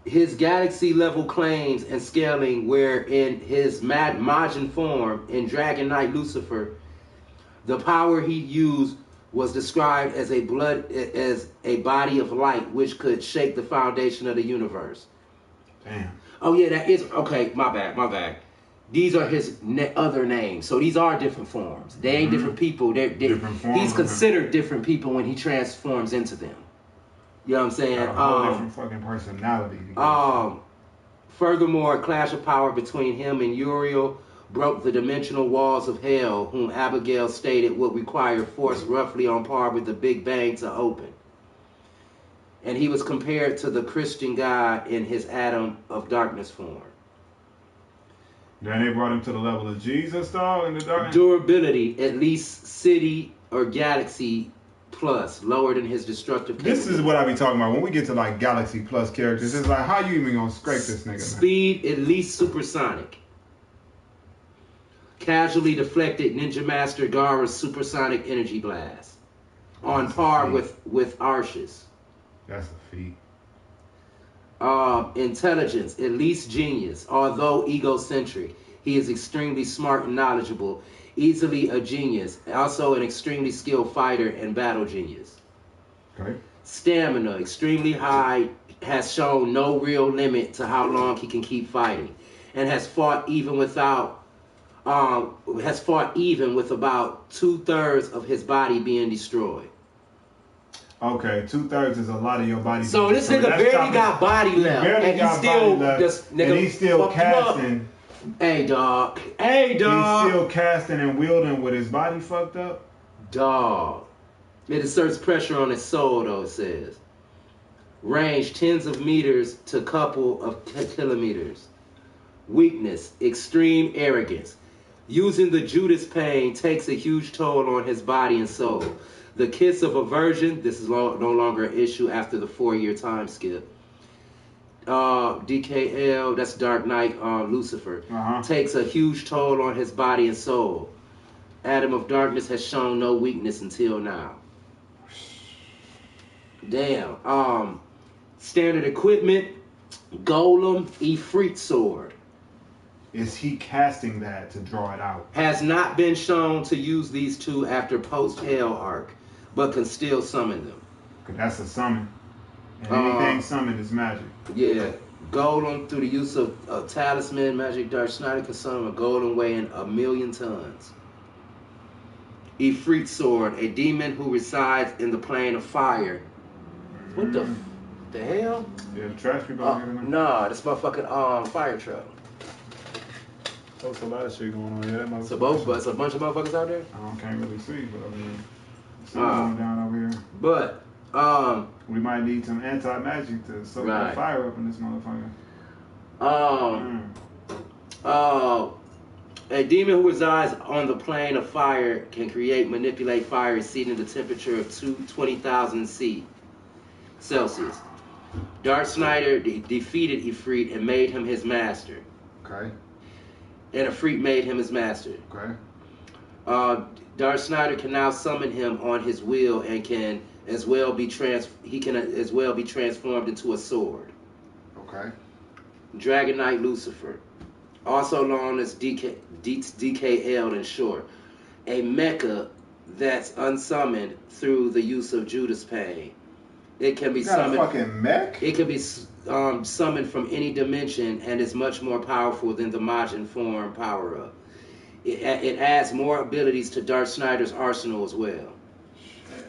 B: His galaxy level claims and scaling, where in his Martian form in Dragon Knight Lucifer, the power he used was described as a body of light which could shake the foundation of the universe.
A: Damn.
B: Oh yeah, that is okay. My bad. These are his other names, so these are different forms. They ain't different people.
A: Different forms.
B: He's considered different people when he transforms into them. You know what I'm saying?
A: Got a whole different fucking personality.
B: Furthermore, a clash of power between him and Uriel broke the dimensional walls of hell, whom Abigail stated would require force roughly on par with the Big Bang to open. And he was compared to the Christian God in his Atom of Darkness form.
A: Then they brought him to the level of Jesus, dog, in the darkness?
B: Durability, at least city or galaxy plus, lower than his destructive capability.
A: This is what I be talking about. When we get to like galaxy plus characters, it's like, how you even gonna scrape this nigga, man?
B: Speed, at least supersonic. Casually deflected Ninja Master Gara's supersonic energy blast. On par with Arsh's.
A: That's a feat.
B: Intelligence, at least genius. Although egocentric, he is extremely smart and knowledgeable. Easily a genius. Also an extremely skilled fighter and battle genius.
A: Okay.
B: Stamina, extremely high. Has shown no real limit to how long he can keep fighting. And has fought even with about 2/3 of his body being destroyed.
A: Okay, 2/3 is a lot of your body.
B: So this nigga barely got body left, and he's still
A: casting.
B: Hey dog.
A: He's still casting and wielding with his body fucked up.
B: Dog. It exerts pressure on his soul, though. It says range tens of meters to couple of kilometers. Weakness, extreme arrogance. Using the Judas pain takes a huge toll on his body and soul. The kiss of aversion, this is no longer an issue after the 4-year time skip. DKL, that's Dark Knight Lucifer, takes a huge toll on his body and soul. Atom of Darkness has shown no weakness until now. Damn. Standard equipment, Golem, Ifrit sword.
A: Is he casting that to draw it out?
B: Has not been shown to use these two after post-Hell arc, but can still summon them.
A: That's a summon. And anything summoned is magic.
B: Yeah. Golem, through the use of talisman, magic dart, Schneider can summon a golem weighing 1,000,000 tons. Ifrit sword, a demon who resides in the plane of fire. What the hell?
A: Yeah, the trash people out here.
B: Nah, this motherfucking fire truck.
A: There's a lot of shit going on here.
B: It's a bunch of motherfuckers out there?
A: I can't really see, but I mean, something down over here.
B: But,
A: we might need some anti-magic to soak that fire up in this motherfucker.
B: A demon who resides on the plane of fire can manipulate fire exceeding the temperature of 20,000 Celsius. Dark Schneider defeated Ifrit and made him his master.
A: Okay.
B: And Ifrit made him his master.
A: Okay.
B: Dark Schneider can now summon him on his will and can as well be transformed into a sword.
A: Okay. Dragon
B: Knight Lucifer, also known as DKL in short, a mecha that's unsummoned through the use of Judas pain. It can be summoned.
A: A fucking mech?
B: It can be summoned from any dimension and is much more powerful than the Martian form power-up. It adds more abilities to Dark Schneider's arsenal as well.
A: Shit.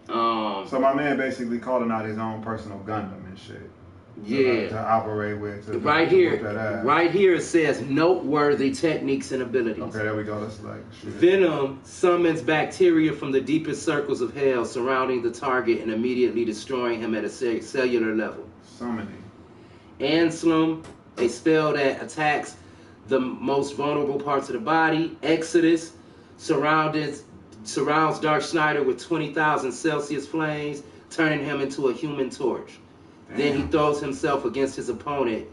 A: So my man basically calling out his own personal Gundam and shit.
B: Yeah.
A: To operate with.
B: Right here it says noteworthy techniques and abilities.
A: Okay, there we go. That's like shit.
B: Venom summons bacteria from the deepest circles of hell surrounding the target and immediately destroying him at a cellular level.
A: Summoning.
B: Anselm, a spell that attacks the most vulnerable parts of the body. Exodus, surroundings surrounds Dark Schneider with 20,000 Celsius flames, turning him into a human torch. Damn. Then he throws himself against his opponent,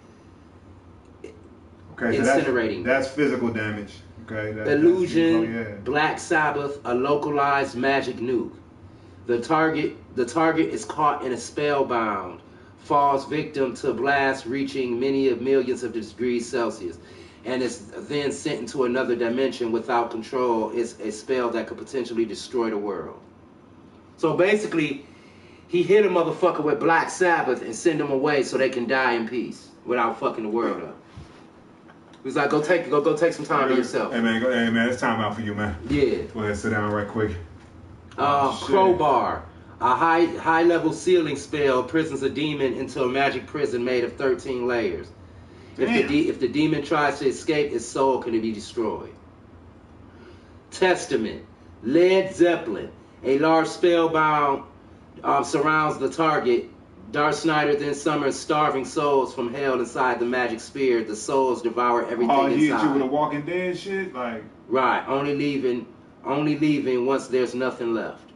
B: incinerating.
A: So that's physical damage. Okay.
B: Illusion, Black Sabbath, a localized magic nuke. The target is caught in a spellbound, falls victim to blast reaching many of millions of degrees Celsius, and is then sent into another dimension without control. It's a spell that could potentially destroy the world. So basically, he hit a motherfucker with Black Sabbath and send him away so they can die in peace without fucking the world up. He's like, go take some time to yourself.
A: Hey man, it's time out for you, man.
B: Yeah.
A: Go ahead, sit down right quick.
B: Crowbar, a high level sealing spell prisons a demon into a magic prison made of 13 layers. If the demon tries to escape, its soul can be destroyed. Testament, Led Zeppelin, a large spellbound surrounds the target. Dark Schneider then summons starving souls from hell inside the magic spear. The souls devour everything inside.
A: He hit you with a Walking Dead shit? Like...
B: Right, only leaving once there's nothing left.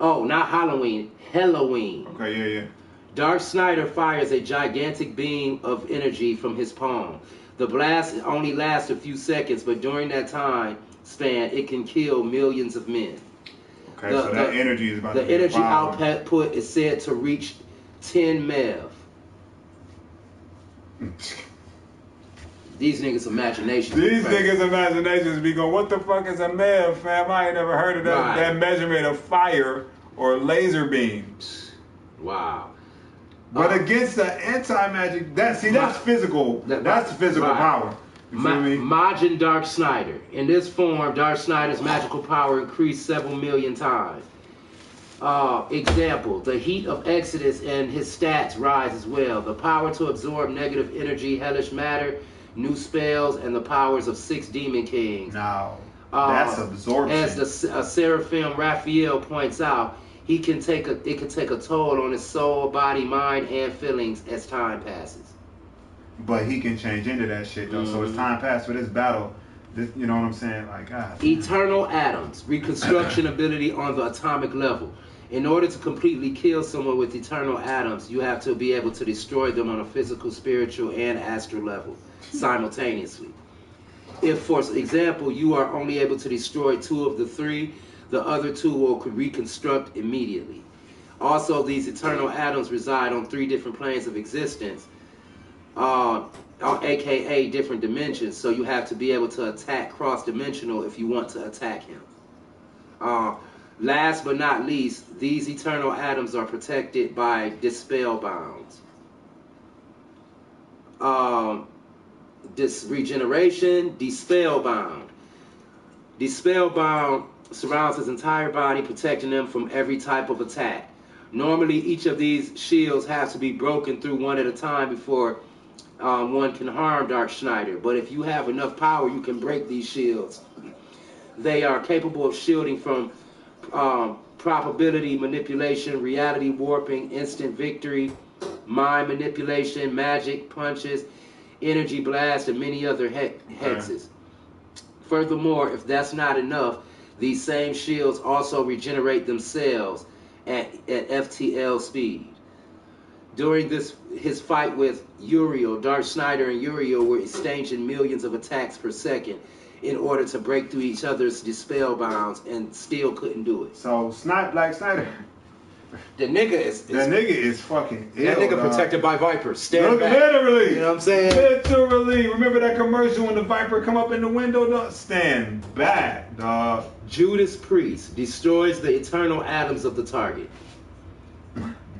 B: Oh, not Halloween.
A: Okay, yeah.
B: Dark Schneider fires a gigantic beam of energy from his palm. The blast only lasts a few seconds, but during that time span, it can kill millions of men.
A: Okay, so that energy is about to be
B: the energy output is said to reach 10 MeV. These niggas' imaginations.
A: These niggas' imaginations be going, what the fuck is a MeV, fam? I ain't never heard of that, that measurement of fire or laser beams.
B: Wow.
A: But against the anti-magic, that's physical. That's physical power. You feel me?
B: Martian Dark Schneider. In this form, Dark Schneider's magical power increased several million times. Example, the heat of Exodus and his stats rise as well. The power to absorb negative energy, hellish matter, new spells, and the powers of 6 demon kings.
A: Now, that's absorption.
B: As the Seraphim Raphael points out, it can take a toll on his soul, body, mind, and feelings as time passes.
A: But he can change into that shit though. So as time passes for this battle, you know what I'm saying? Like, God.
B: Eternal atoms, reconstruction ability on the atomic level. In order to completely kill someone with eternal atoms, you have to be able to destroy them on a physical, spiritual, and astral level simultaneously. If, for example, you are only able to destroy 2 of the 3, the other 2 will reconstruct immediately. Also, these eternal atoms reside on 3 different planes of existence, aka different dimensions, so you have to be able to attack cross-dimensional if you want to attack him. Last but not least, these eternal atoms are protected by dispel bounds. This regeneration, dispel bound. Dispel bound surrounds his entire body, protecting them from every type of attack. Normally, each of these shields has to be broken through one at a time before one can harm Dark Schneider. But if you have enough power, you can break these shields. They are capable of shielding from probability manipulation, reality warping, instant victory, mind manipulation, magic punches, energy blast, and many other hexes. Furthermore, if that's not enough, these same shields also regenerate themselves at FTL speed. During his fight with Uriel, Dark Schneider and Uriel were exchanging millions of attacks per second in order to break through each other's dispel bounds, and still couldn't do it.
A: So Black Schneider,
B: the nigga is
A: fucking ill.
B: That nigga protected by Vipers. Stand back.
A: Literally.
B: You know what I'm saying?
A: Literally. Remember that commercial when the Viper come up in the window? Dog? Stand back, dog.
B: Judas Priest destroys the eternal atoms of the target.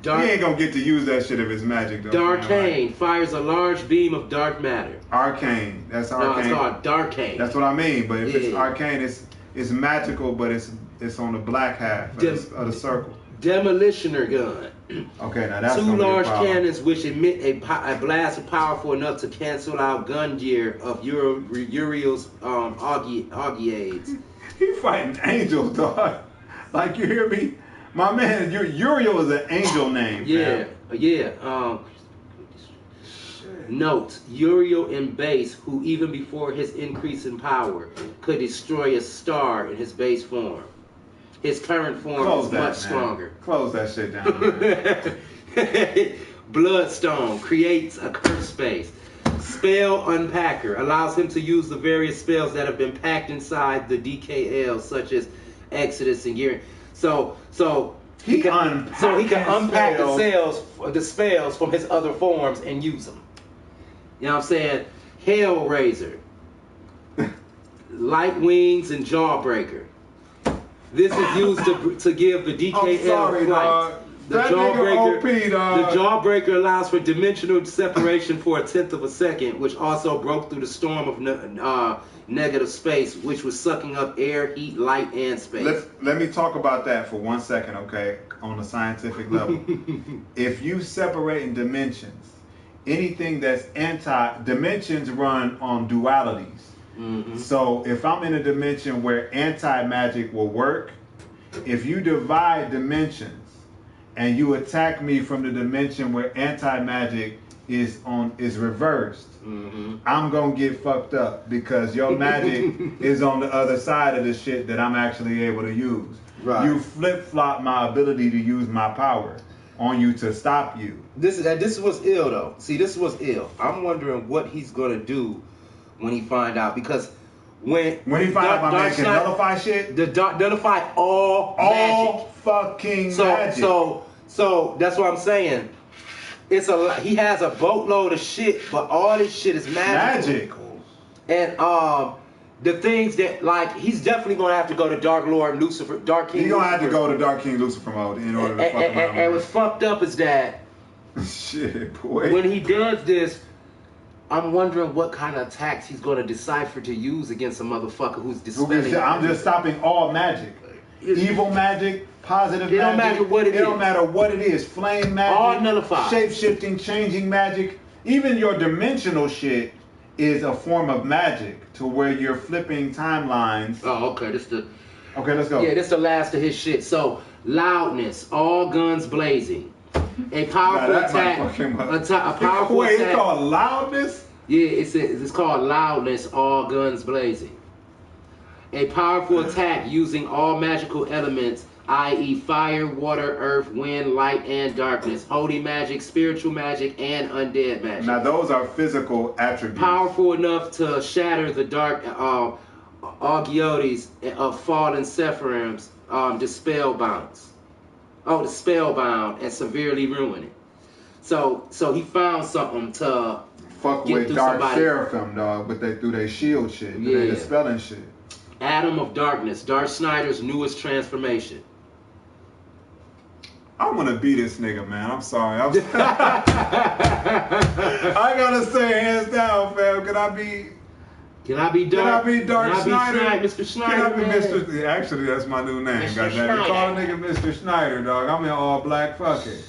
A: He ain't gonna get to use that shit if it's magic, though.
B: Darkane fires a large beam of dark matter.
A: Arcane. That's arcane.
B: No, it's called Darkane.
A: That's what I mean. But if it's arcane, it's magical, but it's on the black half of the circle.
B: Demolitioner gun.
A: Okay, now that's
B: 2 large cannons which emit a blast powerful enough to cancel out gun gear of Uriel's Augiades.
A: He fighting angels, dog. Like, you hear me? My man, Uriel is an angel name.
B: Yeah, fam. Yeah. Note, Uriel in base, who even before his increase in power, could destroy a star in his base form. His current form is much stronger.
A: Close that shit down.
B: Bloodstone creates a curse space. Spell Unpacker allows him to use the various spells that have been packed inside the DKL, such as Exodus and Gear. So he can unpack the spells from his other forms and use them. You know what I'm saying? Hellraiser, Light Wings, and Jawbreaker. This is used to give the DKL flight. The Jawbreaker allows for dimensional separation for 1/10 of a second, which also broke through the storm of negative space, which was sucking up air, heat, light, and space.
A: Let me talk about that for 1 second, okay? On a scientific level. If you separate in dimensions, anything that's dimensions run on dualities. Mm-hmm. So if I'm in a dimension where anti-magic will work, if you divide dimensions and you attack me from the dimension where anti-magic is reversed, mm-hmm. I'm gonna get fucked up because your magic is on the other side of the shit that I'm actually able to use. Right. You flip-flop my ability to use my power on you to stop you.
B: This was ill though. See, this was ill. I'm wondering what he's gonna do when he find out, because when
A: he find out my man can nullify shit,
B: nullify all magic.
A: Fucking magic.
B: So that's what I'm saying. He has a boatload of shit, but all this shit is magical. And the things that, like, he's definitely gonna have to go to Dark Lord Lucifer, Dark King.
A: He's gonna have to go to Dark King Lucifer mode in order to fuck around.
B: And what's fucked up is that
A: shit, boy.
B: When he does this, I'm wondering what kind of attacks he's going to decipher to use against a motherfucker who's dispelling.
A: I'm just stopping all magic. Evil magic, positive magic.
B: It don't matter what it is.
A: It don't matter what it is. Flame magic.
B: All nullified.
A: Shape-shifting, changing magic. Even your dimensional shit is a form of magic to where you're flipping timelines.
B: Oh, okay.
A: Okay, let's go.
B: Yeah, this the last of his shit. So, loudness, all guns blazing. A powerful attack. A powerful
A: Wait,
B: attack.
A: It's called loudness?
B: Yeah, it's called loudness, all guns blazing. A powerful attack using all magical elements, i.e. fire, water, earth, wind, light, and darkness. Holy magic, spiritual magic, and undead magic.
A: Now those are physical attributes.
B: Powerful enough to shatter the dark Augiotes of fallen Sephiroths, the spellbound, and severely ruin it. So he found something to
A: fuck
B: get
A: with Dark Seraphim, dog, but they through their shield shit, through their dispelling shit.
B: Atom of Darkness, Dark Schneider's newest transformation.
A: I'm gonna beat this nigga, man. I'm sorry. I gotta say, hands down, fam. Can I be Dark Schneider?
B: Mr. Schneider.
A: Can I be Mr. Actually, that's my new name. Goddamn, call a nigga Mr. Schneider, dog. I'm in all black. Fuck it.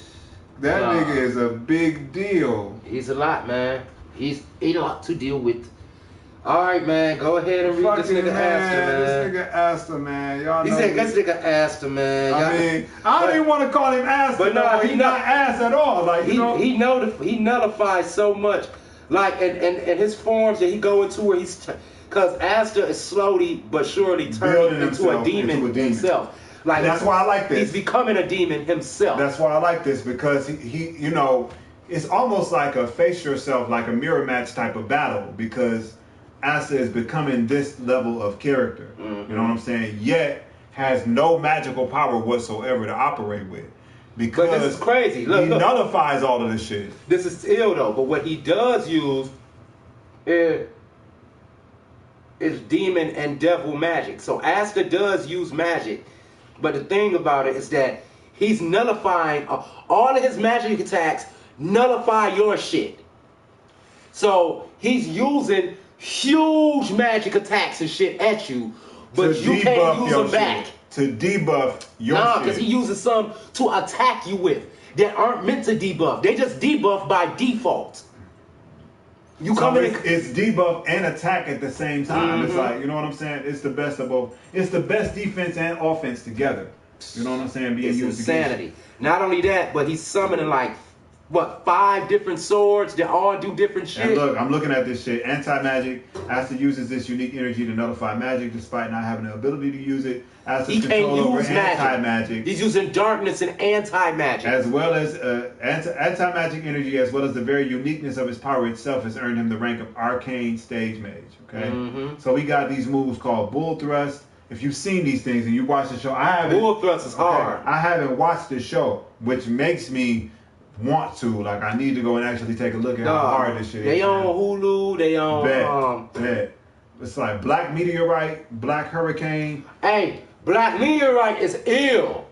A: That nigga is a big deal.
B: He's a lot, man. He's a lot to deal with. All right, man. Go ahead and read this nigga Asta, man.
A: This nigga Asta, man. Y'all know.
B: He said this nigga Asta, man.
A: I don't even want to call him Asta, but no, he's not ass at all. Like
B: he nullifies so much. Like and his forms that he go into where because Asta is slowly but surely turning into a demon himself. Like
A: that's why I like this.
B: He's becoming a demon himself.
A: That's why I like this, because he you know, it's almost like a face yourself, like a mirror match type of battle, because Asta is becoming this level of character. Mm-hmm. You know what I'm saying? Yet has no magical power whatsoever to operate with. Because
B: but this is crazy. Look,
A: he nullifies all of this shit.
B: This is ill though, but what he does use is demon and devil magic. So Asta does use magic, but the thing about it is that he's nullifying all of his magic attacks. Nullify your shit. So he's using huge magic attacks and shit at you, but you can't use them back.
A: To debuff your shit.
B: because he uses some to attack you with that aren't meant to debuff. They just debuff by default. You come in.
A: It's debuff and attack at the same time. Mm-hmm. It's like, you know what I'm saying? It's the best of both. It's the best defense and offense together. You know what I'm saying?
B: It's insanity. Not only that, but he's summoning like what, 5 different swords that all do different shit?
A: And look, I'm looking at this shit. Anti-magic. Asta uses this unique energy to nullify magic despite not having the ability to use it. Asta's control over anti-magic.
B: He's using darkness and anti-magic.
A: As well as anti-magic energy, as well as the very uniqueness of his power itself, has earned him the rank of arcane stage mage. Okay?
B: Mm-hmm.
A: So we got these moves called bull thrust. If you've seen these things and you watch the show,
B: Bull thrust is hard.
A: I haven't watched the show, which makes me want to. Like, I need to go and actually take a look at how hard this shit is.
B: They on Hulu. They on.
A: Bet. It's like Black Meteorite, Black Hurricane.
B: Hey, Black Meteorite is ill.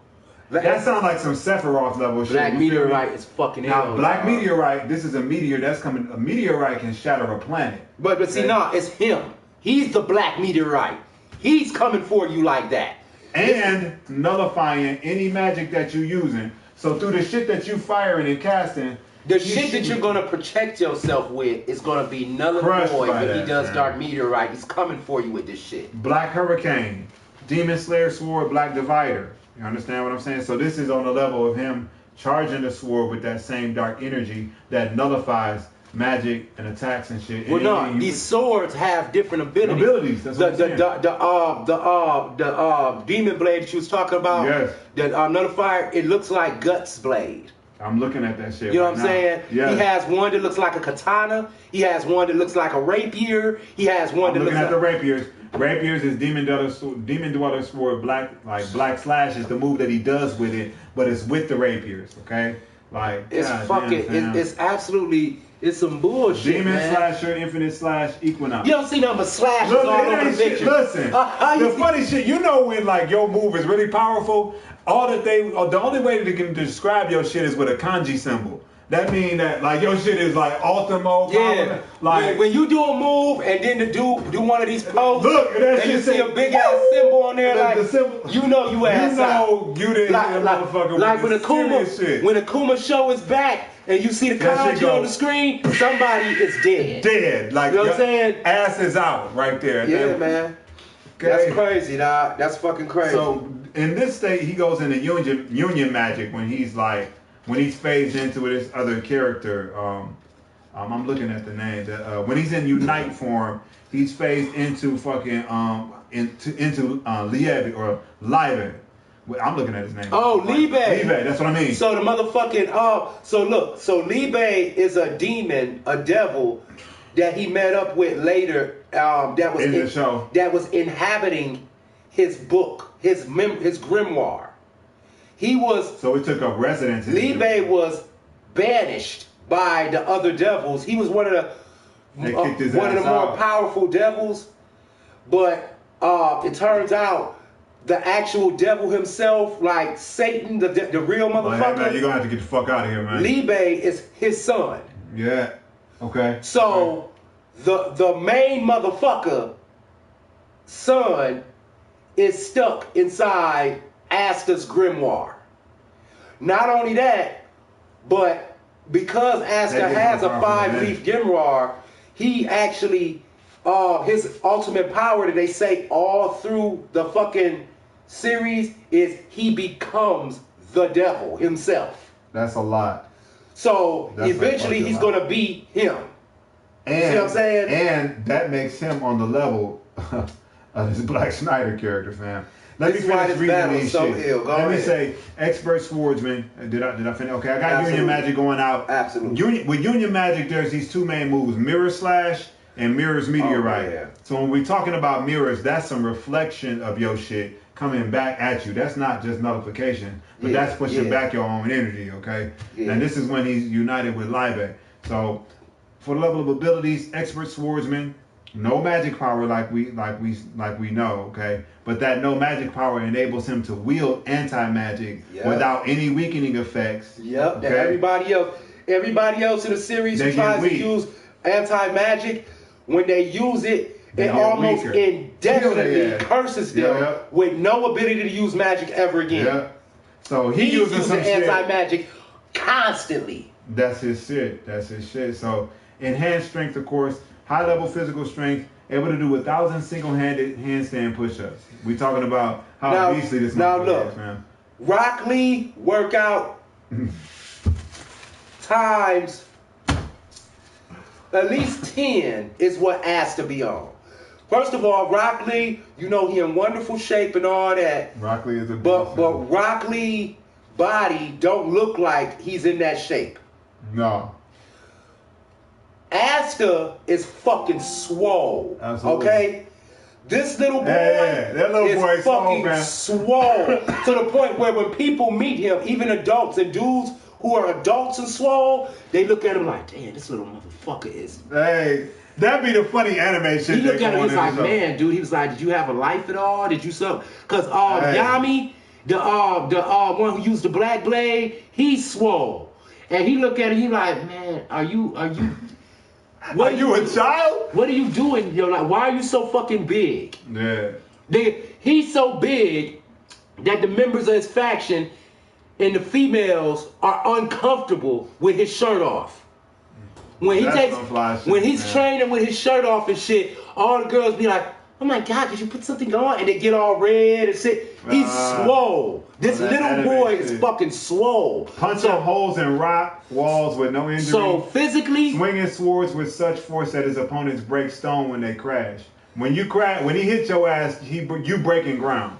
A: That sounds like some Sephiroth level shit.
B: Black Meteorite is fucking ill.
A: Now, Black Meteorite, this is a meteor that's coming. A meteorite can shatter a planet.
B: But see, no, it's him. He's the Black Meteorite. He's coming for you like that.
A: And nullifying any magic that you're using. So through the shit that you firing and casting,
B: the shit that you're gonna protect yourself with is gonna be null and void when he does Dark Meteorite. He's coming for you with this shit.
A: Black Hurricane, Demon Slayer Sword, Black Divider. You understand what I'm saying? So this is on the level of him charging the sword with that same dark energy that nullifies magic and attacks and shit.
B: Well, no, these swords have different abilities.
A: That's what I'm saying.
B: The demon blade that you was talking about,
A: yes.
B: The nullifier, it looks like Guts blade.
A: I'm looking at that shit.
B: You know what I'm saying?
A: Yes.
B: He has one that looks like a katana. He has one that looks like a rapier. He has one that looks like...
A: I'm looking at the rapiers. Rapiers is Demon Dweller Sword. Black Slash is the move that he does with it, but it's with the rapiers. Okay, like
B: it's fucking. It's absolutely. It's some bullshit.
A: Demon
B: man.
A: Slasher, Infinite Slash, Equinox.
B: You don't see nothing but slashes all over the picture.
A: Listen, the funny shit, you know when like your move is really powerful, the only way they can describe your shit is with a kanji symbol. That mean that like your shit is like ultimo.
B: Yeah.
A: Like
B: when you do a move and then do one of these poses,
A: look,
B: and you see a big ass symbol on there, the symbol, you know you ass out.
A: You didn't motherfucker.
B: Like when Akuma show is back. And you see the kanji on the screen, somebody is dead.
A: Dead. Like,
B: you know what I'm saying?
A: Ass is out right there.
B: Yeah, man. Okay. That's crazy, dog. That's fucking crazy.
A: So, in this state, he goes into union magic when he's phased into this other character. I'm looking at the name. When he's in Unite form, he's phased into fucking, into Liebe or Liebe. I'm looking at his name.
B: Oh, Liebe.
A: Liebe, that's what I mean.
B: So the motherfucking, so Liebe is a demon, a devil that he met up with later. That was
A: in the show.
B: That was inhabiting his book, his grimoire. He was.
A: So it took up residence.
B: Liebe was banished by the other devils. He was one of the more powerful devils, but it turns out. The actual devil himself, like Satan, the real motherfucker.
A: Hey, man, you're gonna have to get the fuck out of here, man.
B: Liebe is his son.
A: Yeah. Okay.
B: So the main motherfucker son is stuck inside Asta's grimoire. Not only that, but because Asta has a 5-leaf grimoire, he actually his ultimate power that they say all through the fucking series is he becomes the devil himself.
A: That's a lot.
B: So eventually he's gonna be him.
A: And,
B: you see what I'm saying?
A: And that makes him on the level of this Black Schneider character, fam. Let me finish reading these shit. Let me say, expert swordsman. Did I finish? Okay, I got Union Magic going out.
B: Absolutely.
A: With Union Magic, there's these two main moves: Mirror Slash and Mirror's Meteorite.
B: Oh, yeah.
A: So when we're talking about mirrors, that's some reflection of your shit coming back at you. That's not just nullification, but that's pushing back your own energy, okay? Yeah. And this is when he's united with Liebe. So for the level of abilities, expert swordsman, no magic power like we know, okay? But that no magic power enables him to wield anti-magic without any weakening effects.
B: Yep. Okay? Everybody else in the series who tries to use anti-magic, when they use it, it almost indefinitely curses them with no ability to use magic ever again.
A: Yeah. So he's using some
B: anti-magic constantly.
A: That's his shit. So enhanced strength, of course, high level physical strength, able to do 1,000 single-handed handstand push-ups. We talking about how beastly this motherfucker is, man.
B: Rock Lee workout times, at least 10 is what Asta be on. First of all, Rock Lee, you know he in wonderful shape and all that.
A: Rock Lee is a
B: but Rock Lee body don't look like he's in that shape.
A: No.
B: Asta is fucking swole.
A: Absolutely.
B: Okay? This little boy
A: that little boy
B: is fucking swole. To the point where when people meet him, even adults and dudes who are adults and swole, they look at him like, damn, this little motherfucker is.
A: Hey, that'd be the funny anime shit.
B: He looked at him, he's like, man, dude, he was like, did you have a life at all? Did you something? Because Yami, the one who used the black blade, he's swole. And he looked at him, he like, man, are you
A: what are you a child?
B: What are you doing? You're like, why are you so fucking big?
A: Yeah.
B: He's so big that the members of his faction and the females are uncomfortable with his shirt off. When he's training with his shirt off and shit, all the girls be like, oh my God, did you put something on? And they get all red and shit. He's swole. This little boy is fucking swole.
A: Punching holes in rock walls with no injury.
B: So physically,
A: swinging swords with such force that his opponents break stone when they crash. When he hits your ass, you breaking ground.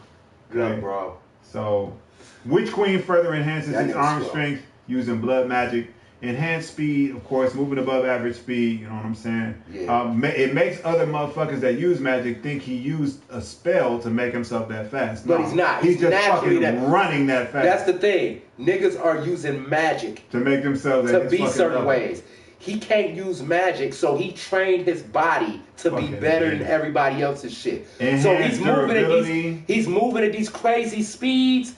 B: Okay? Good, bro.
A: So, Witch Queen further enhances his arm strength using blood magic. Enhanced speed, of course, moving above average speed, you know what I'm saying?
B: Yeah.
A: It makes other motherfuckers that use magic think he used a spell to make himself that fast.
B: But he's not.
A: He's just fucking running that fast.
B: That's the thing. Niggas are using magic
A: to make themselves
B: to be certain ways. He can't use magic, so he trained his body to be better than everybody else's shit. So he's moving at these crazy speeds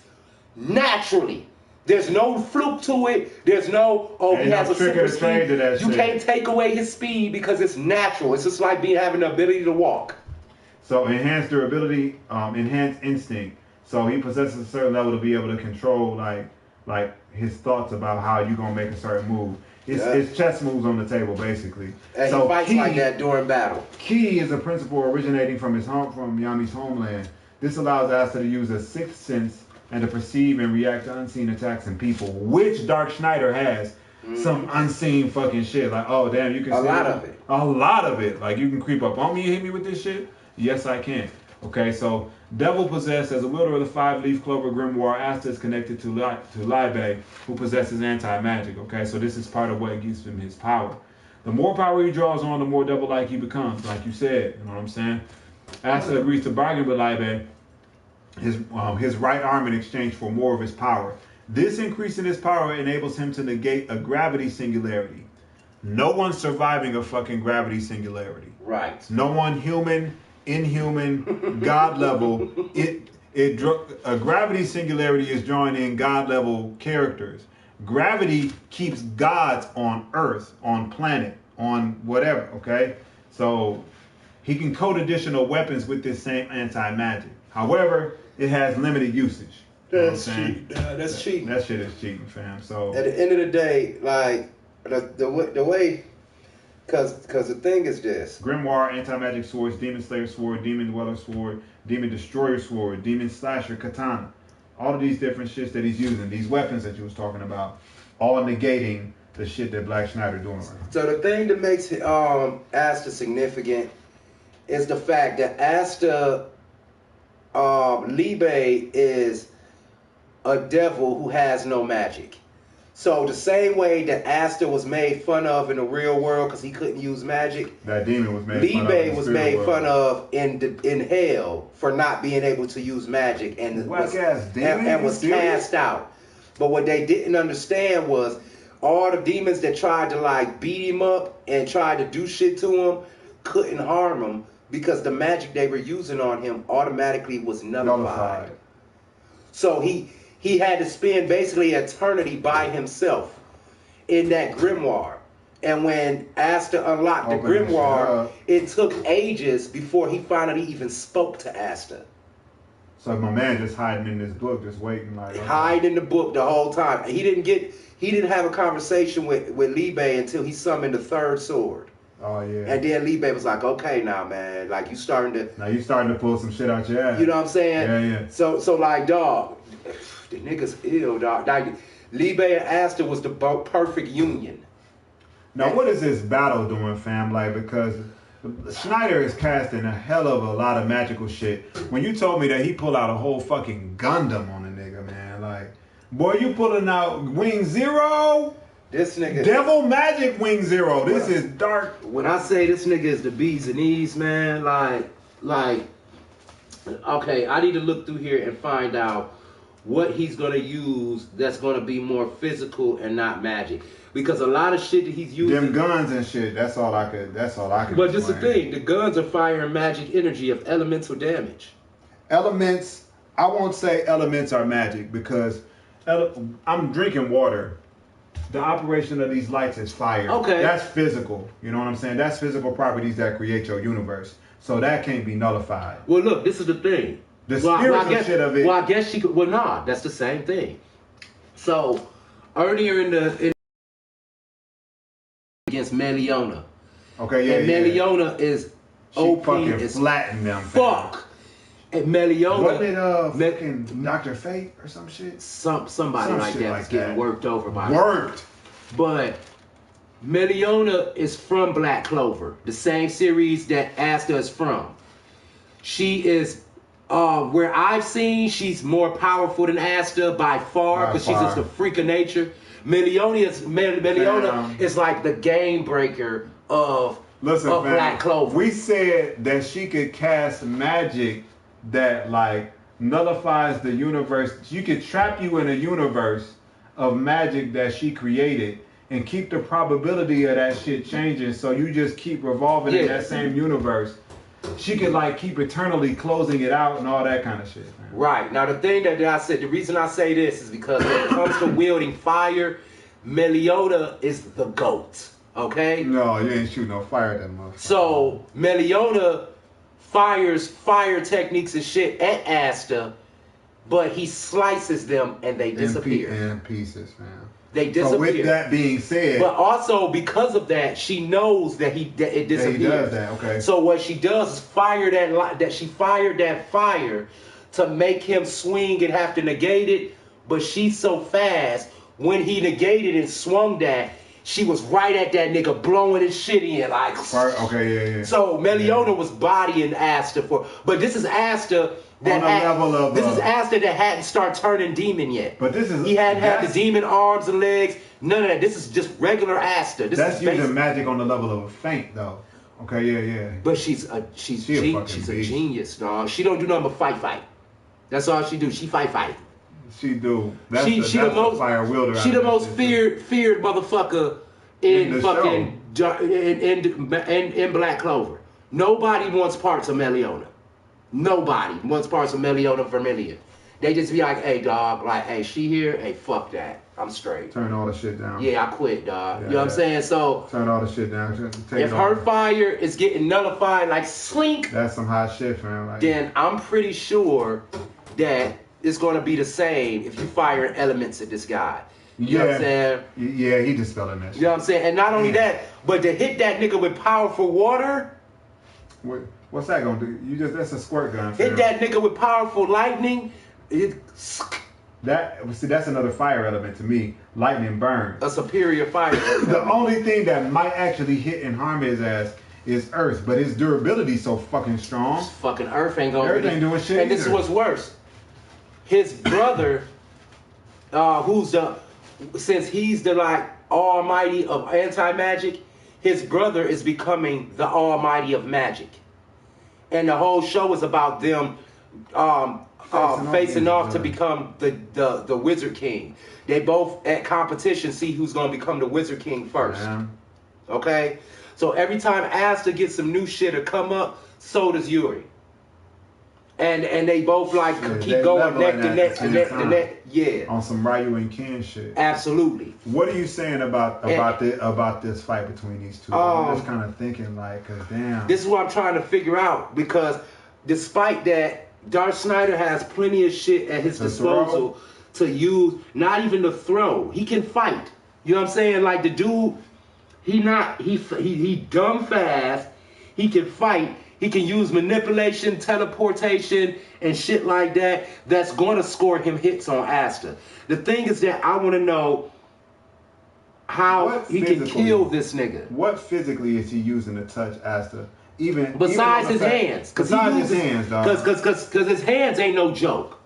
B: naturally. There's no fluke to it. There's no, he has a super speed. You can't take away his speed because it's natural. It's just like having the ability to walk.
A: So enhanced durability, enhanced instinct. So he possesses a certain level to be able to control like his thoughts about how you gonna make a certain move. It's chess moves on the table basically.
B: And
A: so
B: he fights like that during battle.
A: Ki is a principle originating from Yami's homeland. This allows Asta to use a sixth sense and to perceive and react to unseen attacks in people, which Dark Schneider has some unseen fucking shit. Like, oh damn, you can see a lot of it. Like, you can creep up on me and hit me with this shit? Yes, I can. Okay, so Devil possessed as a wielder of the 5-leaf clover grimoire, Asta is connected to Libe, who possesses anti-magic. Okay, so this is part of what gives him his power. The more power he draws on, the more devil-like he becomes, like you said. You know what I'm saying? Asta agrees to bargain with Libe his right arm in exchange for more of his power. This increase in his power enables him to negate a gravity singularity. No one surviving a fucking gravity singularity.
B: Right.
A: No one human, inhuman, God level. A gravity singularity is drawing in God level characters. Gravity keeps gods on Earth, on planet, on whatever. Okay, so he can code additional weapons with this same anti-magic. However, it has limited usage.
B: That's cheating. That's cheating.
A: That shit is cheating, fam. So
B: at the end of the day, like the way, because the thing is this:
A: Grimoire, anti-magic swords, Demon Slayer sword, Demon Dweller sword, Demon Destroyer sword, Demon Slasher katana. All of these different shits that he's using, these weapons that you was talking about, all negating the shit that Black Schneider doing right now.
B: So the thing that makes Asta significant is the fact that Asta Libe is a devil who has no magic. So the same way that Asta was made fun of in the real world because he couldn't use magic,
A: that demon was made
B: Libe was made fun of in hell for not being able to use magic and was cast out. But what they didn't understand was all the demons that tried to like beat him up and tried to do shit to him couldn't harm him because the magic they were using on him automatically was nullified. So he had to spend basically eternity by himself in that grimoire. And when Asta unlocked the grimoire, it took ages before he finally even spoke to Asta.
A: So my man just hiding in this book, just waiting like
B: hiding in the book the whole time. He didn't have a conversation with Libe until he summoned the third sword.
A: Oh yeah.
B: And then Libe was like, okay now man, like you starting to
A: pull some shit out your ass.
B: You know what I'm saying?
A: Yeah, yeah.
B: So like dog, the nigga's ill, dog. Like, Libe and Asta was the perfect union.
A: Now, what is this battle doing, fam? Like, because Schneider is casting a hell of a lot of magical shit. When you told me that he pulled out a whole fucking Gundam on a nigga, man, like, boy, you pulling out Wing Zero?
B: This nigga
A: Devil Magic Wing Zero. This is dark.
B: When I say this nigga is the bees and knees, man, like, okay, I need to look through here and find out what he's gonna use that's gonna be more physical and not magic. Because a lot of shit that he's using,
A: them guns and shit. That's all I could.
B: But just the thing, the guns are firing magic energy of elemental damage.
A: Elements. I won't say elements are magic because I'm drinking water. The operation of these lights is fire.
B: Okay.
A: That's physical. You know what I'm saying? That's physical properties that create your universe. So that can't be nullified.
B: Well, look, this is the thing.
A: The spiritual shit of it.
B: Well, I guess she could. Well, nah, that's the same thing. So earlier in against Meliona.
A: Okay, yeah,
B: and Meliona is
A: she
B: OP
A: fucking
B: as
A: flattened them.
B: fuck. And Meliona
A: wasn't it fucking Dr. Fate or some shit?
B: Somebody like that was getting worked over by
A: worked.
B: But Meliona is from Black Clover, the same series that Asta is from. She is where I've seen she's more powerful than Asta by far because she's just a freak of nature. Meliona is like the game breaker of Black Clover.
A: We said that she could cast magic that like nullifies the universe. She could trap you in a universe of magic that she created and keep the probability of that shit changing, so you just keep revolving in that same universe. She could like keep eternally closing it out and all that kind of shit, man.
B: Right. Now the thing that I said, the reason I say this is because when it comes to wielding fire, Meliona is the GOAT. Okay?
A: No, you ain't shooting no fire at that motherfucker.
B: So Meliona fires fire techniques and shit at Asta, but he slices them and they disappear.
A: In pieces, man.
B: They disappear.
A: So with that being said,
B: but also because of that, she knows that it disappears.
A: He does that, okay.
B: So what she does is she fired that fire to make him swing and have to negate it. But she's so fast, when he negated and swung that, she was right at that nigga blowing his shit in like.
A: Okay, yeah.
B: So Meliona was bodying Asta but this is Asta. This is Asta that hadn't started turning demon yet.
A: But
B: he hadn't had the demon arms and legs. None of that. This is just regular Asta.
A: That's using magic on the level of a feint, though. Okay, yeah.
B: But she's a genius, dog. She don't do nothing but fight. That's all she do. She fight.
A: She do.
B: She the most fire wielder. She the most feared motherfucker in fucking in Black Clover. Nobody wants parts of Meliona. Nobody wants parts of Meliona Vermilion. They just be like, hey, dog, like, hey, she here? Hey, fuck that. I'm straight.
A: Turn all the shit down.
B: Yeah, I quit, dog. You know what I'm saying? So
A: turn all the shit down.
B: If her fire is getting nullified like slink,
A: that's some hot shit, man. Like,
B: then I'm pretty sure that it's going to be the same if you fire elements at this guy. You know what I'm saying?
A: Yeah, he just fell in that shit.
B: You know what I'm saying? And not only that, but to hit that nigga with powerful water.
A: What's that gonna do? That's a squirt gun.
B: Hit that nigga with powerful lightning.
A: That's another fire element to me. Lightning burns.
B: A superior fire.
A: The only thing that might actually hit and harm his ass is Earth, but his durability so fucking strong.
B: Fucking Earth ain't gonna.
A: Earth ain't doing shit.
B: And this is what's worse. His brother, since he's the like almighty of anti-magic, his brother is becoming the almighty of magic. And the whole show is about them facing off to become the Wizard King. They both at competition see who's going to become the Wizard King first. Yeah. Okay? So every time Asta gets some new shit to come up, so does Yuri. And they both like keep going neck to neck. Yeah.
A: On some Ryu and Ken shit.
B: Absolutely.
A: What are you saying about this fight between these two? I'm just kind of thinking like, damn.
B: This is what I'm trying to figure out, because despite that, Darth Schneider has plenty of shit at his disposal to use. Not even to throw. He can fight. You know what I'm saying? Like the dude, he dumb fast. He can fight. He can use manipulation, teleportation, and shit like that. That's going to score him hits on Asta. The thing is that I want to know how he can kill this nigga.
A: What physically is he using to touch Asta?
B: Besides his hands.
A: Besides his hands, dog.
B: Because his hands ain't no joke.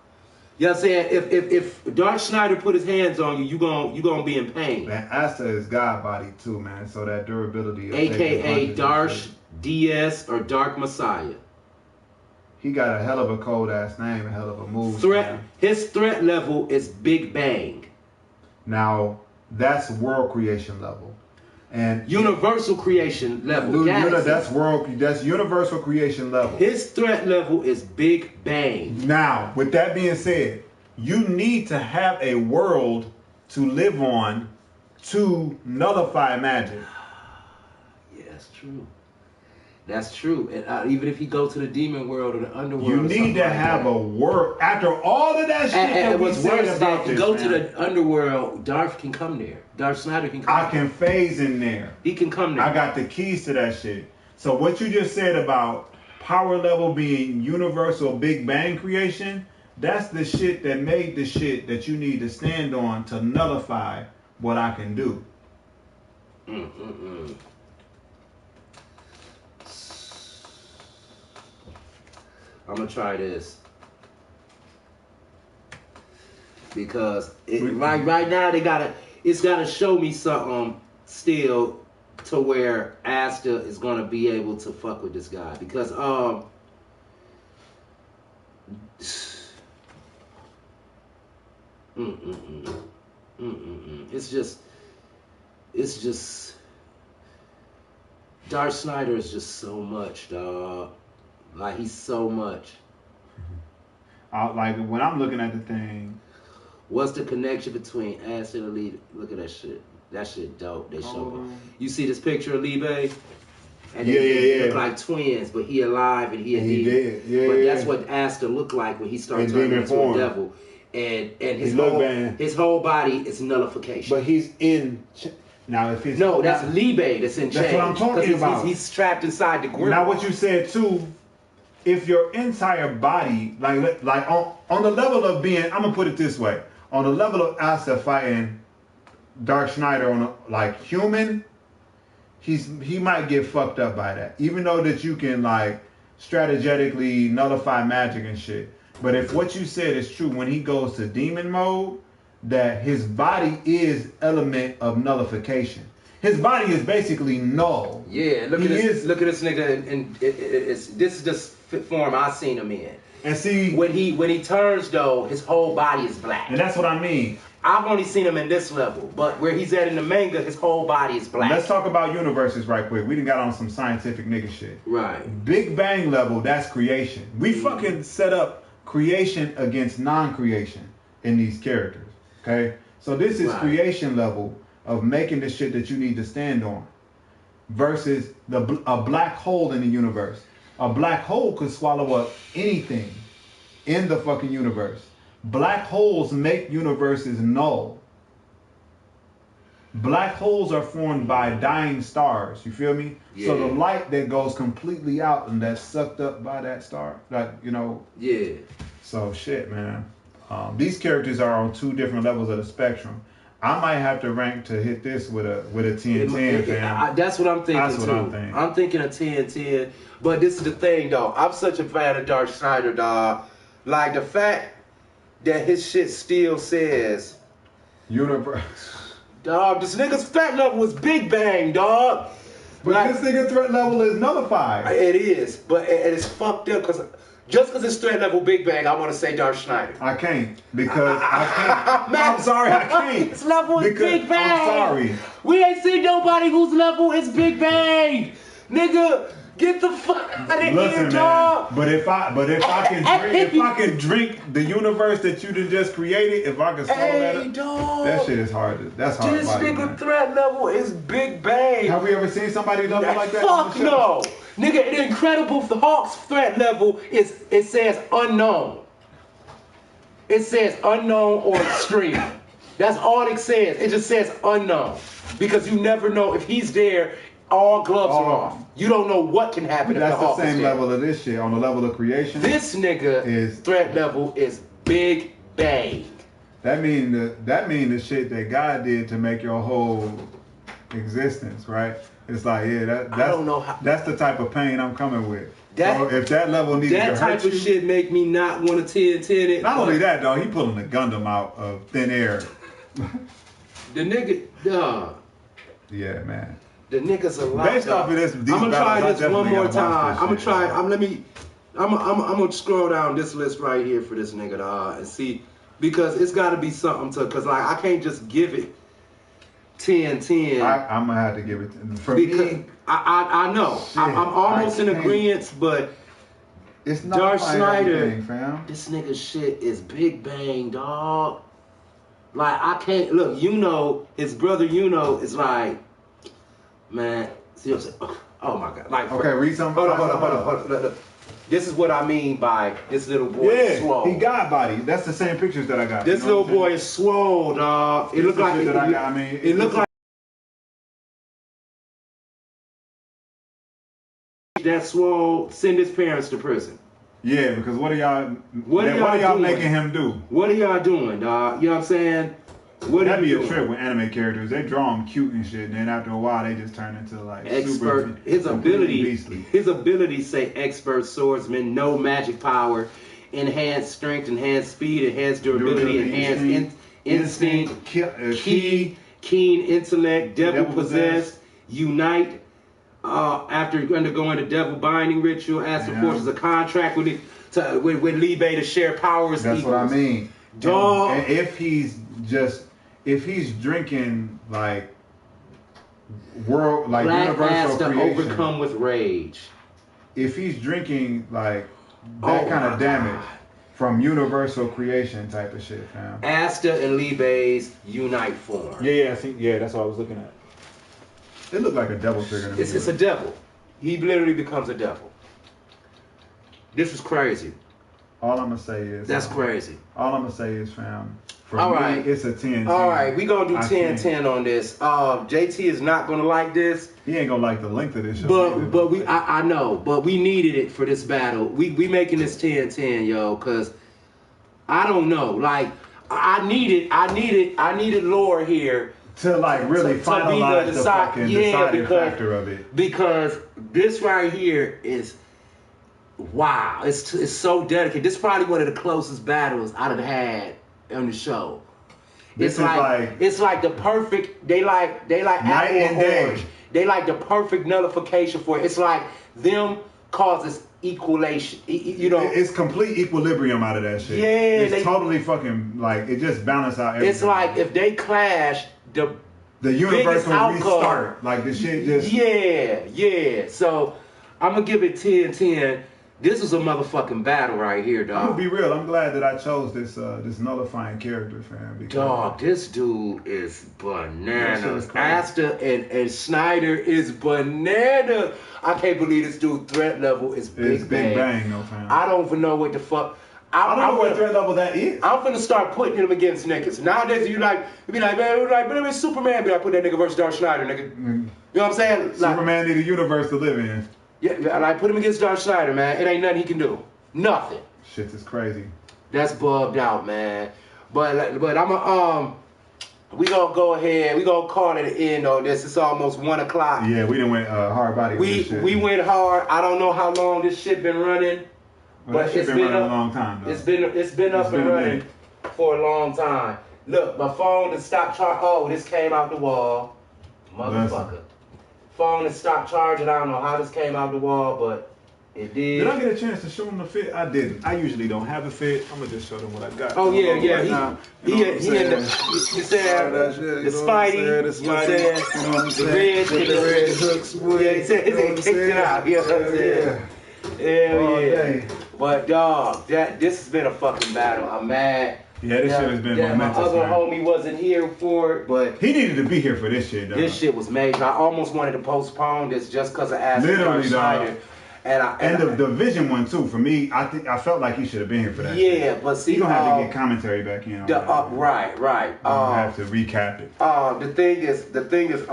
B: You know what I'm saying? If Dark Schneider put his hands on you, you gonna be in pain.
A: Man, Asta is God body too, man. So that durability.
B: AKA Darsh DS or Dark Messiah.
A: He got a hell of a cold ass name, a hell of a move.
B: His threat level is Big Bang.
A: Now that's world creation level. And
B: universal creation level.
A: That's universal creation level.
B: His threat level is Big Bang.
A: Now, with that being said, you need to have a world to live on to nullify magic.
B: Yeah, that's true. That's true. And even if he go to the demon world or the underworld,
A: you need to have a world. After all of that shit that we said about this,
B: go to the underworld, Darth can come there. Darth Schneider can come there.
A: I can phase in there.
B: He can come there.
A: I got the keys to that shit. So what you just said about power level being universal Big Bang creation, that's the shit that made the shit that you need to stand on to nullify what I can do.
B: I'm gonna try this because right now it's gotta show me something still to where Asta is gonna be able to fuck with this guy because it's just Darth Schneider is just so much, dog. Like, he's so much.
A: Like, when I'm looking at the thing.
B: What's the connection between Asta and Libe? Look at that shit. That shit dope. They show you see this picture of Libe? And they look like twins, but he alive and he dead. Yeah, but that's what Asta looked like when he started turning into a devil. And his whole body is nullification.
A: But he's in... Now, if it's...
B: No, that's Libe that's in chains.
A: That's what I'm talking about.
B: He's trapped inside the grill.
A: Now, what you said, too... If your entire body, like on the level of being, I'm gonna put it this way, on the level of Asta fighting Dark Schneider on like human, he might get fucked up by that. Even though that you can like strategically nullify magic and shit. But if what you said is true, when he goes to demon mode, that his body is element of nullification. His body is basically null.
B: Yeah, look at this nigga, and this is just form I seen him in.
A: And see,
B: when he turns though, his whole body is black.
A: And that's what I mean.
B: I've only seen him in this level, but where he's at in the manga, his whole body is black.
A: Let's talk about universes right quick. We done got on some scientific nigga shit.
B: Right.
A: Big Bang level, that's creation. We fucking set up creation against non-creation in these characters. Okay? So this is creation level of making the shit that you need to stand on versus a black hole in the universe. A black hole could swallow up anything in the fucking universe. Black holes make universes null. Black holes are formed by dying stars. You feel me? Yeah. So the light that goes completely out and that's sucked up by that star, like, you know.
B: Yeah. So
A: shit, man. These characters are on two different levels of the spectrum. I might have to rank to hit this with a 10-10, fam.
B: That's what I'm thinking,
A: That's what I'm thinking.
B: I'm thinking a 10-10. But this is the thing, though. I'm such a fan of Dark Schneider, dog. Like, the fact that his shit still says...
A: Universe.
B: Dog, this nigga's threat level is Big Bang, dog.
A: But like, this nigga's threat level is nullified.
B: It is. But it's fucked up because... Just because it's threat level Big Bang, I want to say Darth Schneider.
A: I can't because I can't. Man, I'm sorry, I can't.
B: His level is Big Bang.
A: I'm sorry.
B: We ain't seen nobody whose level is Big Bang. Nigga, get the fuck out of here, dog.
A: But if I can drink the universe that you done just created, if I can swallow that,
B: dog,
A: that shit is hard. That's hard.
B: This nigga threat level is Big Bang.
A: Have we ever seen somebody level like that?
B: Fuck no. Nigga, the Incredible Hulk's threat level it says unknown. It says unknown or extreme. That's all it says. It just says unknown. Because you never know if he's there All gloves are off. You don't know what can happen.
A: That's the same level of this shit. On the level of creation,
B: this nigga is threat level is Big Bang.
A: That mean the shit that God did to make your whole existence, right? It's like, yeah,
B: I don't know how.
A: That's the type of pain I'm coming with. So if that level needs to hurt you,
B: that type of shit make me not want to 10 it.
A: Not only that, though, he pulling the Gundam out of thin air.
B: The nigga,
A: yeah, man.
B: The niggas a lot.
A: Based off of this,
B: I'm gonna try this one more time. I'm gonna try. I'm gonna scroll down this list right here for this nigga and see, because it's got to be something to. Cause like I can't just give it 10.
A: I'm gonna have to give it for me.
B: I know. Shit, I'm almost in agreement, but
A: it's not
B: Darth Schneider.
A: Fam.
B: This nigga shit is Big Bang, dog. Like I can't look. You know, his brother. You know, is like. Man, seriously. Oh my God. Like,
A: okay, read something.
B: Hold on. Look. This is what I mean by this little boy is swole.
A: He got body. That's the same pictures that I got.
B: This little boy is swole, dog. It looked like it looked like that swole send his parents to prison.
A: Yeah, because what are y'all making him do?
B: What are y'all doing, dog? You know what I'm saying?
A: That'd be a trip with anime characters. They draw them cute and shit, and then after a while, they just turn into like
B: expert. His ability say expert swordsman, no magic power, enhanced strength, enhanced speed, enhanced durability, enhanced instinct, keen intellect, devil possessed, unite. After undergoing the devil binding ritual, Asta forces a contract with Libe to share powers.
A: That's
B: equals.
A: what I mean.
B: Dog.
A: And if he's drinking like
B: Black
A: universal
B: Asta
A: creation,
B: overcome with rage.
A: If he's drinking like that kind of damage from universal creation type of shit, fam.
B: Asta and Libe's unite form.
C: Yeah, I think that's what I was looking at.
A: It looked like a devil figure.
B: It's a devil. He literally becomes a devil. This is crazy.
A: All I'm gonna say is
B: that's crazy.
A: All I'm gonna say is, fam. For
B: all
A: me,
B: right,
A: it's a 10.
B: All right, we gonna do 10-10 on this. JT is not gonna like this.
A: He ain't gonna like the length of this show.
B: But I know, but we needed it for this battle. We making this 10-10, yo, cause I don't know. Like I needed lore here
A: to like really finalize the fucking deciding factor of it.
B: Because this right here is. Wow, it's so dedicated. This is probably one of the closest battles I'd have had on the show. It's like the perfect. They like
A: night and day.
B: They like the perfect nullification for it. It's like them causes equalization. You know,
A: it's complete equilibrium out of that shit.
B: Yeah,
A: it's totally fucking like it just balances out everything.
B: It's like if they clash, the
A: universe will restart. Like the shit just.
B: Yeah. So I'm gonna give it 10-10. This is a motherfucking battle right here, dog.
A: I'm gonna be real. I'm glad that I chose this nullifying character, fam.
B: Dog, this dude is bananas. Asta and Schneider is banana. I can't believe this dude threat level is Big Bang.
A: No, fam.
B: I don't even know what the fuck.
A: I don't know what threat level that is.
B: I'm finna start putting him against niggas. Nowadays, you be like, man, but it's Superman. Be like, put that nigga versus Darth Schneider, nigga. You know what I'm saying?
A: Superman need a universe to live in.
B: Yeah, like put him against Darth Schneider, man. It ain't nothing he can do. Nothing.
A: Shit is crazy.
B: That's bugged out, man. But I'm we gonna go ahead. We gonna call it an end on this. It's almost 1 o'clock.
A: Yeah, we done went hard body.
B: We went hard. I don't know how long this shit been running,
A: but it's been running a long time. Though.
B: It's been up and running for a long time. Look, my phone has stopped charging. Oh, this came out the wall, motherfucker. Phone and stopped charging. I don't know how this came out the wall, but it did.
A: Did I get a chance to show them the fit? I didn't. I usually don't have a fit. I'm gonna just show them what I got.
B: Oh yeah. He had the Spidey. You know what I'm saying? The red hooks. Yeah, he said kicked it out. You know what I'm saying? Yeah. But dog, this has been a fucking battle. I'm mad.
A: Yeah, this shit has been momentous.
B: My other homie wasn't here for it, but
A: he needed to be here for this shit, dog.
B: This shit was major. I almost wanted to postpone this just because of Asta
A: literally,
B: Schneider.
A: And the division one too. For me, I felt like he should have been here for that.
B: Yeah,
A: shit.
B: But see,
A: you don't have to get commentary back in.
B: Right.
A: You have to recap it.
B: The thing is,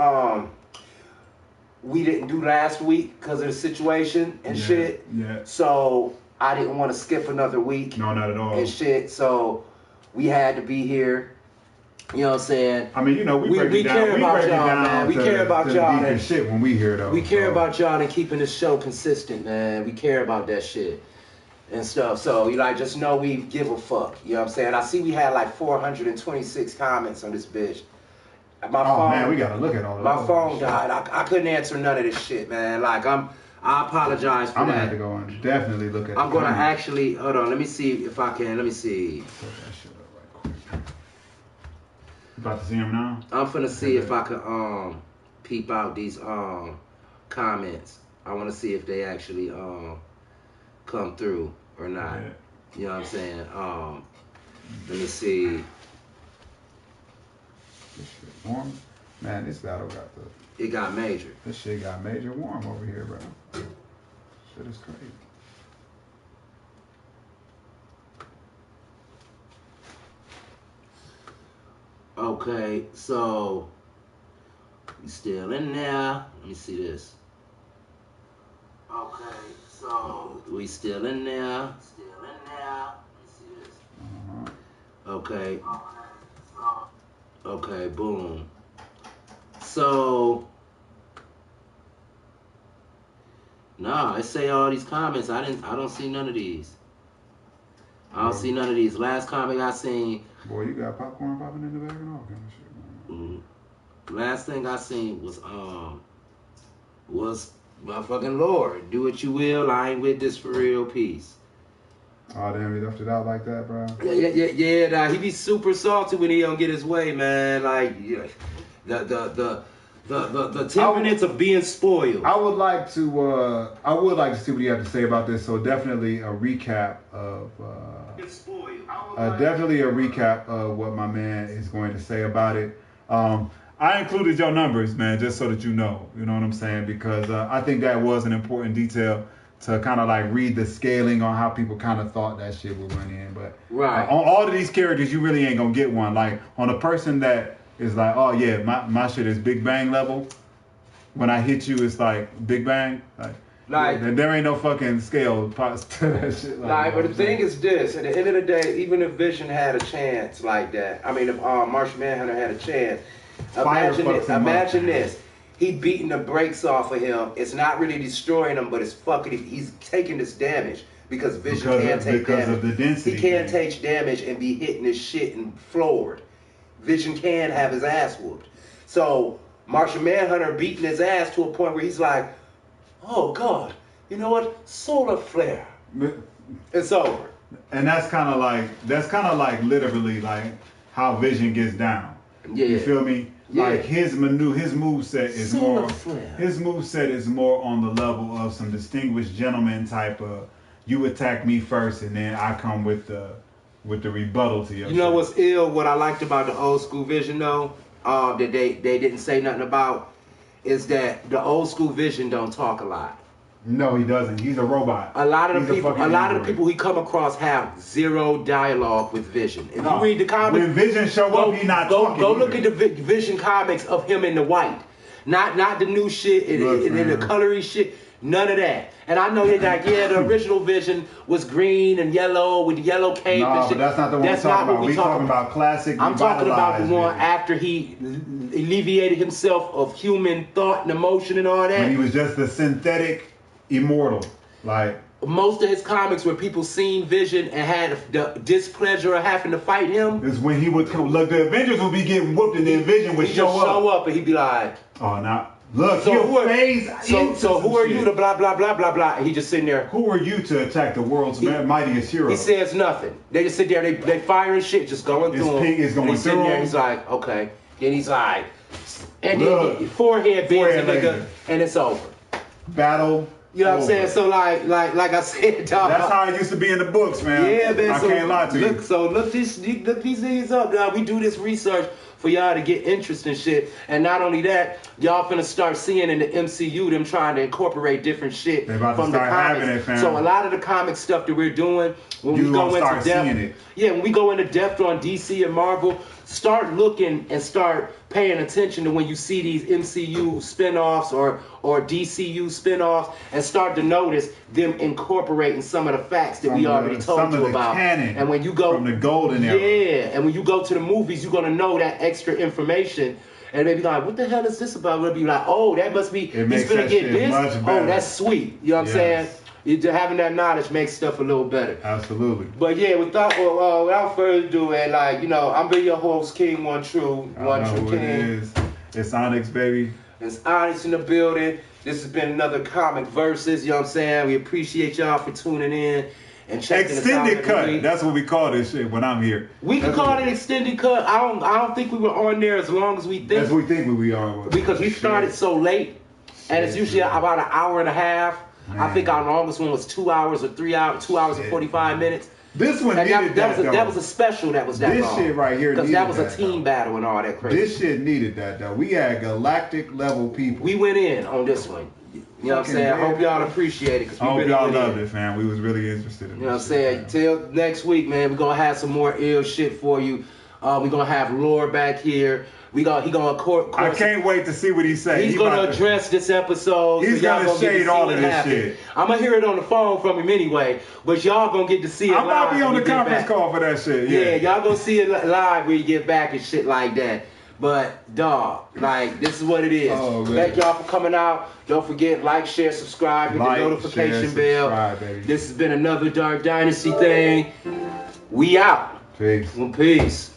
B: we didn't do last week because of the situation and shit.
A: Yeah.
B: So I didn't want to skip another week.
A: No, not at all.
B: And shit. So we had to be here. You know what I'm saying?
A: I mean, you know, we
B: care about y'all, man. We care about y'all.
A: And shit when we hear though.
B: We care about y'all and keeping the show consistent, man. We care about that shit and stuff. So, you like, just know we give a fuck. You know what I'm saying? I see we had like 426 comments on this bitch. My phone,
A: man, we gotta look at all of
B: my phone died. I couldn't answer none of this shit, man. Like, I apologize for that.
A: I'm gonna have to go and definitely look at.
B: I'm gonna actually hold on. Let me see if I can. Let me see.
A: Put that shit up right quick. About to see him now?
B: I'm finna see if I can peep out these comments. I wanna see if they actually come through or not.
A: Yeah.
B: You know what I'm saying? Let me see.
A: This shit warm. Man, this battle got
B: It got major.
A: This shit got major warm over here, bro. Shit is crazy.
B: Okay, so we still in there. Let me see this. Okay, so we still in there. Still in there. Let me see this. Okay. Okay, boom. So nah, it say all these comments. I don't see none of these. I don't see none of these. Last comment I seen.
A: Boy, you got popcorn popping in the bag and all kind of shit, man.
B: Last thing I seen was my fucking Lord. Do what you will. I ain't with this for real. Peace.
A: Oh damn, he left it out like that, bro.
B: Yeah. Nah, he be super salty when he don't get his way, man. Like the 10 minutes of being spoiled.
A: I would like to see what you have to say about this. So definitely a recap of what my man is going to say about it. I included your numbers, man, just so that you know what I'm saying, because I think that was an important detail to kind of like read the scaling on how people kind of thought that shit would run in. But
B: right.
A: On all of these characters, you really ain't gonna get one. Like on a person that is like, oh yeah, my shit is Big Bang level. When I hit you, it's like Big Bang. Like there ain't no fucking scale to that shit.
B: But the thing is this: at the end of the day, even if Vision had a chance like that, I mean, if Martian Manhunter had a chance, imagine this. He beating the brakes off of him. It's not really destroying him, but it's he's taking this damage because Vision can't take damage.
A: Of the density.
B: He can't take damage and be hitting his shit and floored. Vision can have his ass whooped. So Martian Manhunter beating his ass to a point where he's like, oh God, you know what? Solar flare. It's over.
A: And that's kind of like literally like how Vision gets down.
B: Yeah.
A: You feel me?
B: Yeah.
A: Like his moveset is more on the level of some distinguished gentleman type of you attack me first and then I come with the rebuttal to your
B: You know what's ill? What I liked about the old school Vision though, that they didn't say nothing about, is that the old school Vision don't talk a lot.
A: No, he doesn't. He's a robot.
B: A lot of the people he come across have zero dialogue with Vision. If you read the comics,
A: when Vision show up, he's not talking.
B: Go look at the Vision comics of him in the white, not the new shit and the colory shit. None of that. And I know they're like, yeah, the original Vision was green and yellow with the yellow cape and shit.
A: But that's not the one we're talking about. We're talking about classic.
B: I'm talking about the one after he alleviated himself of human thought and emotion and all that.
A: When he was just the synthetic immortal. Like
B: most of his comics where people seen Vision and had the displeasure of having to fight him.
A: Is when he would come. Look, the Avengers would be getting whooped and the Vision would show up
B: and he'd be like,
A: oh, now. Look,
B: so who are you to blah, blah, blah, blah, blah. And he just sitting there.
A: Who are you to attack the world's mightiest hero?
B: He says nothing. They just sit there, they firing shit, just going through him.
A: Is going
B: and he's
A: through
B: sitting there,
A: him.
B: he's like, okay. Then he's like, and then forehead bends a nigga, and it's over.
A: Battle.
B: You know what I'm saying? So like I said, dog.
A: That's how it used to be in the books, man.
B: Yeah, man.
A: I can't lie to you.
B: So look these things up, dog. We do this research for y'all to get interest in shit. And not only that, y'all finna start seeing in the MCU them trying to incorporate different shit from the comics. So a lot of the comic stuff that we're doing, when we go into depth on DC and Marvel, start looking and start paying attention to when you see these MCU spinoffs or DCU spinoffs, and start to notice them incorporating some of the facts that we already told you about. And when you go
A: from the golden era.
B: Yeah, and when you go to the movies, you're gonna know that extra information. And they be like, what the hell is this about? We'll be like, oh, that must be, he's gonna get this. Oh, that's sweet. You know what I'm saying? Having that knowledge makes stuff a little better.
A: Absolutely.
B: But yeah, without further ado, and like, you know, I'm your host, King One True King.
A: It is. It's Onyx, baby.
B: It's Onyx in the building. This has been another Comic Versus. You know what I'm saying? We appreciate y'all for tuning in and checking
A: extended
B: us out.
A: Cut. That's what we call this shit when I'm here.
B: We can call it extended cut. I don't think we were on there as long as we think.
A: As we think we are.
B: Because we started so late, and it's usually about an hour and a half. Man. I think our longest one was 2 hours or 3 hours, 2 hours and 45 minutes.
A: This one needed
B: that was a special that was that
A: this
B: long.
A: This shit right here
B: because that was a team battle and all that crazy.
A: This shit needed that though. We had galactic level people.
B: We went in on this one. You know what I'm saying? I hope y'all appreciate it.
A: I hope y'all loved it, fam. We was really interested in it.
B: You know what I'm saying? Till next week, man, we're gonna have some more ill shit for you. We're gonna have Lore back here. He gonna
A: I can't wait to see what he says.
B: He's gonna address this episode.
A: He's gonna shade all of this shit.
B: I'm gonna hear it on the phone from him anyway, but y'all gonna get to see it live.
A: I might be on the conference call for that shit. Yeah,
B: y'all gonna see it live when you get back and shit like that. But dog, like this is what it is. Thank y'all for coming out. Don't forget, like, share, subscribe, hit the notification bell. This has been another Dark Dynasty thing. We out.
A: Peace.
B: Peace.